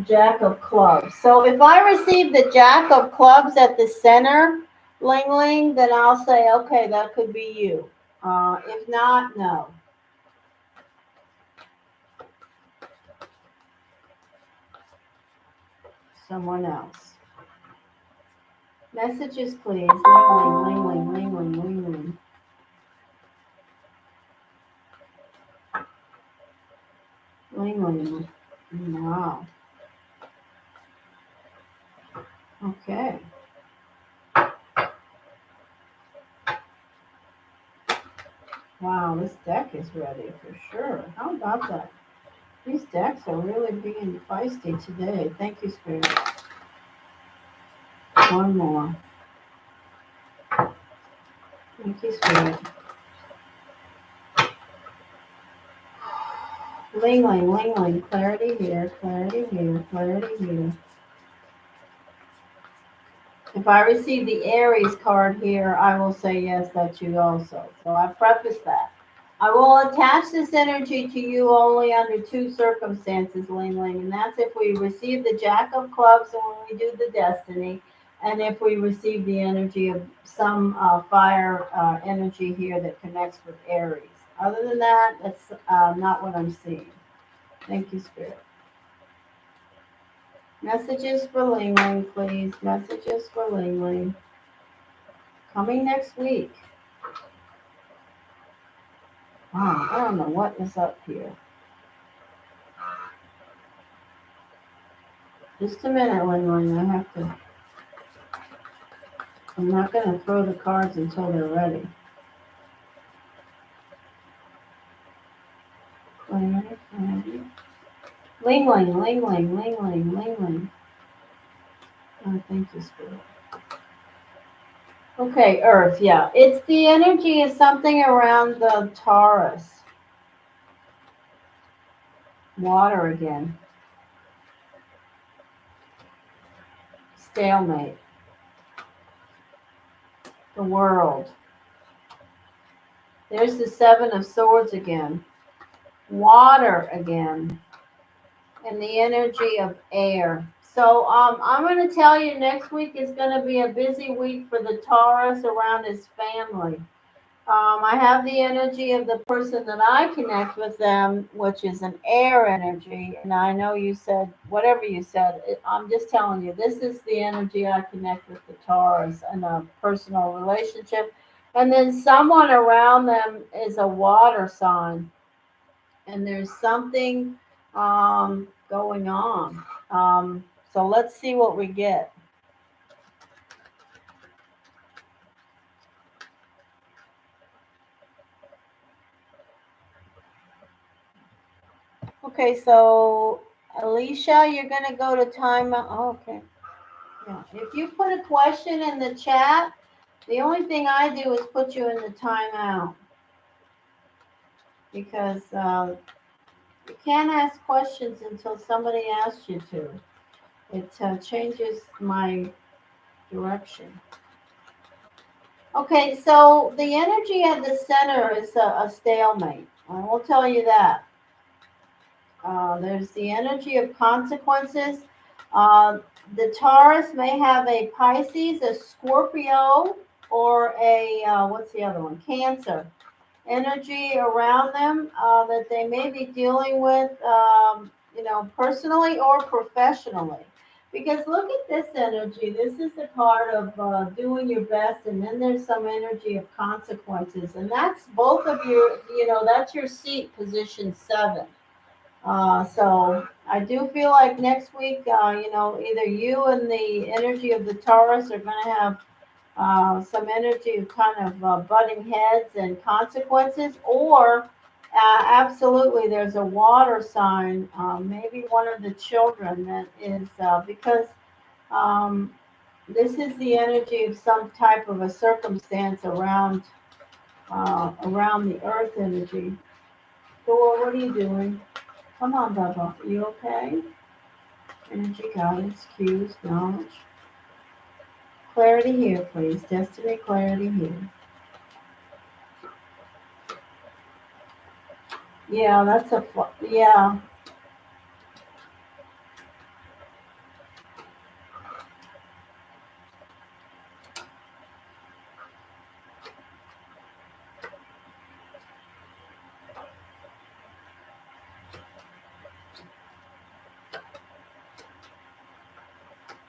Jack of clubs. So if I receive the Jack of clubs at the center, Ling Ling, then I'll say, okay, that could be you. If not, no. Someone else. Messages, please. Ling Ling, Ling Ling, Ling Ling, Ling Ling. Ling Ling. Wow. Okay. Wow, this deck is ready for sure. How about that? These decks are really being feisty today. Thank you, Spirit. One more. Thank you, Spirit. Ling Ling, Ling Ling. Clarity here, clarity here, clarity here. If I receive the Aries card here, I will say yes, that's you also. So I preface that. I will attach this energy to you only under two circumstances, Ling Ling, and that's if we receive the Jack of Clubs and when we do the Destiny, and if we receive the energy of some fire energy here that connects with Aries. Other than that, that's not what I'm seeing. Thank you, Spirit. Messages for Ling Ling, please. Messages for Ling Ling. Coming next week. Wow, I don't know what is up here. Just a minute, Ling Ling. I'm not going to throw the cards until they're ready. Ling Ling, Ling Ling, Ling Ling, Ling Ling. Oh, thank you, Spirit. Okay, Earth, yeah. It's the energy is something around the Taurus. Water again. Stalemate. The world. There's the Seven of Swords again. Water again. And the energy of air. So I'm going to tell you next week is going to be a busy week for the Taurus around his family. I have the energy of the person that I connect with them, which is an air energy. And I know you said whatever you said. I'm just telling you, this is the energy I connect with the Taurus in a personal relationship. And then someone around them is a water sign. And there's something going on. So let's see what we get. Okay, so Alicia, you're going to go to timeout. Oh, okay. Yeah. If you put a question in the chat, the only thing I do is put you in the timeout because you can't ask questions until somebody asks you to. It changes my direction. Okay, so the energy at the center is a stalemate. I will tell you that. There's the energy of consequences. Uh, the Taurus may have a Pisces, a Scorpio, or a, what's the other one? Cancer energy around them that they may be dealing with, personally or professionally. Because look at this energy. This is the card of doing your best, and then there's some energy of consequences. And that's both of your, that's your seat, position 7. So I do feel like next week, either you and the energy of the Taurus are going to have some energy of kind of butting heads and consequences, or Absolutely, there's a water sign, maybe one of the children that is, because um, this is the energy of some type of a circumstance around the earth energy. Thor, what are you doing? Come on, Bubba. Are you okay? Energy, guidance, cues, knowledge. Clarity here, please. Destiny, clarity here. Yeah, that's yeah.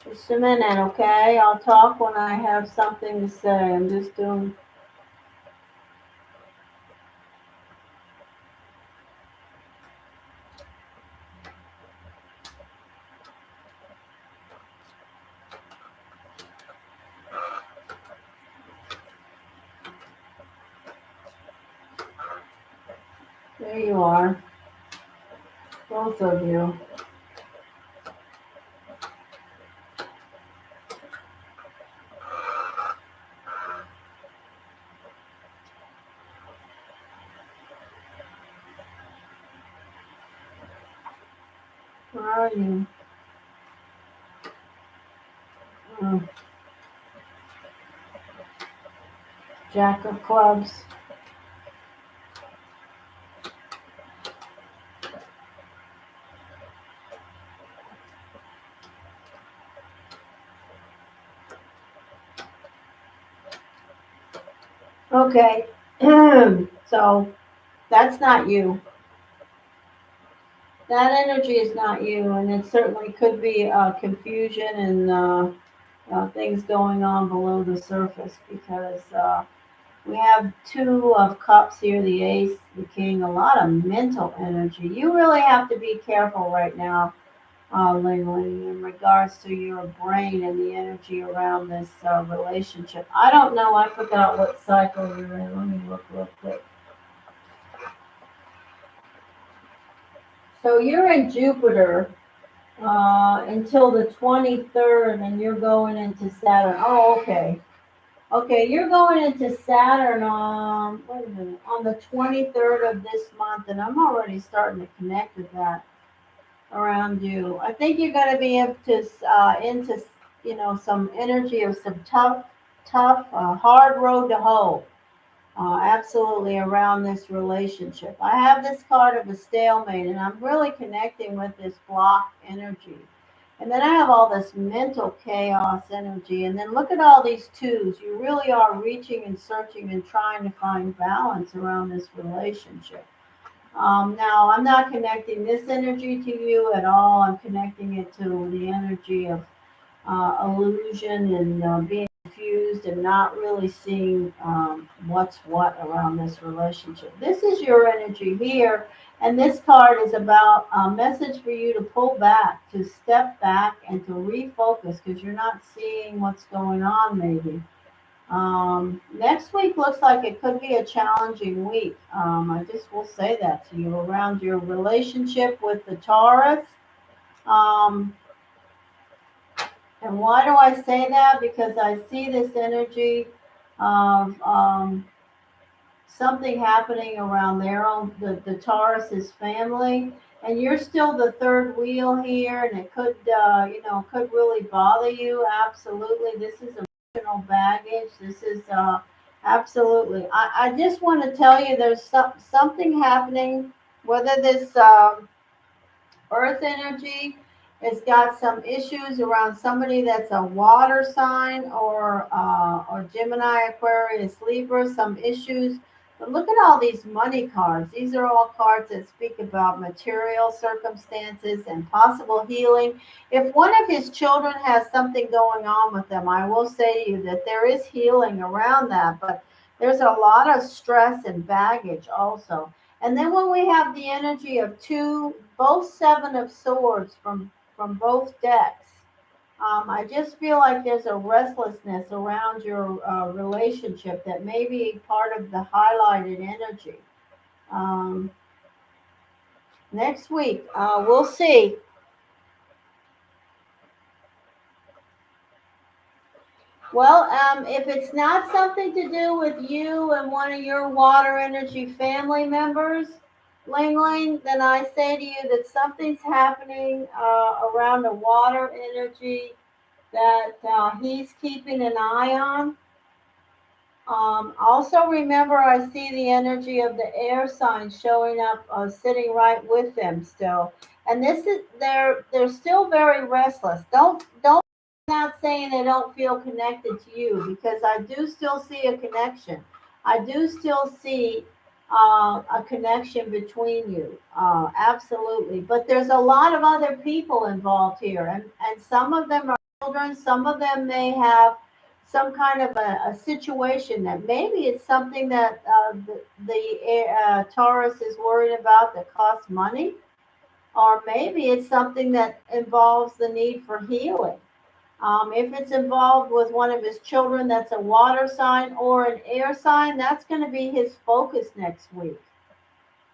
Just a minute, okay? I'll talk when I have something to say. I'm just doing. There you are, both of you. Where are you? Oh, Jack of clubs. Okay, so that's not you. That energy is not you, and it certainly could be confusion and things going on below the surface because we have two of cups here, the ace, the king, a lot of mental energy. You really have to be careful right now, Ling Ling, in regards to your brain and the energy around this relationship. I don't know, I forgot what cycle you're in. Let me look real quick. So you're in Jupiter until the 23rd, and you're going into Saturn. Oh, okay. Okay, you're going into Saturn on, wait a minute, on the 23rd of this month, and I'm already starting to connect with that around you. I think you're going to be into, some energy of some tough, hard road to hoe. Absolutely around this relationship. I have this card of a stalemate, and I'm really connecting with this block energy. And then I have all this mental chaos energy. And then look at all these twos. You really are reaching and searching and trying to find balance around this relationship. Now, I'm not connecting this energy to you at all. I'm connecting it to the energy of illusion and being confused and not really seeing what's what around this relationship. This is your energy here, and this card is about a message for you to pull back, to step back, and to refocus because you're not seeing what's going on, maybe. Next week looks like it could be a challenging week. I just will say that to you around your relationship with the Taurus. Um, and why do I say that? Because I see this energy of something happening around their own, the Taurus's family. And you're still the third wheel here, and it could, could really bother you. Absolutely. This is emotional baggage. This is absolutely. I just want to tell you there's something happening, whether this. Earth energy. It's got some issues around somebody that's a water sign or Gemini, Aquarius, Libra. Some issues. But look at all these money cards. These are all cards that speak about material circumstances and possible healing. If one of his children has something going on with them, I will say to you that there is healing around that. But there's a lot of stress and baggage also. And then when we have the energy of both seven of swords from both decks, I just feel like there's a restlessness around your relationship that may be part of the highlighted energy. Um, Next week, we'll see. Well, if it's not something to do with you and one of your water energy family members, Ling Ling, then I say to you that something's happening around the water energy that he's keeping an eye on. Also, remember, I see the energy of the air sign showing up, sitting right with them still, and this is they're still very restless. Don't not saying they don't feel connected to you because I do still see a connection. I do still see a connection between you, absolutely. But there's a lot of other people involved here, and some of them are children. Some of them may have some kind of a situation that maybe it's something that the Taurus is worried about that costs money, or maybe it's something that involves the need for healing. If it's involved with one of his children that's a water sign or an air sign, that's going to be his focus next week.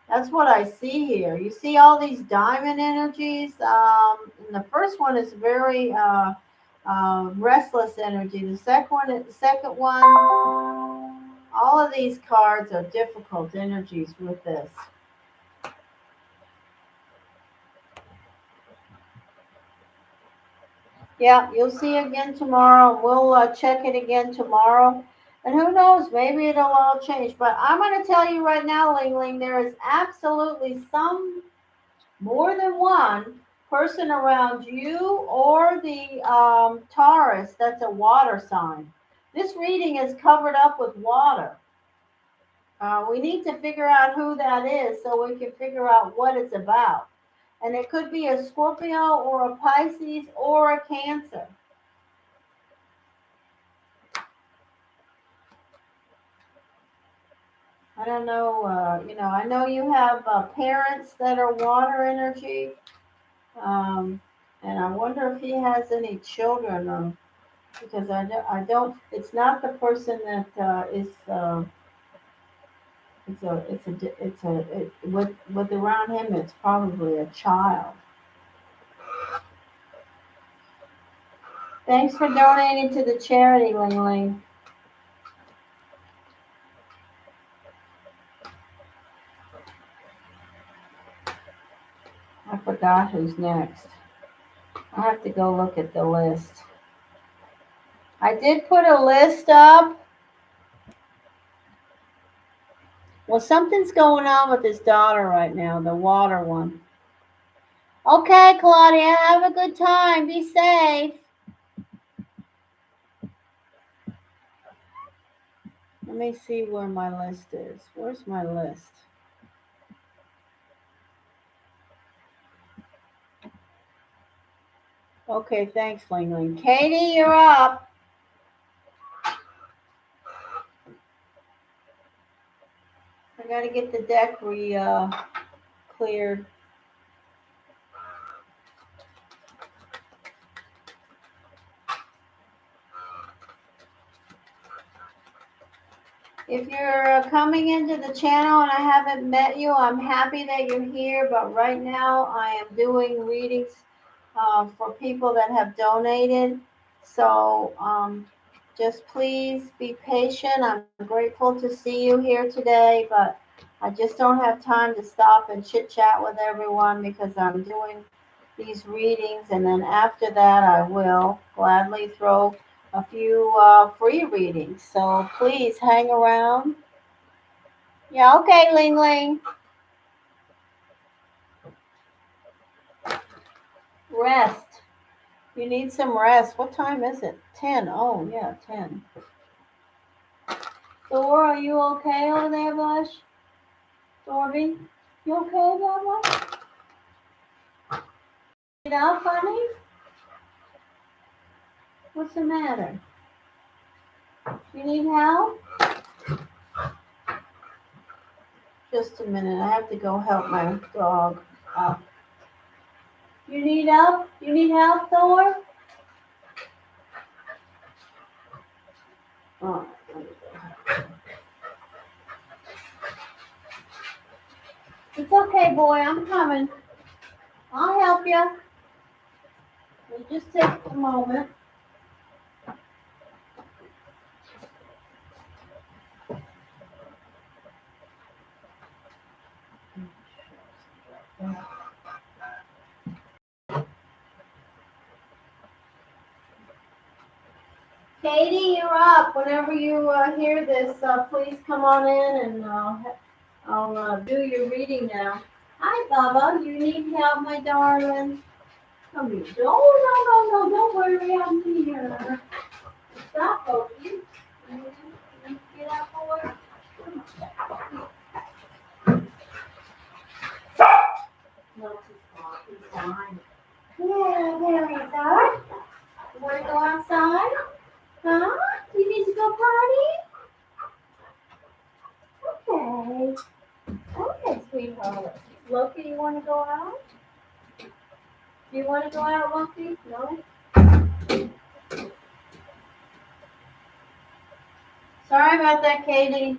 That's what I see here. You see all these diamond energies. And the first one is very restless energy. The second one, all of these cards are difficult energies with this. Yeah, you'll see again tomorrow. We'll check it again tomorrow. And who knows, maybe it'll all change. But I'm going to tell you right now, Ling Ling, there is absolutely some more than one person around you or the Taurus that's a water sign. This reading is covered up with water. We need to figure out who that is so we can figure out what it's about. And it could be a Scorpio or a Pisces or a Cancer. I don't know, I know you have parents that are water energy. Um, and I wonder if he has any children or because I don't, it's not the person that is, with around him, it's probably a child. Thanks for donating to the charity, Ling Ling. I forgot who's next. I have to go look at the list. I did put a list up. Well, something's going on with his daughter right now, the water one. Okay, Claudia, have a good time. Be safe. Let me see where my list is. Where's my list? Okay, thanks, Ling Ling. Katie, you're up. I gotta get the deck cleared. If you're coming into the channel and I haven't met you, I'm happy that you're here. But right now, I am doing readings for people that have donated. So just please be patient. I'm grateful to see you here today, but I just don't have time to stop and chit chat with everyone because I'm doing these readings. And then after that, I will gladly throw a few free readings. So please hang around. Yeah, okay, Ling Ling. Rest. You need some rest. What time is it? 10. Oh, yeah, 10. Thor, are you okay over there, Blush? Dorby? You okay, Bubba? Get up, honey? What's the matter? You need help? Just a minute. I have to go help my dog. Uh, you need help? You need help, Thor? Oh, let me go. It's okay. Okay, boy, I'm coming. I'll help you. We'll just take a moment. Katie, you're up. Whenever you hear this, please come on in and I'll do your reading now. Hi, Bubba. You need help, my darling? Come here. Oh, no. Don't worry. I'm here. Stop, Okie. Get up, boy. No, he's fine. Yeah, there we go. You want to go outside? Huh? You need to go potty? Okay. Okay, sweetheart. Loki, you want to go out? Do you want to go out, Loki? No? Sorry about that, Katie.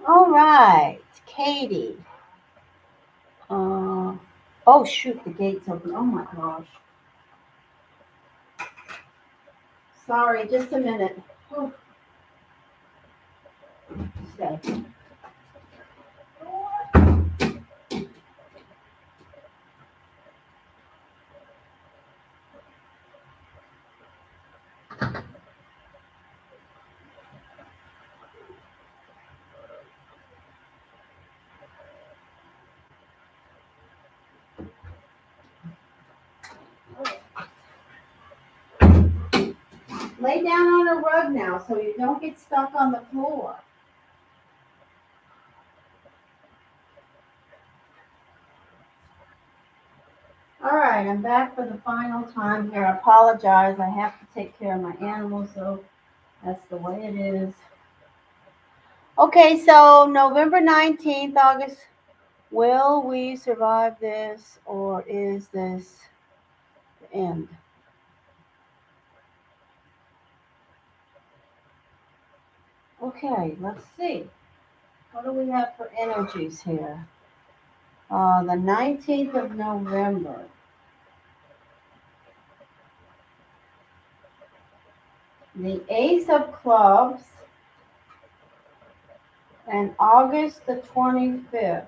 All right, Katie. Oh, shoot, the gate's open. Oh, my gosh. Sorry, just a minute. Oh. Stay. Lay down on a rug now so you don't get stuck on the floor. All right, I'm back for the final time here. I apologize. I have to take care of my animals, so that's the way it is. Okay, so November 19th, August. Will we survive this, or is this the end? Okay, let's see. What do we have for energies here? The 19th of November. The Ace of Clubs. And August the 25th.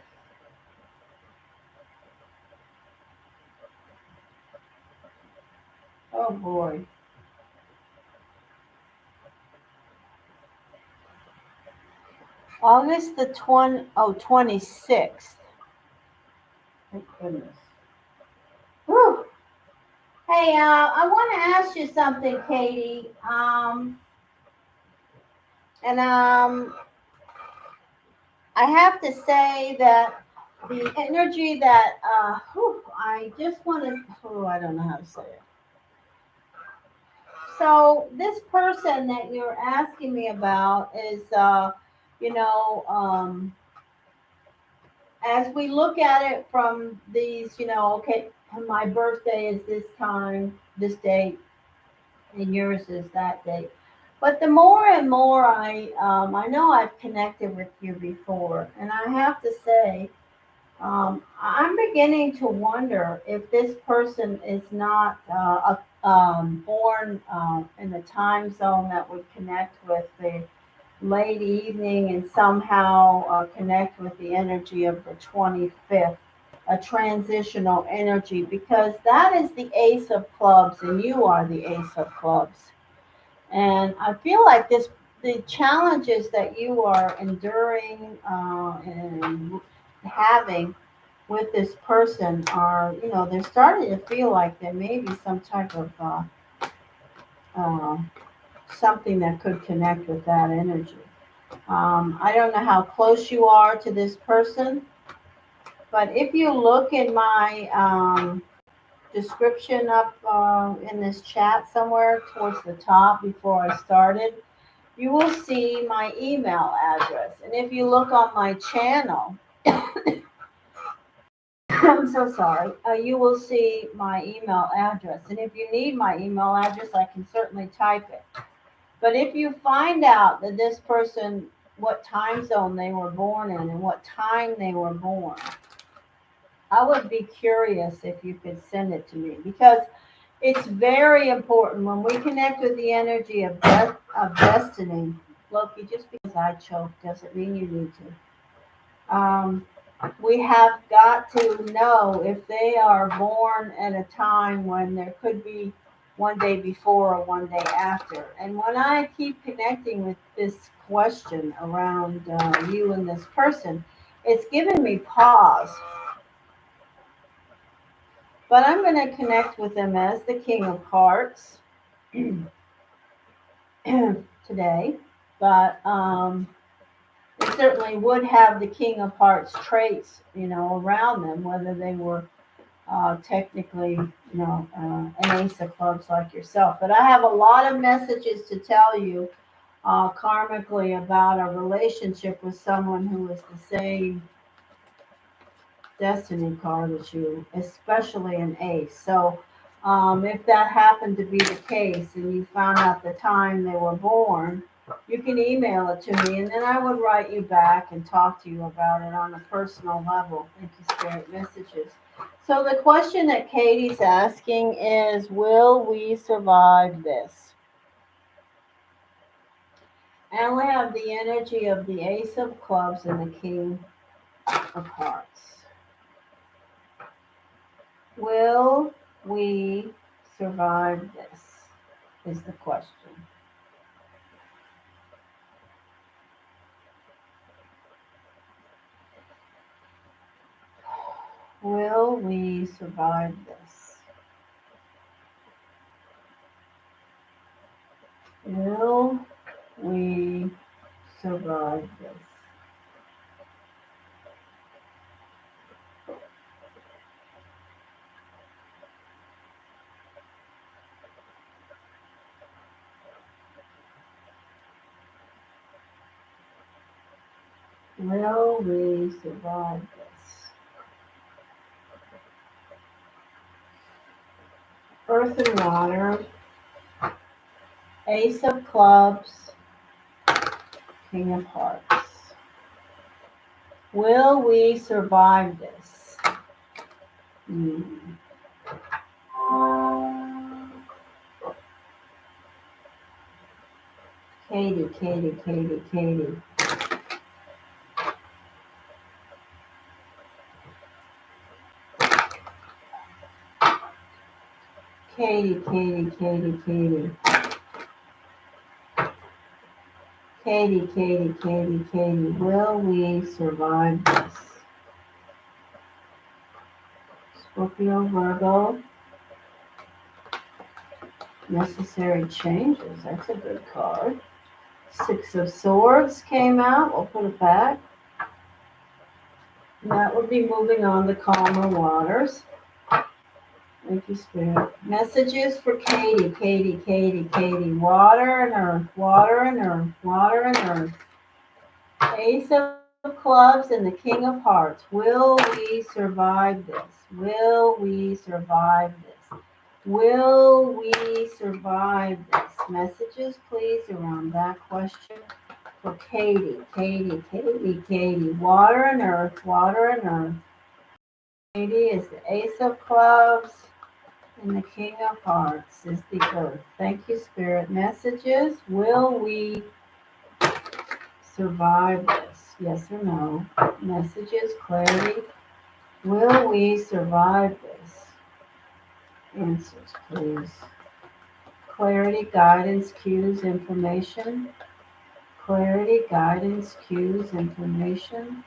Oh boy. August the 26th. Thank goodness. Whew. Hey, I want to ask you something, Katie. I have to say that the energy that I just want to. I don't know how to say it. So this person that you're asking me about is, you know, as we look at it from these, okay, my birthday is this time, this date, and yours is that date. But the more and more I know I've connected with you before, and I have to say, I'm beginning to wonder if this person is not born in a time zone that would connect with the late evening and somehow connect with the energy of the 25th, a transitional energy, because that is the Ace of Clubs and you are the Ace of Clubs. And I feel like the challenges that you are enduring and having with this person are, they're starting to feel like there may be some type of uh, something that could connect with that energy. I don't know how close you are to this person, but if you look in my description up in this chat somewhere towards the top before I started, you will see my email address. And if you look on my channel, I'm so sorry. You will see my email address. And if you need my email address, I can certainly type it. But if you find out that this person, what time zone they were born in and what time they were born, I would be curious if you could send it to me, because it's very important when we connect with the energy of death, of destiny. Loki, just because I choked doesn't mean you need to. We have got to know if they are born at a time when there could be one day before or one day after. And when I keep connecting with this question around you and this person, it's given me pause. But I'm going to connect with them as the King of Hearts today. But they certainly would have the King of Hearts traits, around them, whether they were technically, an ace of clubs like yourself. But I have a lot of messages to tell you karmically about a relationship with someone who is the same destiny card as you, especially an ace. So if that happened to be the case and you found out the time they were born, you can email it to me, and then I would write you back and talk to you about it on a personal level. Thank you, Spirit Messages. So the question that Katie's asking is, will we survive this? And we have the energy of the Ace of Clubs and the King of Hearts. Will we survive this? Is the question. Will we survive this? Will we survive this? Will we survive this? Earth and water, Ace of Clubs, King of Hearts. Will we survive this? Katie, Katie, Katie, Katie. Katie, Katie, Katie, Katie. Katie, Katie, Katie, Katie. Will we survive this? Scorpio, Virgo. Necessary changes. That's a good card. Six of Swords came out. We'll put it back. And that would be moving on to calmer waters. Thank you, Spirit. Messages for Katie, Katie, Katie, Katie. Water and earth, water and earth, water and earth. Ace of Clubs and the King of Hearts. Will we survive this? Will we survive this? Will we survive this? Messages, please, around that question for Katie, Katie, Katie, Katie. Water and earth, water and earth. Katie is the Ace of Clubs. And the King of Hearts is the earth. Thank you, Spirit. Messages. Will we survive this? Yes or no? Messages. Clarity. Will we survive this? Answers, please. Clarity, guidance, cues, information. Clarity, guidance, cues, information.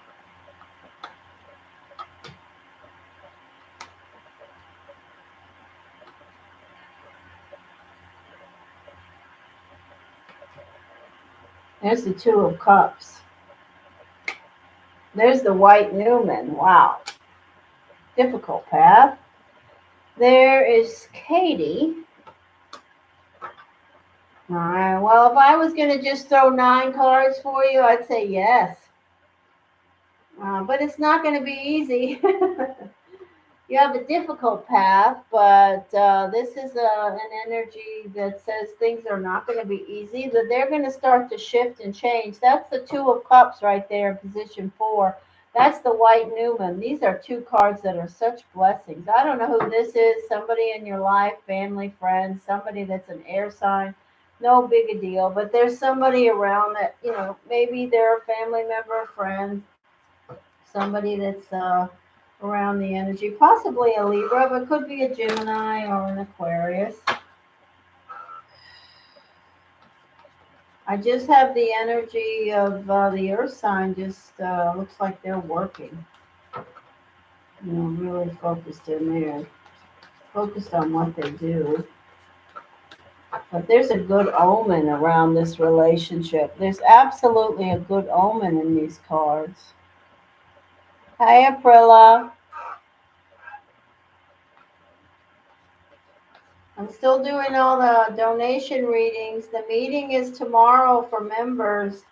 There's the Two of Cups. There's the White Newman. Wow. Difficult path. There is Katie. All right. Well, if I was going to just throw 9 cards for you, I'd say yes. But it's not going to be easy. You have a difficult path, but this is an energy that says things are not going to be easy, that they're going to start to shift and change. That's the Two of Cups right there in position 4. That's the White Newman. These are two cards that are such blessings. I don't know who this is, somebody in your life, family, friends, somebody that's an air sign. No big a deal, but there's somebody around that, maybe they're a family member, friend, somebody that's around the energy, possibly a Libra, but could be a Gemini or an Aquarius. I just have the energy of the Earth sign. Just looks like they're working. Really focused in there, focused on what they do. But there's a good omen around this relationship. There's absolutely a good omen in these cards. Hi, Aprilla. I'm still doing all the donation readings. The meeting is tomorrow for members.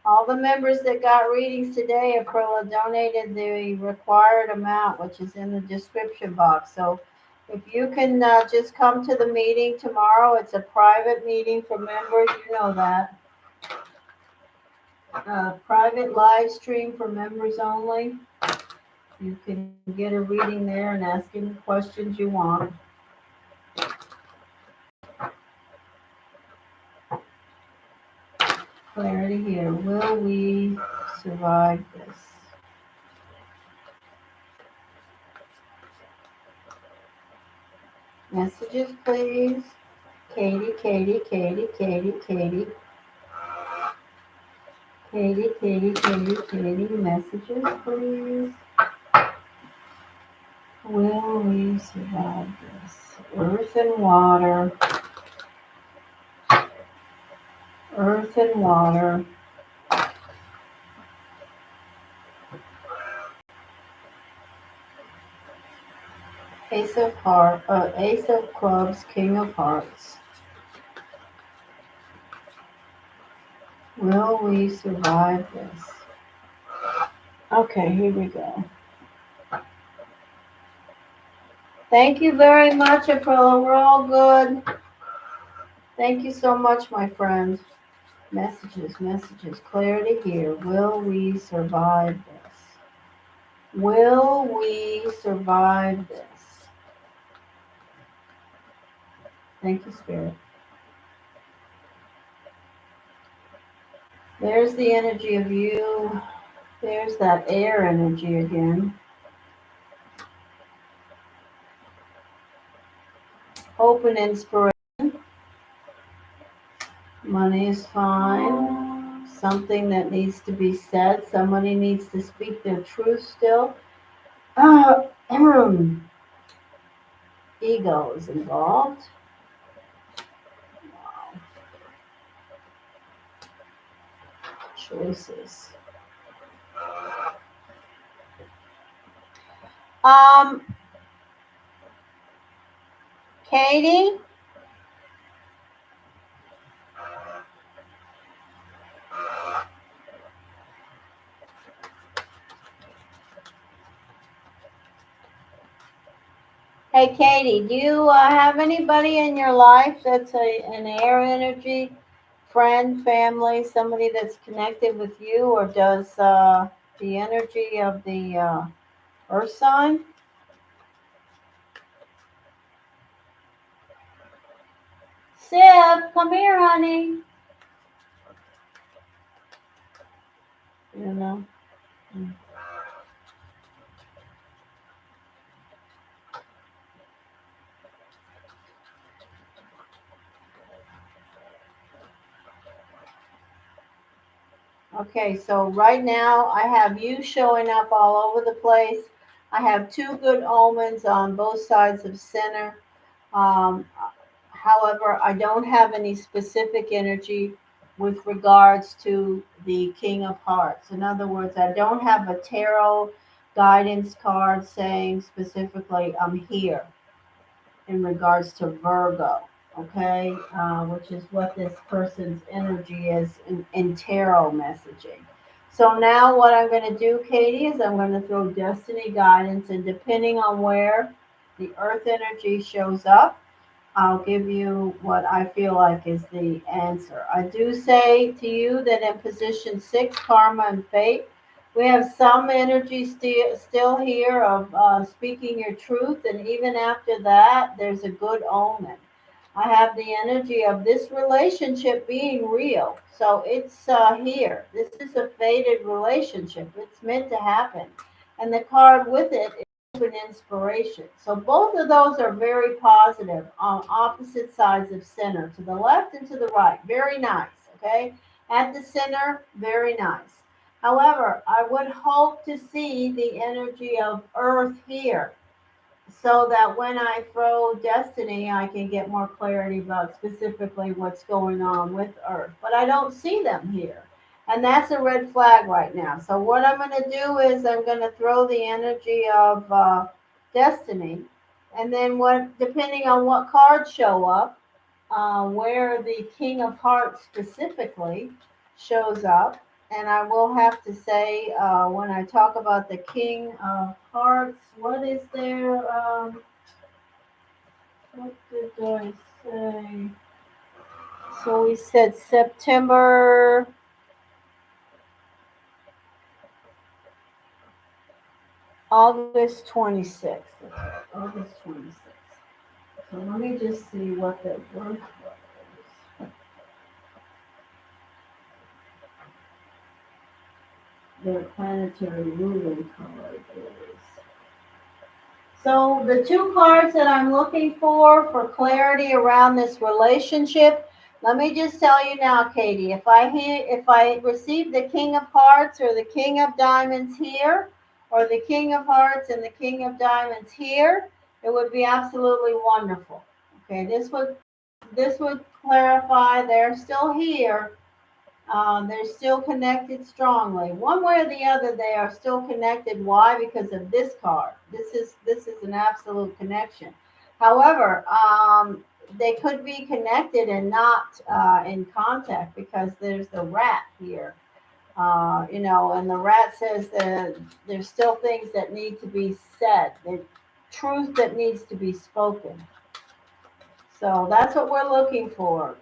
All the members that got readings today, Aprilla, donated the required amount, which is in the description box. So if you can just come to the meeting tomorrow, it's a private meeting for members. You know that. Private live stream for members only. You can get a reading there and ask any questions you want. Clarity here. Will we survive this? Messages, please. Katie, Katie, Katie, Katie, Katie. Katie, Katie, Katie, Katie. Messages, please. Will we survive this? Earth and water. Earth and water. Ace of Clubs, King of Hearts. Will we survive this? Okay, here we go. Thank you very much, Aprilla. We're all good. Thank you so much, my friend. Messages. Clarity here. Will we survive this? Will we survive this? Thank you, Spirit. There's the energy of you. There's that air energy again. Hope and inspiration. Money is fine. Something that needs to be said. Somebody needs to speak their truth still. Ego is involved. Wow. Choices. Katie? Hey, Katie, do you have anybody in your life that's an air energy, friend, family, somebody that's connected with you, or does the energy of the earth sign? Sif, come here, honey. You know. Okay, so right now I have you showing up all over the place. I have two good omens on both sides of center. Um, However, I don't have any specific energy with regards to the King of Hearts. In other words, I don't have a tarot guidance card saying specifically I'm here in regards to Virgo, okay, which is what this person's energy is in tarot messaging. So now what I'm going to do, Katie, is I'm going to throw destiny guidance, and depending on where the earth energy shows up, I'll give you what I feel like is the answer. I do say to you that in position 6, karma and fate, we have some energy still here of speaking your truth, and even after that, there's a good omen. I have the energy of this relationship being real. So it's here. This is a fated relationship. It's meant to happen. And the card with it is an inspiration. So both of those are very positive on opposite sides of center, to the left and to the right. Very nice. Okay. At the center, very nice. However, I would hope to see the energy of Earth here, so that when I throw destiny, I can get more clarity about specifically what's going on with Earth. But I don't see them here. And that's a red flag right now. So what I'm going to do is I'm going to throw the energy of destiny. And then what, depending on what cards show up, where the King of Hearts specifically shows up. And I will have to say, when I talk about the King of Hearts, what is there? What did I say? So we said September, August 26th. August 26th. So let me just see what the birth was. Their planetary ruling card is. So the two cards that I'm looking for clarity around this relationship, let me just tell you now, Katie, if I receive the King of Hearts or the King of Diamonds here, or the King of Hearts and the King of Diamonds here, it would be absolutely wonderful. Okay, this would clarify they're still here, they're still connected strongly. One way or the other, they are still connected. Why? Because of this card. This is an absolute connection. However, they could be connected and not in contact, because there's the rat here. And the rat says that there's still things that need to be said, the truth that needs to be spoken. So that's what we're looking for.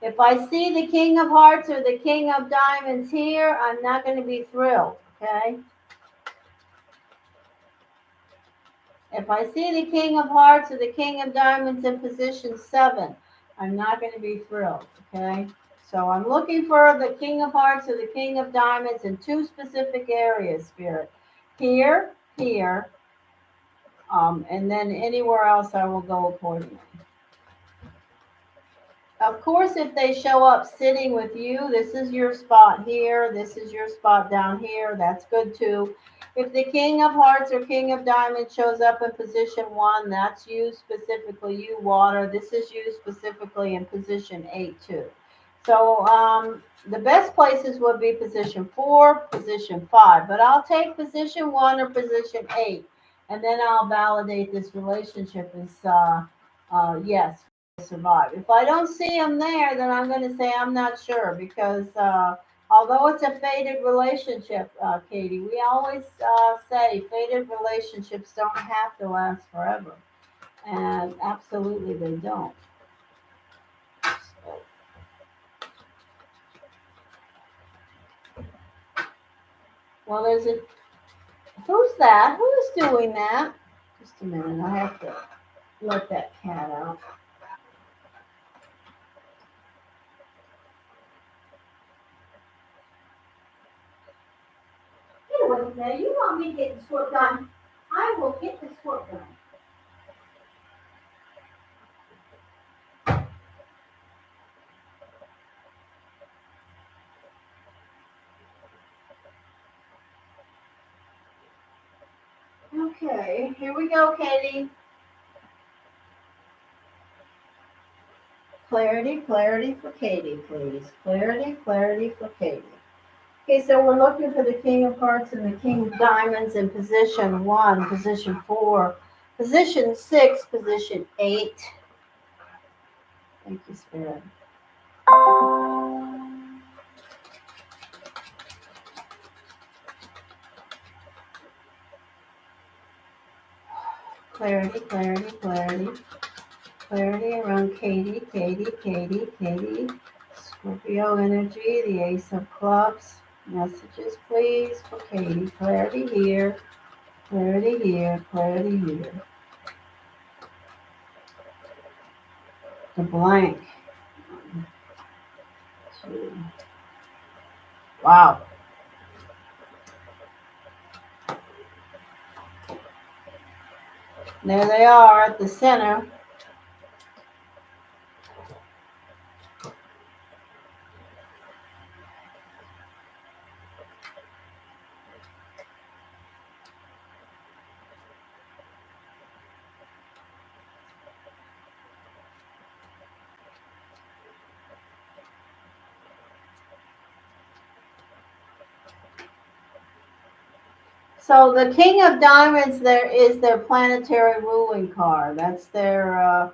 If I see the King of Hearts or the King of Diamonds here, I'm not going to be thrilled, okay? If I see the King of Hearts or the King of Diamonds in position 7, I'm not going to be thrilled, okay? So I'm looking for the King of Hearts or the King of Diamonds in two specific areas, Spirit. Here, and then anywhere else I will go accordingly. Of course, if they show up sitting with you, this is your spot here, this is your spot down here, that's good too. If the King of Hearts or King of Diamonds shows up in position 1, that's you specifically, you water. This is you specifically in position 8 too. So the best places would be position 4, position 5, but I'll take position 1 or position 8, and then I'll validate this relationship as yes, survive. If I don't see them there, then I'm going to say I'm not sure, because although it's a fated relationship, Katie, we always say fated relationships don't have to last forever. And absolutely they don't. Well, there's a, who's that? Who's doing that? Just a minute, I have to let that cat out. Get away from there. You want me to get this work done? I will get this work done. Okay, here we go, Katie. Clarity, clarity for Katie, please. Clarity, clarity for Katie. Okay, so we're looking for the King of Hearts and the King of Diamonds in position 1, position 4, position 6, position 8. Thank you, Spirit. Clarity, clarity, clarity. Clarity around Katie, Katie, Katie, Katie. Scorpio energy, the Ace of Clubs. Messages, please, for Katie. Clarity here, clarity here, clarity here. The blank. Wow. There they are at the center. So the King of Diamonds there is their planetary ruling card. That's their,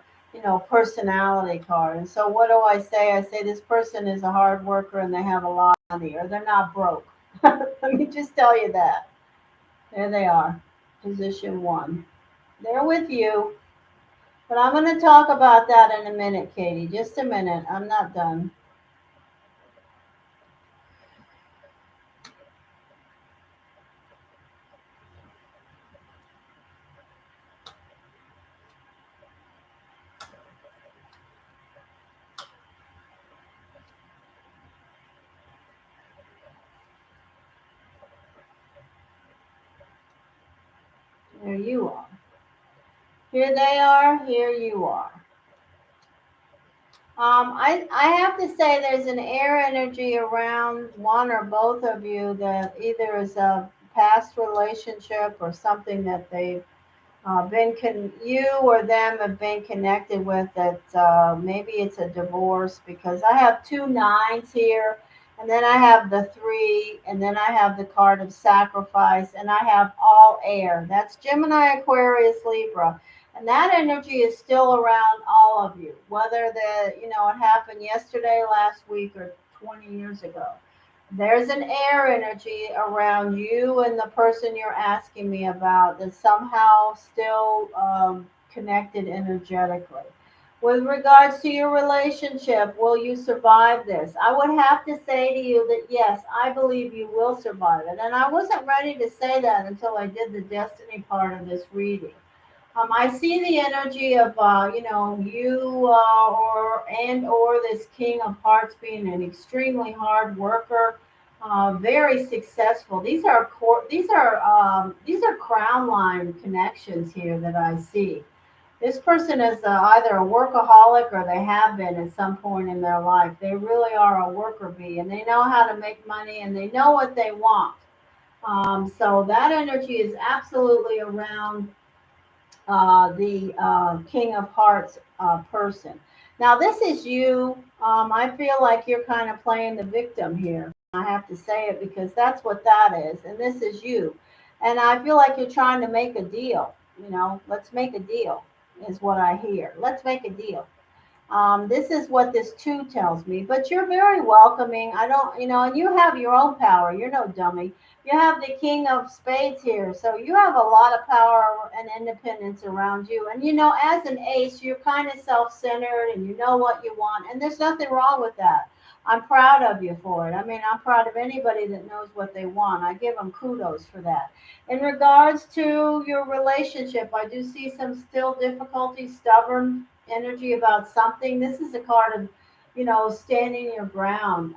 personality card. And so what do I say? I say this person is a hard worker and they have a lot of money, or they're not broke. Let me just tell you that. There they are, position one. They're with you. But I'm going to talk about that in a minute, Katie. Just a minute. I'm not done. There you are. Here they are. Here you are. I have to say there's an air energy around one or both of you that either is a past relationship or something that they've you or them have been connected with that maybe it's a divorce, because I have two nines here, and then I have the three, and then I have the card of sacrifice, and I have all air. That's Gemini, Aquarius, Libra. And that energy is still around all of you, whether it happened yesterday, last week, or 20 years ago. There's an air energy around you and the person you're asking me about that's somehow still connected energetically. With regards to your relationship, will you survive this? I would have to say to you that yes, I believe you will survive it. And I wasn't ready to say that until I did the destiny part of this reading. I see the energy of you or this King of Hearts being an extremely hard worker, very successful. These are crown line connections here that I see. This person is either a workaholic or they have been at some point in their life. They really are a worker bee, and they know how to make money and they know what they want. So that energy is absolutely around the King of Hearts person. Now, this is you. I feel like you're kind of playing the victim here. I have to say it because that's what that is. And this is you. And I feel like you're trying to make a deal. Let's make a deal, is what I hear. Let's make a deal. This is what this two tells me, but you're very welcoming. I don't, and you have your own power. You're no dummy. You have the King of Spades here, so you have a lot of power and independence around you. And as an ace, you're kind of self-centered and you know what you want, and there's nothing wrong with that. I'm proud of you for it. I mean, I'm proud of anybody that knows what they want. I give them kudos for that. In regards to your relationship, I do see some still difficulty, stubborn energy about something. This is a card of, standing your ground,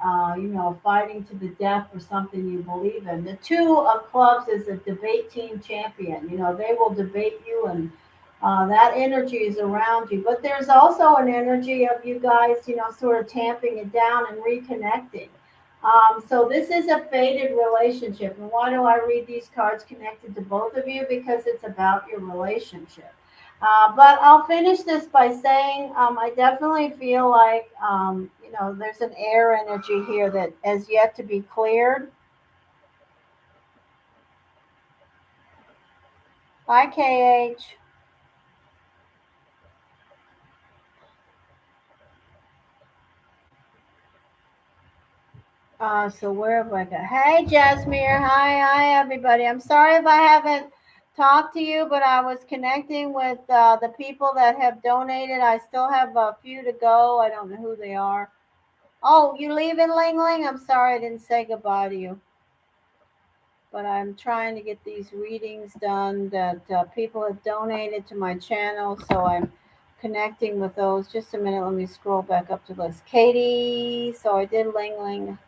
fighting to the death for something you believe in. The two of clubs is a debate team champion. They will debate you, and that energy is around you. But there's also an energy of you guys, sort of tamping it down and reconnecting. So this is a faded relationship. And why do I read these cards connected to both of you? Because it's about your relationship. But I'll finish this by saying I definitely feel like, there's an air energy here that has yet to be cleared. Hi, KH. So where have I got? Hey, Jasmine. Hi, everybody. I'm sorry if I haven't talk to you, but I was connecting with the people that have donated. I still have a few to go. I don't know who they are. Oh, you leaving, Ling Ling? I'm sorry I didn't say goodbye to you. But I'm trying to get these readings done that people have donated to my channel. So I'm connecting with those. Just a minute. Let me scroll back up to the list. Katie. So I did Ling Ling.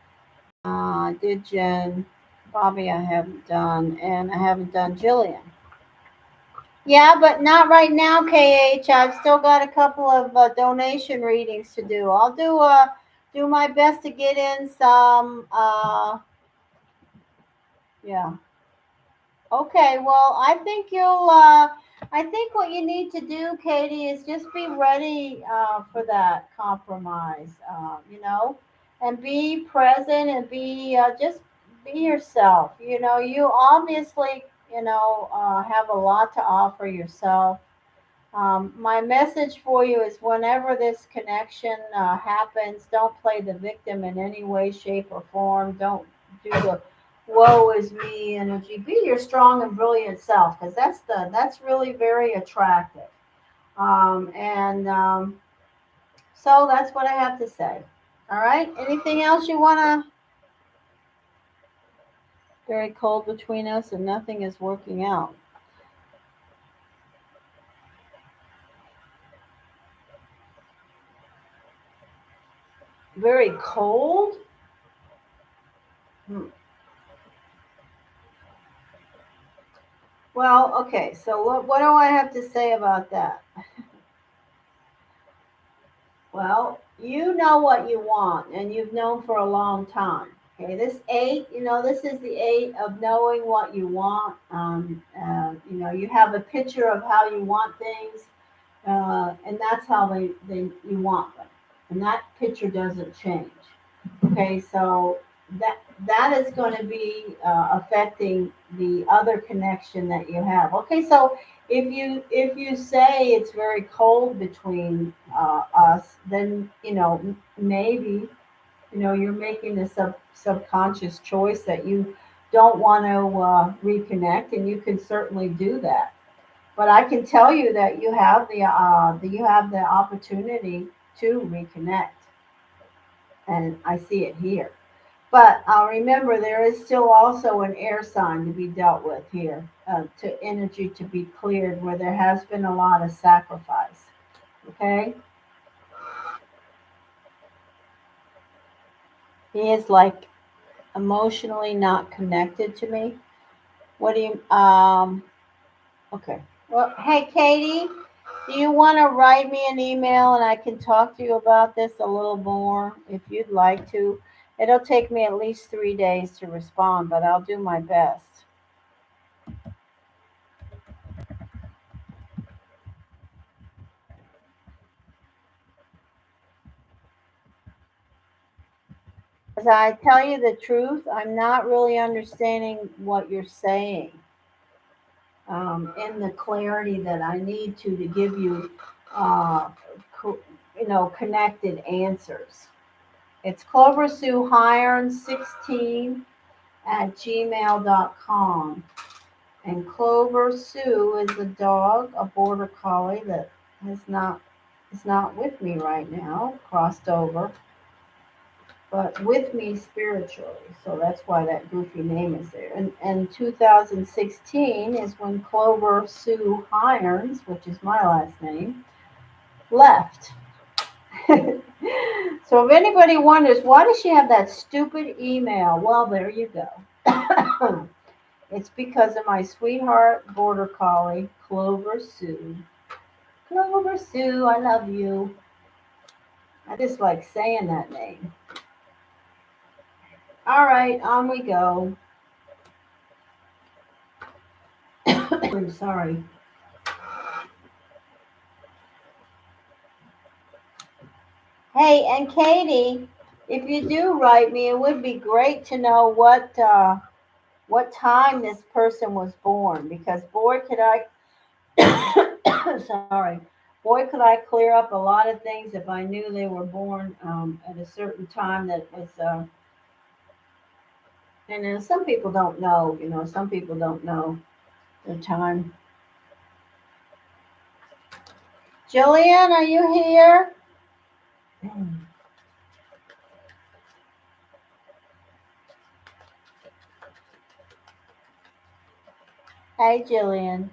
I did Jen. Bobby, I haven't done. And I haven't done Jillian. Yeah, but not right now, KH. I've still got a couple of donation readings to do. I'll do my best to get in some. Yeah. Okay. Well, I think you'll. I think what you need to do, Katie, is just be ready for that compromise. And be present and be just be yourself. You obviously have a lot to offer yourself. My message for you is whenever this connection happens, don't play the victim in any way, shape, or form. Don't do the woe is me energy. Be your strong and brilliant self because that's really very attractive. And so that's what I have to say. All right. Anything else you want to? Very cold between us and nothing is working out. Very cold? Hmm. Well, okay, so what do I have to say about that? Well, you know what you want, and you've known for a long time. Okay, this eight, this is the eight of knowing what you want. You have a picture of how you want things, and that's how you want them, and that picture doesn't change. Okay, so that is going to be affecting the other connection that you have. Okay, so if you say it's very cold between us, then maybe you're making a subconscious choice that you don't want to reconnect, and you can certainly do that. But I can tell you that you have the opportunity to reconnect, and I see it here. But remember, there is still also an air sign to be dealt with here, to energy to be cleared, where there has been a lot of sacrifice. Okay, he is like emotionally not connected to me. What do you? Okay. Well, hey, Katie, do you want to write me an email and I can talk to you about this a little more if you'd like to? It'll take me at least 3 days to respond, but I'll do my best. As I tell you the truth, I'm not really understanding what you're saying in the clarity that I need to give you, uh, connected answers. It's Clover Sue Hirons 16 at gmail.com. And Clover Sue is a dog, a border collie that has not is not with me right now, crossed over, but with me spiritually. So that's why that goofy name is there. And 2016 is when Clover Sue Hirons, which is my last name, left. So if anybody wonders why does she have that stupid email, well, there you go. It's because of my sweetheart border collie, Clover Sue. Clover Sue, I love you. I just like saying that name. All right, on we go. I'm sorry. Hey, and Katie, if you do write me, it would be great to know what time this person was born, because boy, could I sorry, boy, could I clear up a lot of things if I knew they were born at a certain time that was. And some people don't know. Some people don't know. their time. Jillian, are you here? Hey, Jillian.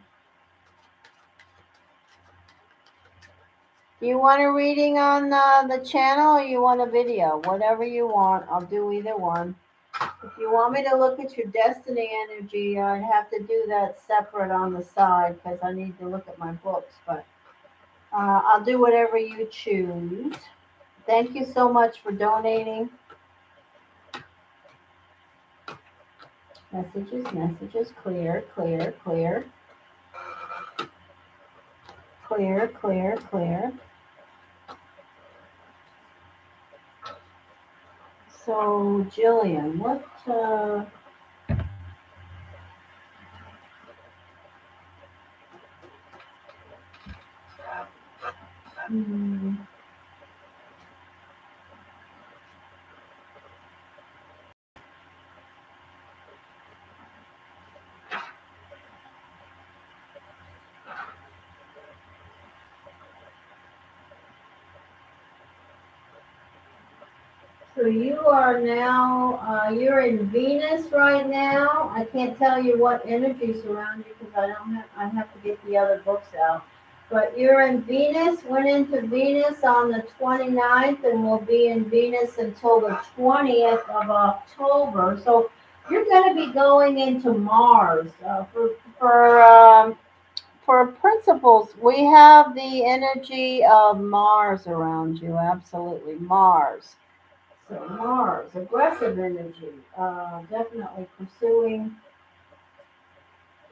Do you want a reading on the channel or you want a video? Whatever you want. I'll do either one. If you want me to look at your destiny energy, I'd have to do that separate on the side because I need to look at my books. But I'll do whatever you choose. Thank you so much for donating. Messages, messages, clear, clear, clear. Clear, clear, clear. So, Jillian, what, hmm, so you are now, you're in Venus right now. I can't tell you what energies surround you because I have to get the other books out. But you're in Venus, went into Venus on the 29th and will be in Venus until the 20th of October. So you're going to be going into Mars. For principles, we have the energy of Mars around you. Absolutely, Mars. So Mars, aggressive energy, definitely pursuing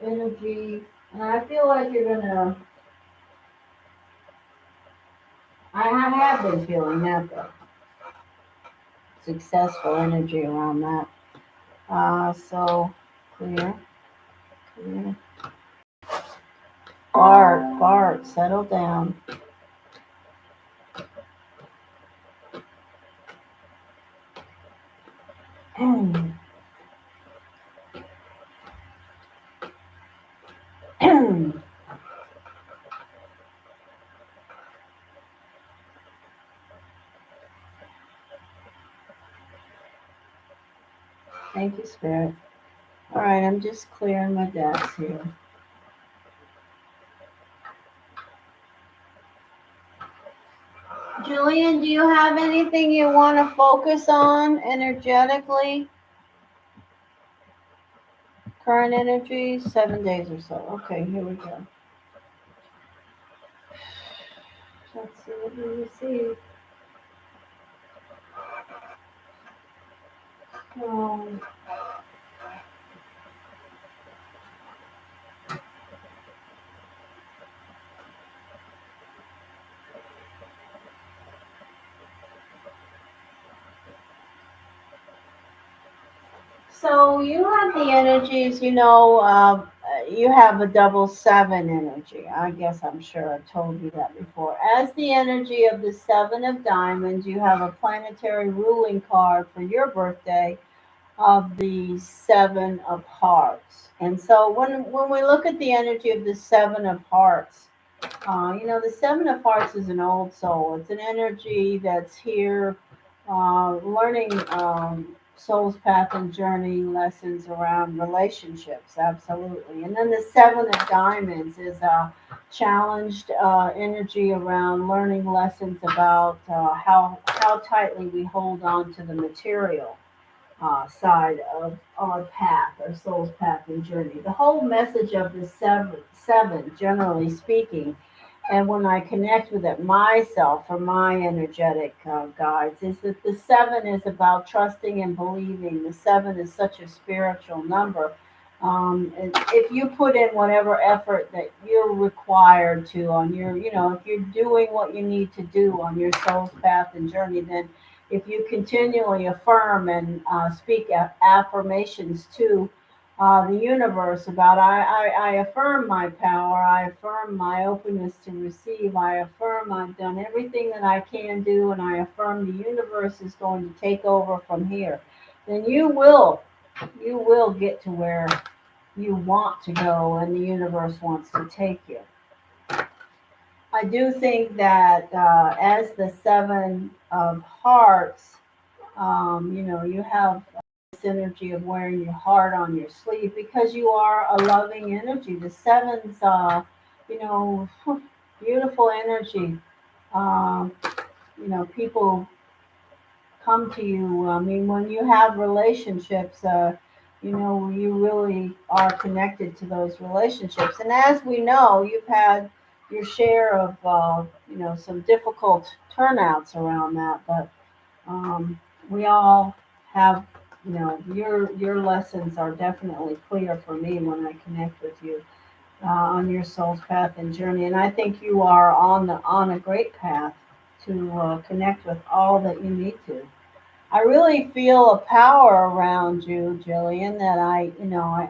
energy. And I feel like you're gonna. I have been feeling that though. Successful energy around that. So clear, clear. Bart, settle down. Thank you, Spirit. All right, I'm just clearing my decks here. Julian, do you have anything you want to focus on energetically? Current energy, 7 days or so. Okay, here we go. Let's see what we receive. So you have the energies, you have a double seven energy. I guess I'm sure I told you that before. As the energy of the seven of diamonds, you have a planetary ruling card for your birthday of the seven of hearts. And so when we look at the energy of the seven of hearts, the seven of hearts is an old soul. It's an energy that's here learning soul's path and journey lessons around relationships, absolutely. And then the seven of diamonds is a challenged energy around learning lessons about how tightly we hold on to the material side of our path, our soul's path and journey. The whole message of the seven, generally speaking, and when I connect with it myself for my energetic guides, is that the seven is about trusting and believing. The seven is such a spiritual number. And if you put in whatever effort that you're required to on your, if you're doing what you need to do on your soul's path and journey, then if you continually affirm and speak affirmations to the universe about I affirm my power, I affirm my openness to receive, I affirm I've done everything that I can do, and I affirm the universe is going to take over from here, then you will get to where you want to go and the universe wants to take you. I do think that as the Seven of Hearts, you have this energy of wearing your heart on your sleeve because you are a loving energy. The sevens, you know, beautiful energy. Um, people come to you. I mean, when you have relationships, you really are connected to those relationships. And as we know, you've had your share of, some difficult turnouts around that, but we all have, your lessons are definitely clear for me when I connect with you on your soul's path and journey. And I think you are on a great path to connect with all that you need to. I really feel a power around you, Jillian, that I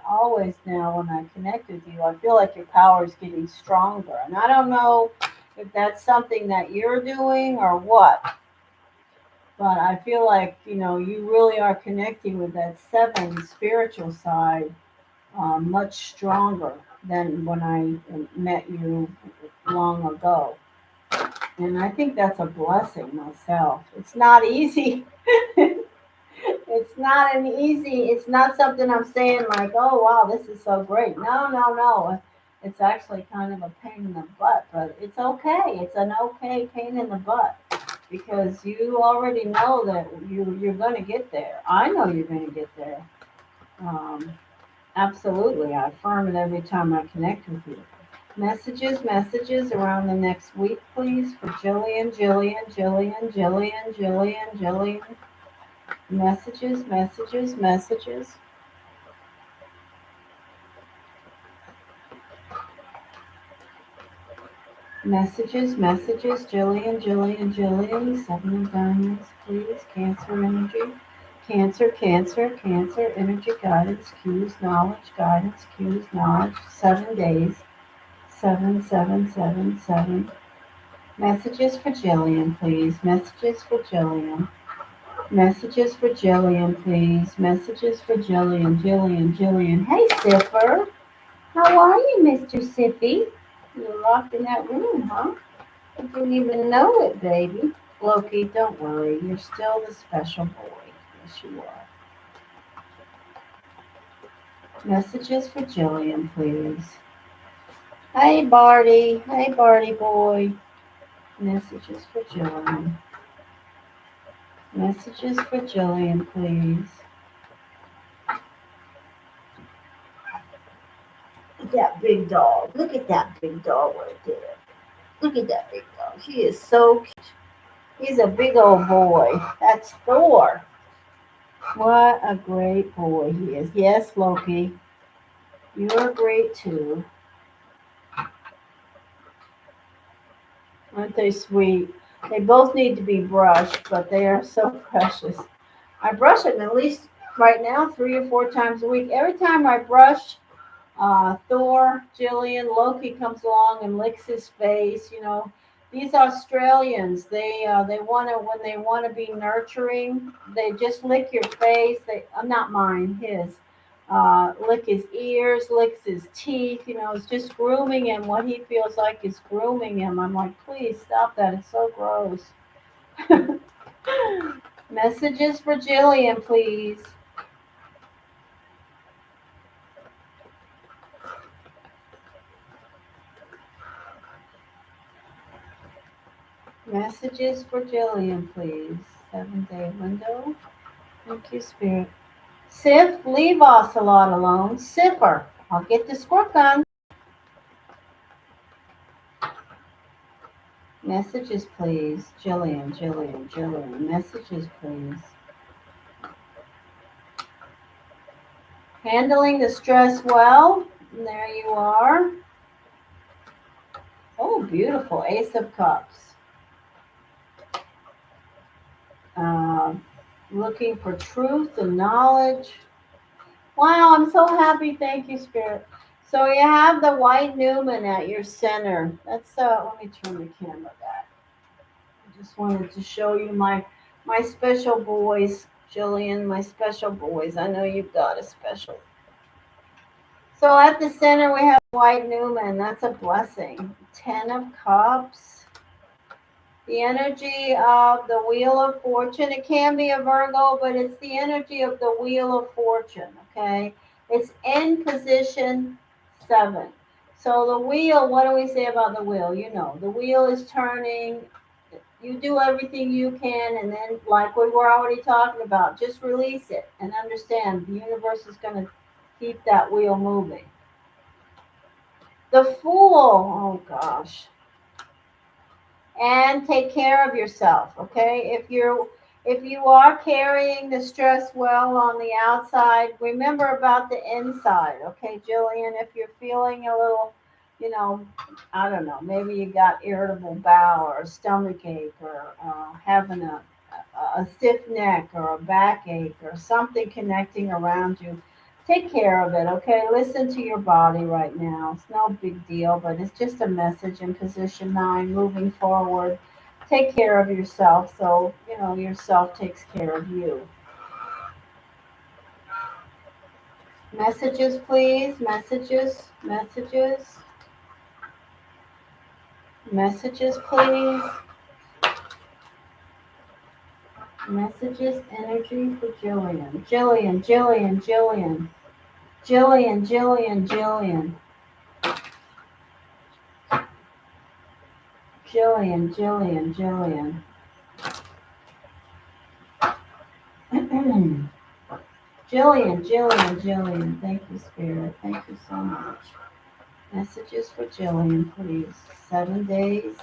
always now when I connect with you, I feel like your power is getting stronger. And I don't know if that's something that you're doing or what, but I feel like, you really are connecting with that seven spiritual side much stronger than when I met you long ago. And I think that's a blessing myself. It's not easy. It's not something I'm saying like, oh, wow, this is so great. No, no, no. It's actually kind of a pain in the butt, but it's okay. It's an okay pain in the butt because you already know that you're going to get there. I know you're going to get there. Um, Absolutely. I affirm it every time I connect with you. Messages around the next week, please, for Jillian, Jillian, Jillian, Jillian, Jillian, Jillian. Messages. Messages, Jillian, Jillian, Jillian. Seven of Diamonds, please. Cancer energy. Cancer energy guidance, cues, knowledge, guidance, cues, knowledge. 7 days. 7. Messages for Jillian, please. Messages for Jillian. Messages for Jillian, please. Messages for Jillian. Jillian. Hey, Siffer. How are you, Mr. Siffy? You're locked in that room, huh? I didn't even know it, baby. Loki, don't worry. You're still the special boy. Yes, you are. Messages for Jillian, please. Hey, Barty. Hey, Barty boy. Messages for Jillian. Messages for Jillian, please. Look at that big dog. Look at that big dog right there. Look at that big dog. He is so cute. He's a big old boy. That's Thor. What a great boy he is. Yes, Loki, you're great too. Aren't they sweet? They both need to be brushed, but they are so precious. I brush them at least right now 3 or 4 times a week. Every time I brush Thor, Jillian, Loki comes along and licks his face. These Australians, they want to when they want to be nurturing, they just lick your face. Not mine, his. Lick his ears, licks his teeth. It's just grooming him. What he feels like is grooming him. I'm like, please stop that. It's so gross. Messages for Jillian, please. Messages for Jillian, please. 7-day window. Thank you, Spirit. Sif, leave Ocelot alone. Siffer, I'll get the squirt gun. Messages, please. Jillian. Messages, please. Handling the stress well. And there you are. Oh, beautiful. Ace of Cups. Uh, Looking for truth and knowledge. Wow, I'm so happy. Thank you, Spirit. So you have the white Newman at your center. Let me turn the camera back. I just wanted to show you my special boys, Jillian, my special boys. I know you've got a special So at the center we have white Newman. That's a blessing. 10 of Cups. The energy of the Wheel of Fortune. It can be a Virgo, but it's the energy of the Wheel of Fortune, okay? It's in position 7. So the wheel, what do we say about the wheel? You know, the wheel is turning. You do everything you can, and then, like we were already talking about, just release it and understand the universe is going to keep that wheel moving. The Fool, oh gosh, and take care of yourself, okay? If you are carrying the stress well on the outside, remember about the inside, okay, Jillian? If you're feeling a little, you know, I don't know, maybe you got irritable bowel or a stomach ache, or having a stiff neck or a backache or something connecting around you, take care of it, okay? Listen to your body right now. It's no big deal, but it's just a message in position 9, moving forward. Take care of yourself so, yourself takes care of you. Messages, please. Messages, messages, messages, please. Messages, energy for Jillian. Jillian, Jillian, Jillian. Jillian, Jillian, Jillian. Jillian, Jillian, Jillian. Jillian, Jillian, Jillian. Thank you, Spirit. Thank you so much. Messages for Jillian, please. 7 days.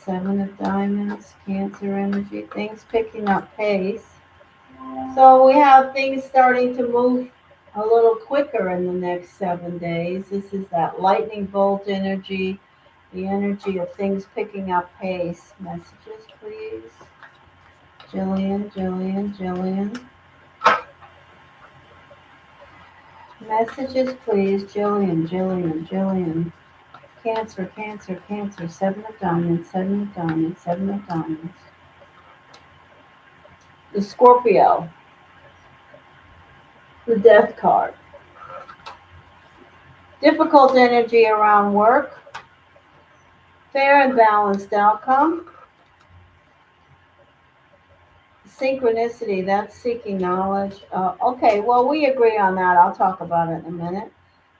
7 of Diamonds. Cancer energy. Things picking up pace. So we have things starting to move a little quicker in the next 7 days. This is that lightning bolt energy. The energy of things picking up pace. Messages, please. Jillian, Jillian, Jillian. Messages, please. Jillian, Jillian, Jillian. Cancer, Cancer, Cancer. 7 of Diamonds, 7 of Diamonds, 7 of Diamonds. The Scorpio. The Death card. Difficult energy around work. Fair and balanced outcome. Synchronicity, that's seeking knowledge. Okay, well, we agree on that. I'll talk about it in a minute.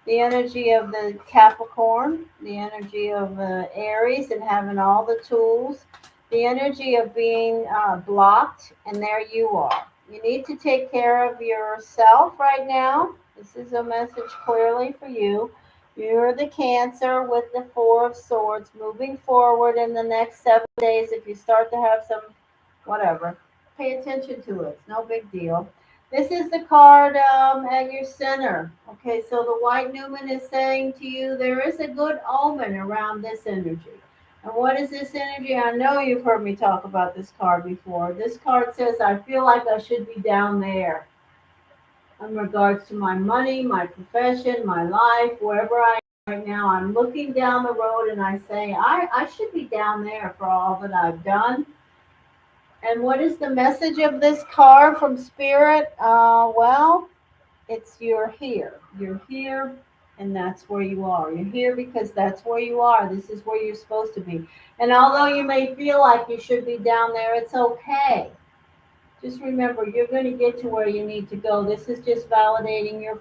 The energy of the Capricorn, the energy of Aries and having all the tools, the energy of being blocked, and there you are. You need to take care of yourself right now. This is a message clearly for you. You're the Cancer with the Four of Swords moving forward in the next 7 days. If you start to have some, whatever, pay attention to it. It's no big deal. This is the card at your center. Okay, so the white Newman is saying to you there is a good omen around this energy. And what is this energy? I know you've heard me talk about this card before. This card says, I feel like I should be down there in regards to my money, my profession, my life, wherever I am right now. I'm looking down the road and I say, I should be down there for all that I've done. And what is the message of this card from Spirit? Well, it's you're here. You're here, and that's where you are. You're here because that's where you are. This is where you're supposed to be. And although you may feel like you should be down there, it's okay. Just remember, you're going to get to where you need to go. This is just validating your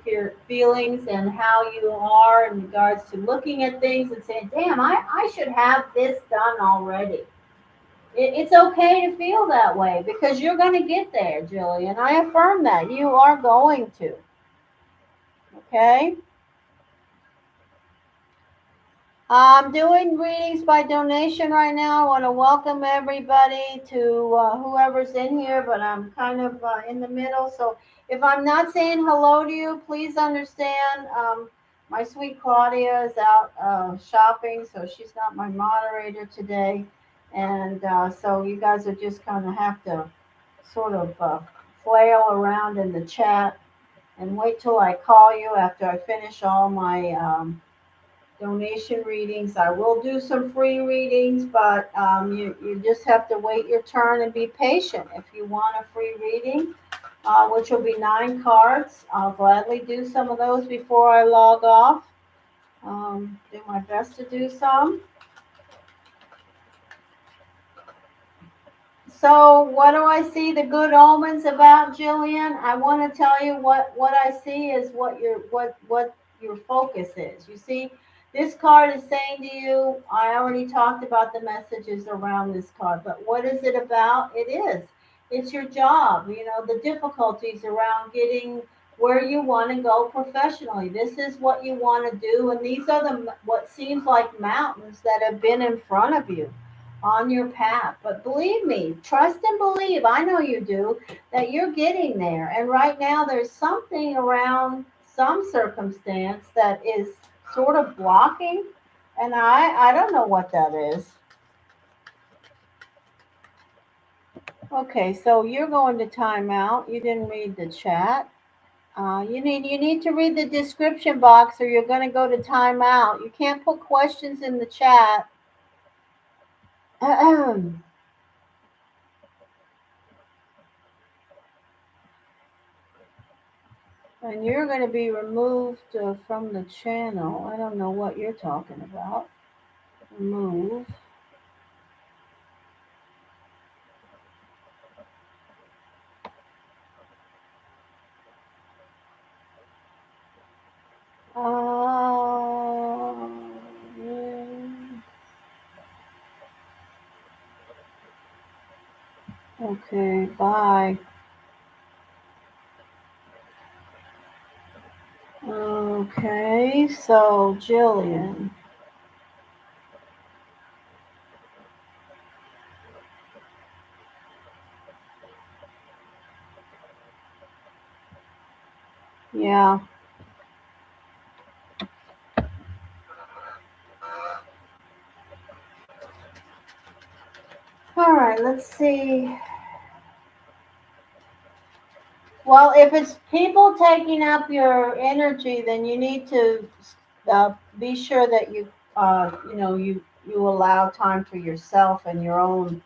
feelings and how you are in regards to looking at things and saying, damn, I should have this done already. It's okay to feel that way because you're going to get there, Jillian. I affirm that. You are going to. Okay? I'm doing readings by donation right now. I want to welcome everybody to whoever's in here, but I'm kind of in the middle. So if I'm not saying hello to you, please understand. My sweet Claudia is out shopping, so she's not my moderator today. And so you guys are just kind of have to sort of flail around in the chat and wait till I call you after I finish all my donation readings. I will do some free readings, but you just have to wait your turn and be patient. If you want a free reading, which will be 9 cards. I'll gladly do some of those before I log off. Do my best to do some. So what do I see the good omens about, Jillian? I want to tell you what I see is what your focus is. You see, this card is saying to you, I already talked about the messages around this card, but what is it about? It is. It's your job, you know, the difficulties around getting where you want to go professionally. This is what you want to do, and these are the what seems like mountains that have been in front of you on your path. But believe me, trust and believe, I know you do, that you're getting there. And right now, there's something around some circumstance that is sort of blocking. And I don't know what that is. Okay, so you're going to timeout. You didn't read the chat. You need to read the description box, or you're going to go to timeout. You can't put questions in the chat. And you're going to be removed from the channel. I don't know what you're talking about. Remove. Yeah. Okay, bye. Okay, so Jillian. Yeah. All right, let's see. Well, if it's people taking up your energy, then you need to be sure that you allow time for yourself and your own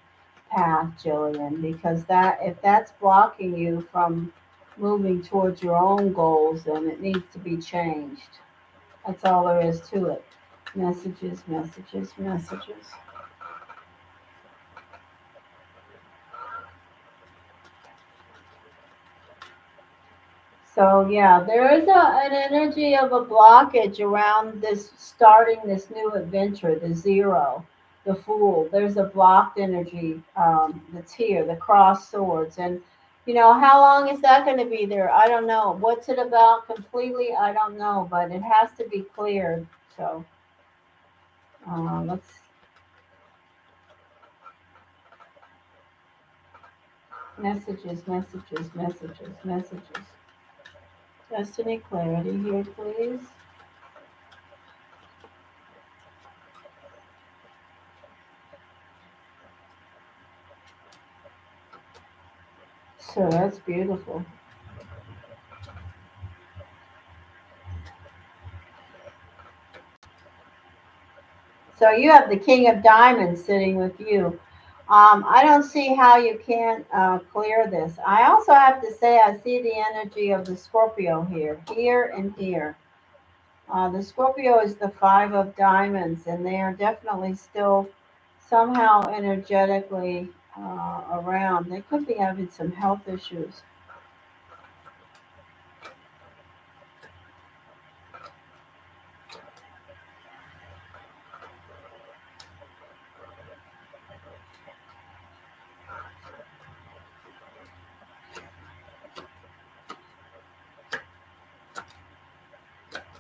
path, Jillian, because that if that's blocking you from moving towards your own goals, then it needs to be changed. That's all there is to it. Messages, messages, messages. So yeah, there is an energy of a blockage around this starting this new adventure, the zero, the fool. There's a blocked energy that's here, the cross swords. And you know, how long is that going to be there? I don't know. What's it about completely? I don't know, but it has to be cleared. So let's messages, messages, messages, messages. Destiny clarity here, please. So that's beautiful. So you have the King of Diamonds sitting with you. I don't see how you can't clear this. I also have to say I see the energy of the Scorpio here and here. The Scorpio is the Five of Diamonds, and they are definitely still somehow energetically around. They could be having some health issues.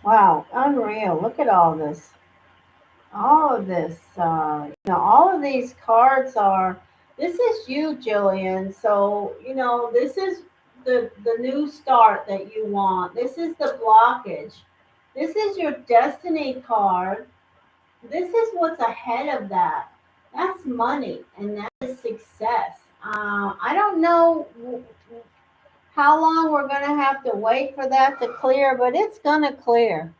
Wow, unreal. Look at all this. All of this, all of these cards are. This is you, Jillian. So this is the new start that you want. This is the blockage. This is your destiny card. This is what's ahead of that. That's money, and that is success. I don't know how long we're gonna have to wait for that to clear, but it's gonna clear.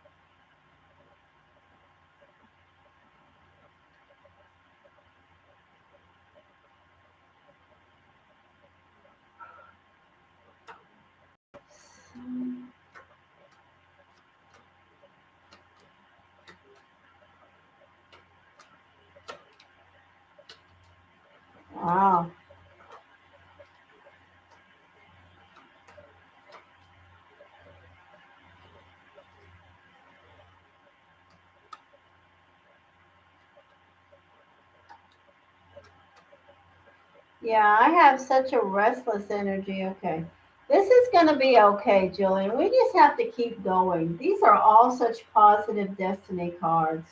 Yeah, I have such a restless energy. Okay. This is going to be okay, Jillian. We just have to keep going. These are all such positive destiny cards.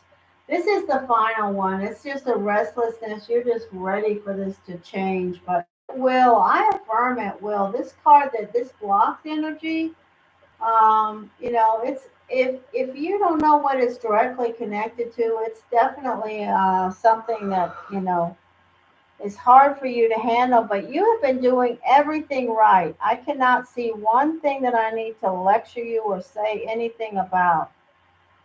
This is the final one. It's just a restlessness. You're just ready for this to change. But will, I affirm it will. This card that this blocked energy, it's if you don't know what it's directly connected to, it's definitely something that, is hard for you to handle, but you have been doing everything right. I cannot see one thing that I need to lecture you or say anything about.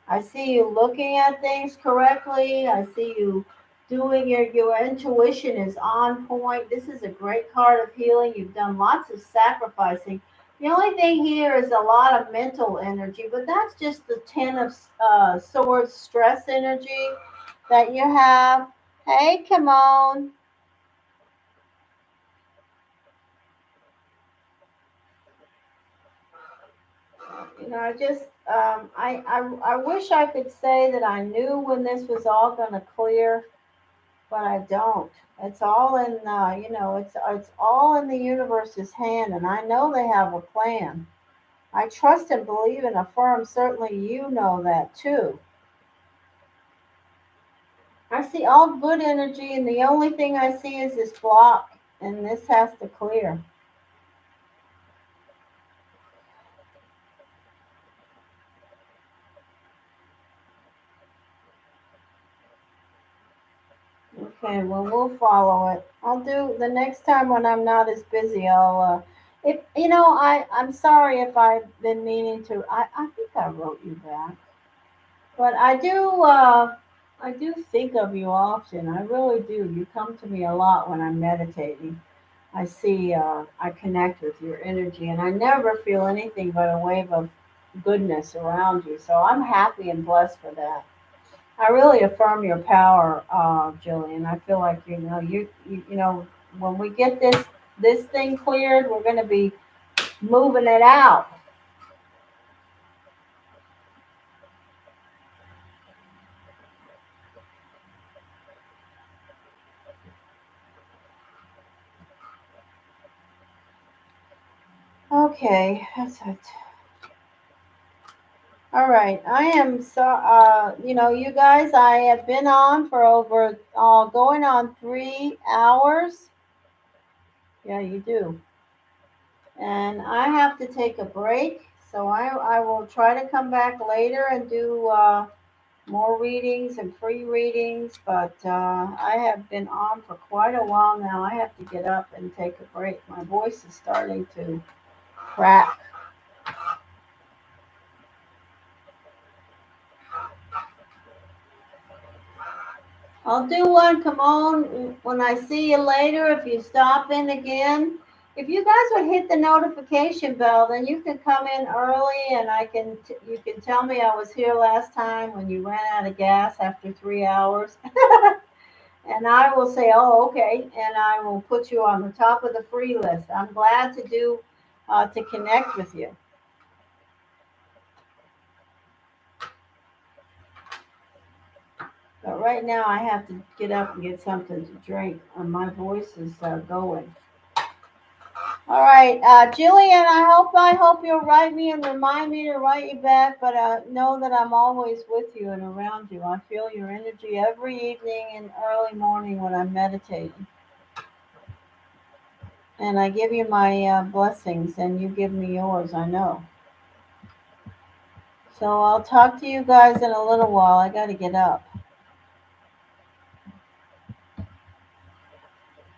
I see you looking at things correctly. I see you doing your intuition is on point. This is a great card of healing. You've done lots of sacrificing. The only thing here is a lot of mental energy, but that's just the Ten of Swords stress energy that you have. Hey, come on. I just, I wish I could say that I knew when this was all going to clear, but I don't. It's all in, it's all in the universe's hand, and I know they have a plan. I trust and believe and affirm. Certainly, you know that too. I see all good energy, and the only thing I see is this block, and this has to clear. Okay, well, we'll follow it. I'll do the next time when I'm not as busy. If I'm sorry if I've been meaning to. I think I wrote you back, but I do think of you often. I really do. You come to me a lot when I'm meditating. I see, I connect with your energy, and I never feel anything but a wave of goodness around you. So I'm happy and blessed for that. I really affirm your power, Jillian. I feel like when we get this thing cleared, we're going to be moving it out. Okay, that's it. All right, I am so. You guys, I have been on for over going on 3 hours. Yeah, you do. And I have to take a break, so I will try to come back later and do more readings and free readings, but I have been on for quite a while now. I have to get up and take a break. My voice is starting to crack. I'll do one. Come on when I see you later. If you stop in again, if you guys would hit the notification bell, then you can come in early, and you can tell me I was here last time when you ran out of gas after 3 hours. And I will say, oh, okay, and I will put you on the top of the free list. I'm glad to connect with you. But right now, I have to get up and get something to drink. My voice is going. All right, Jillian, I hope you'll write me and remind me to write you back. But know that I'm always with you and around you. I feel your energy every evening and early morning when I'm meditating. And I give you my blessings, and you give me yours. I know. So I'll talk to you guys in a little while. I got to get up.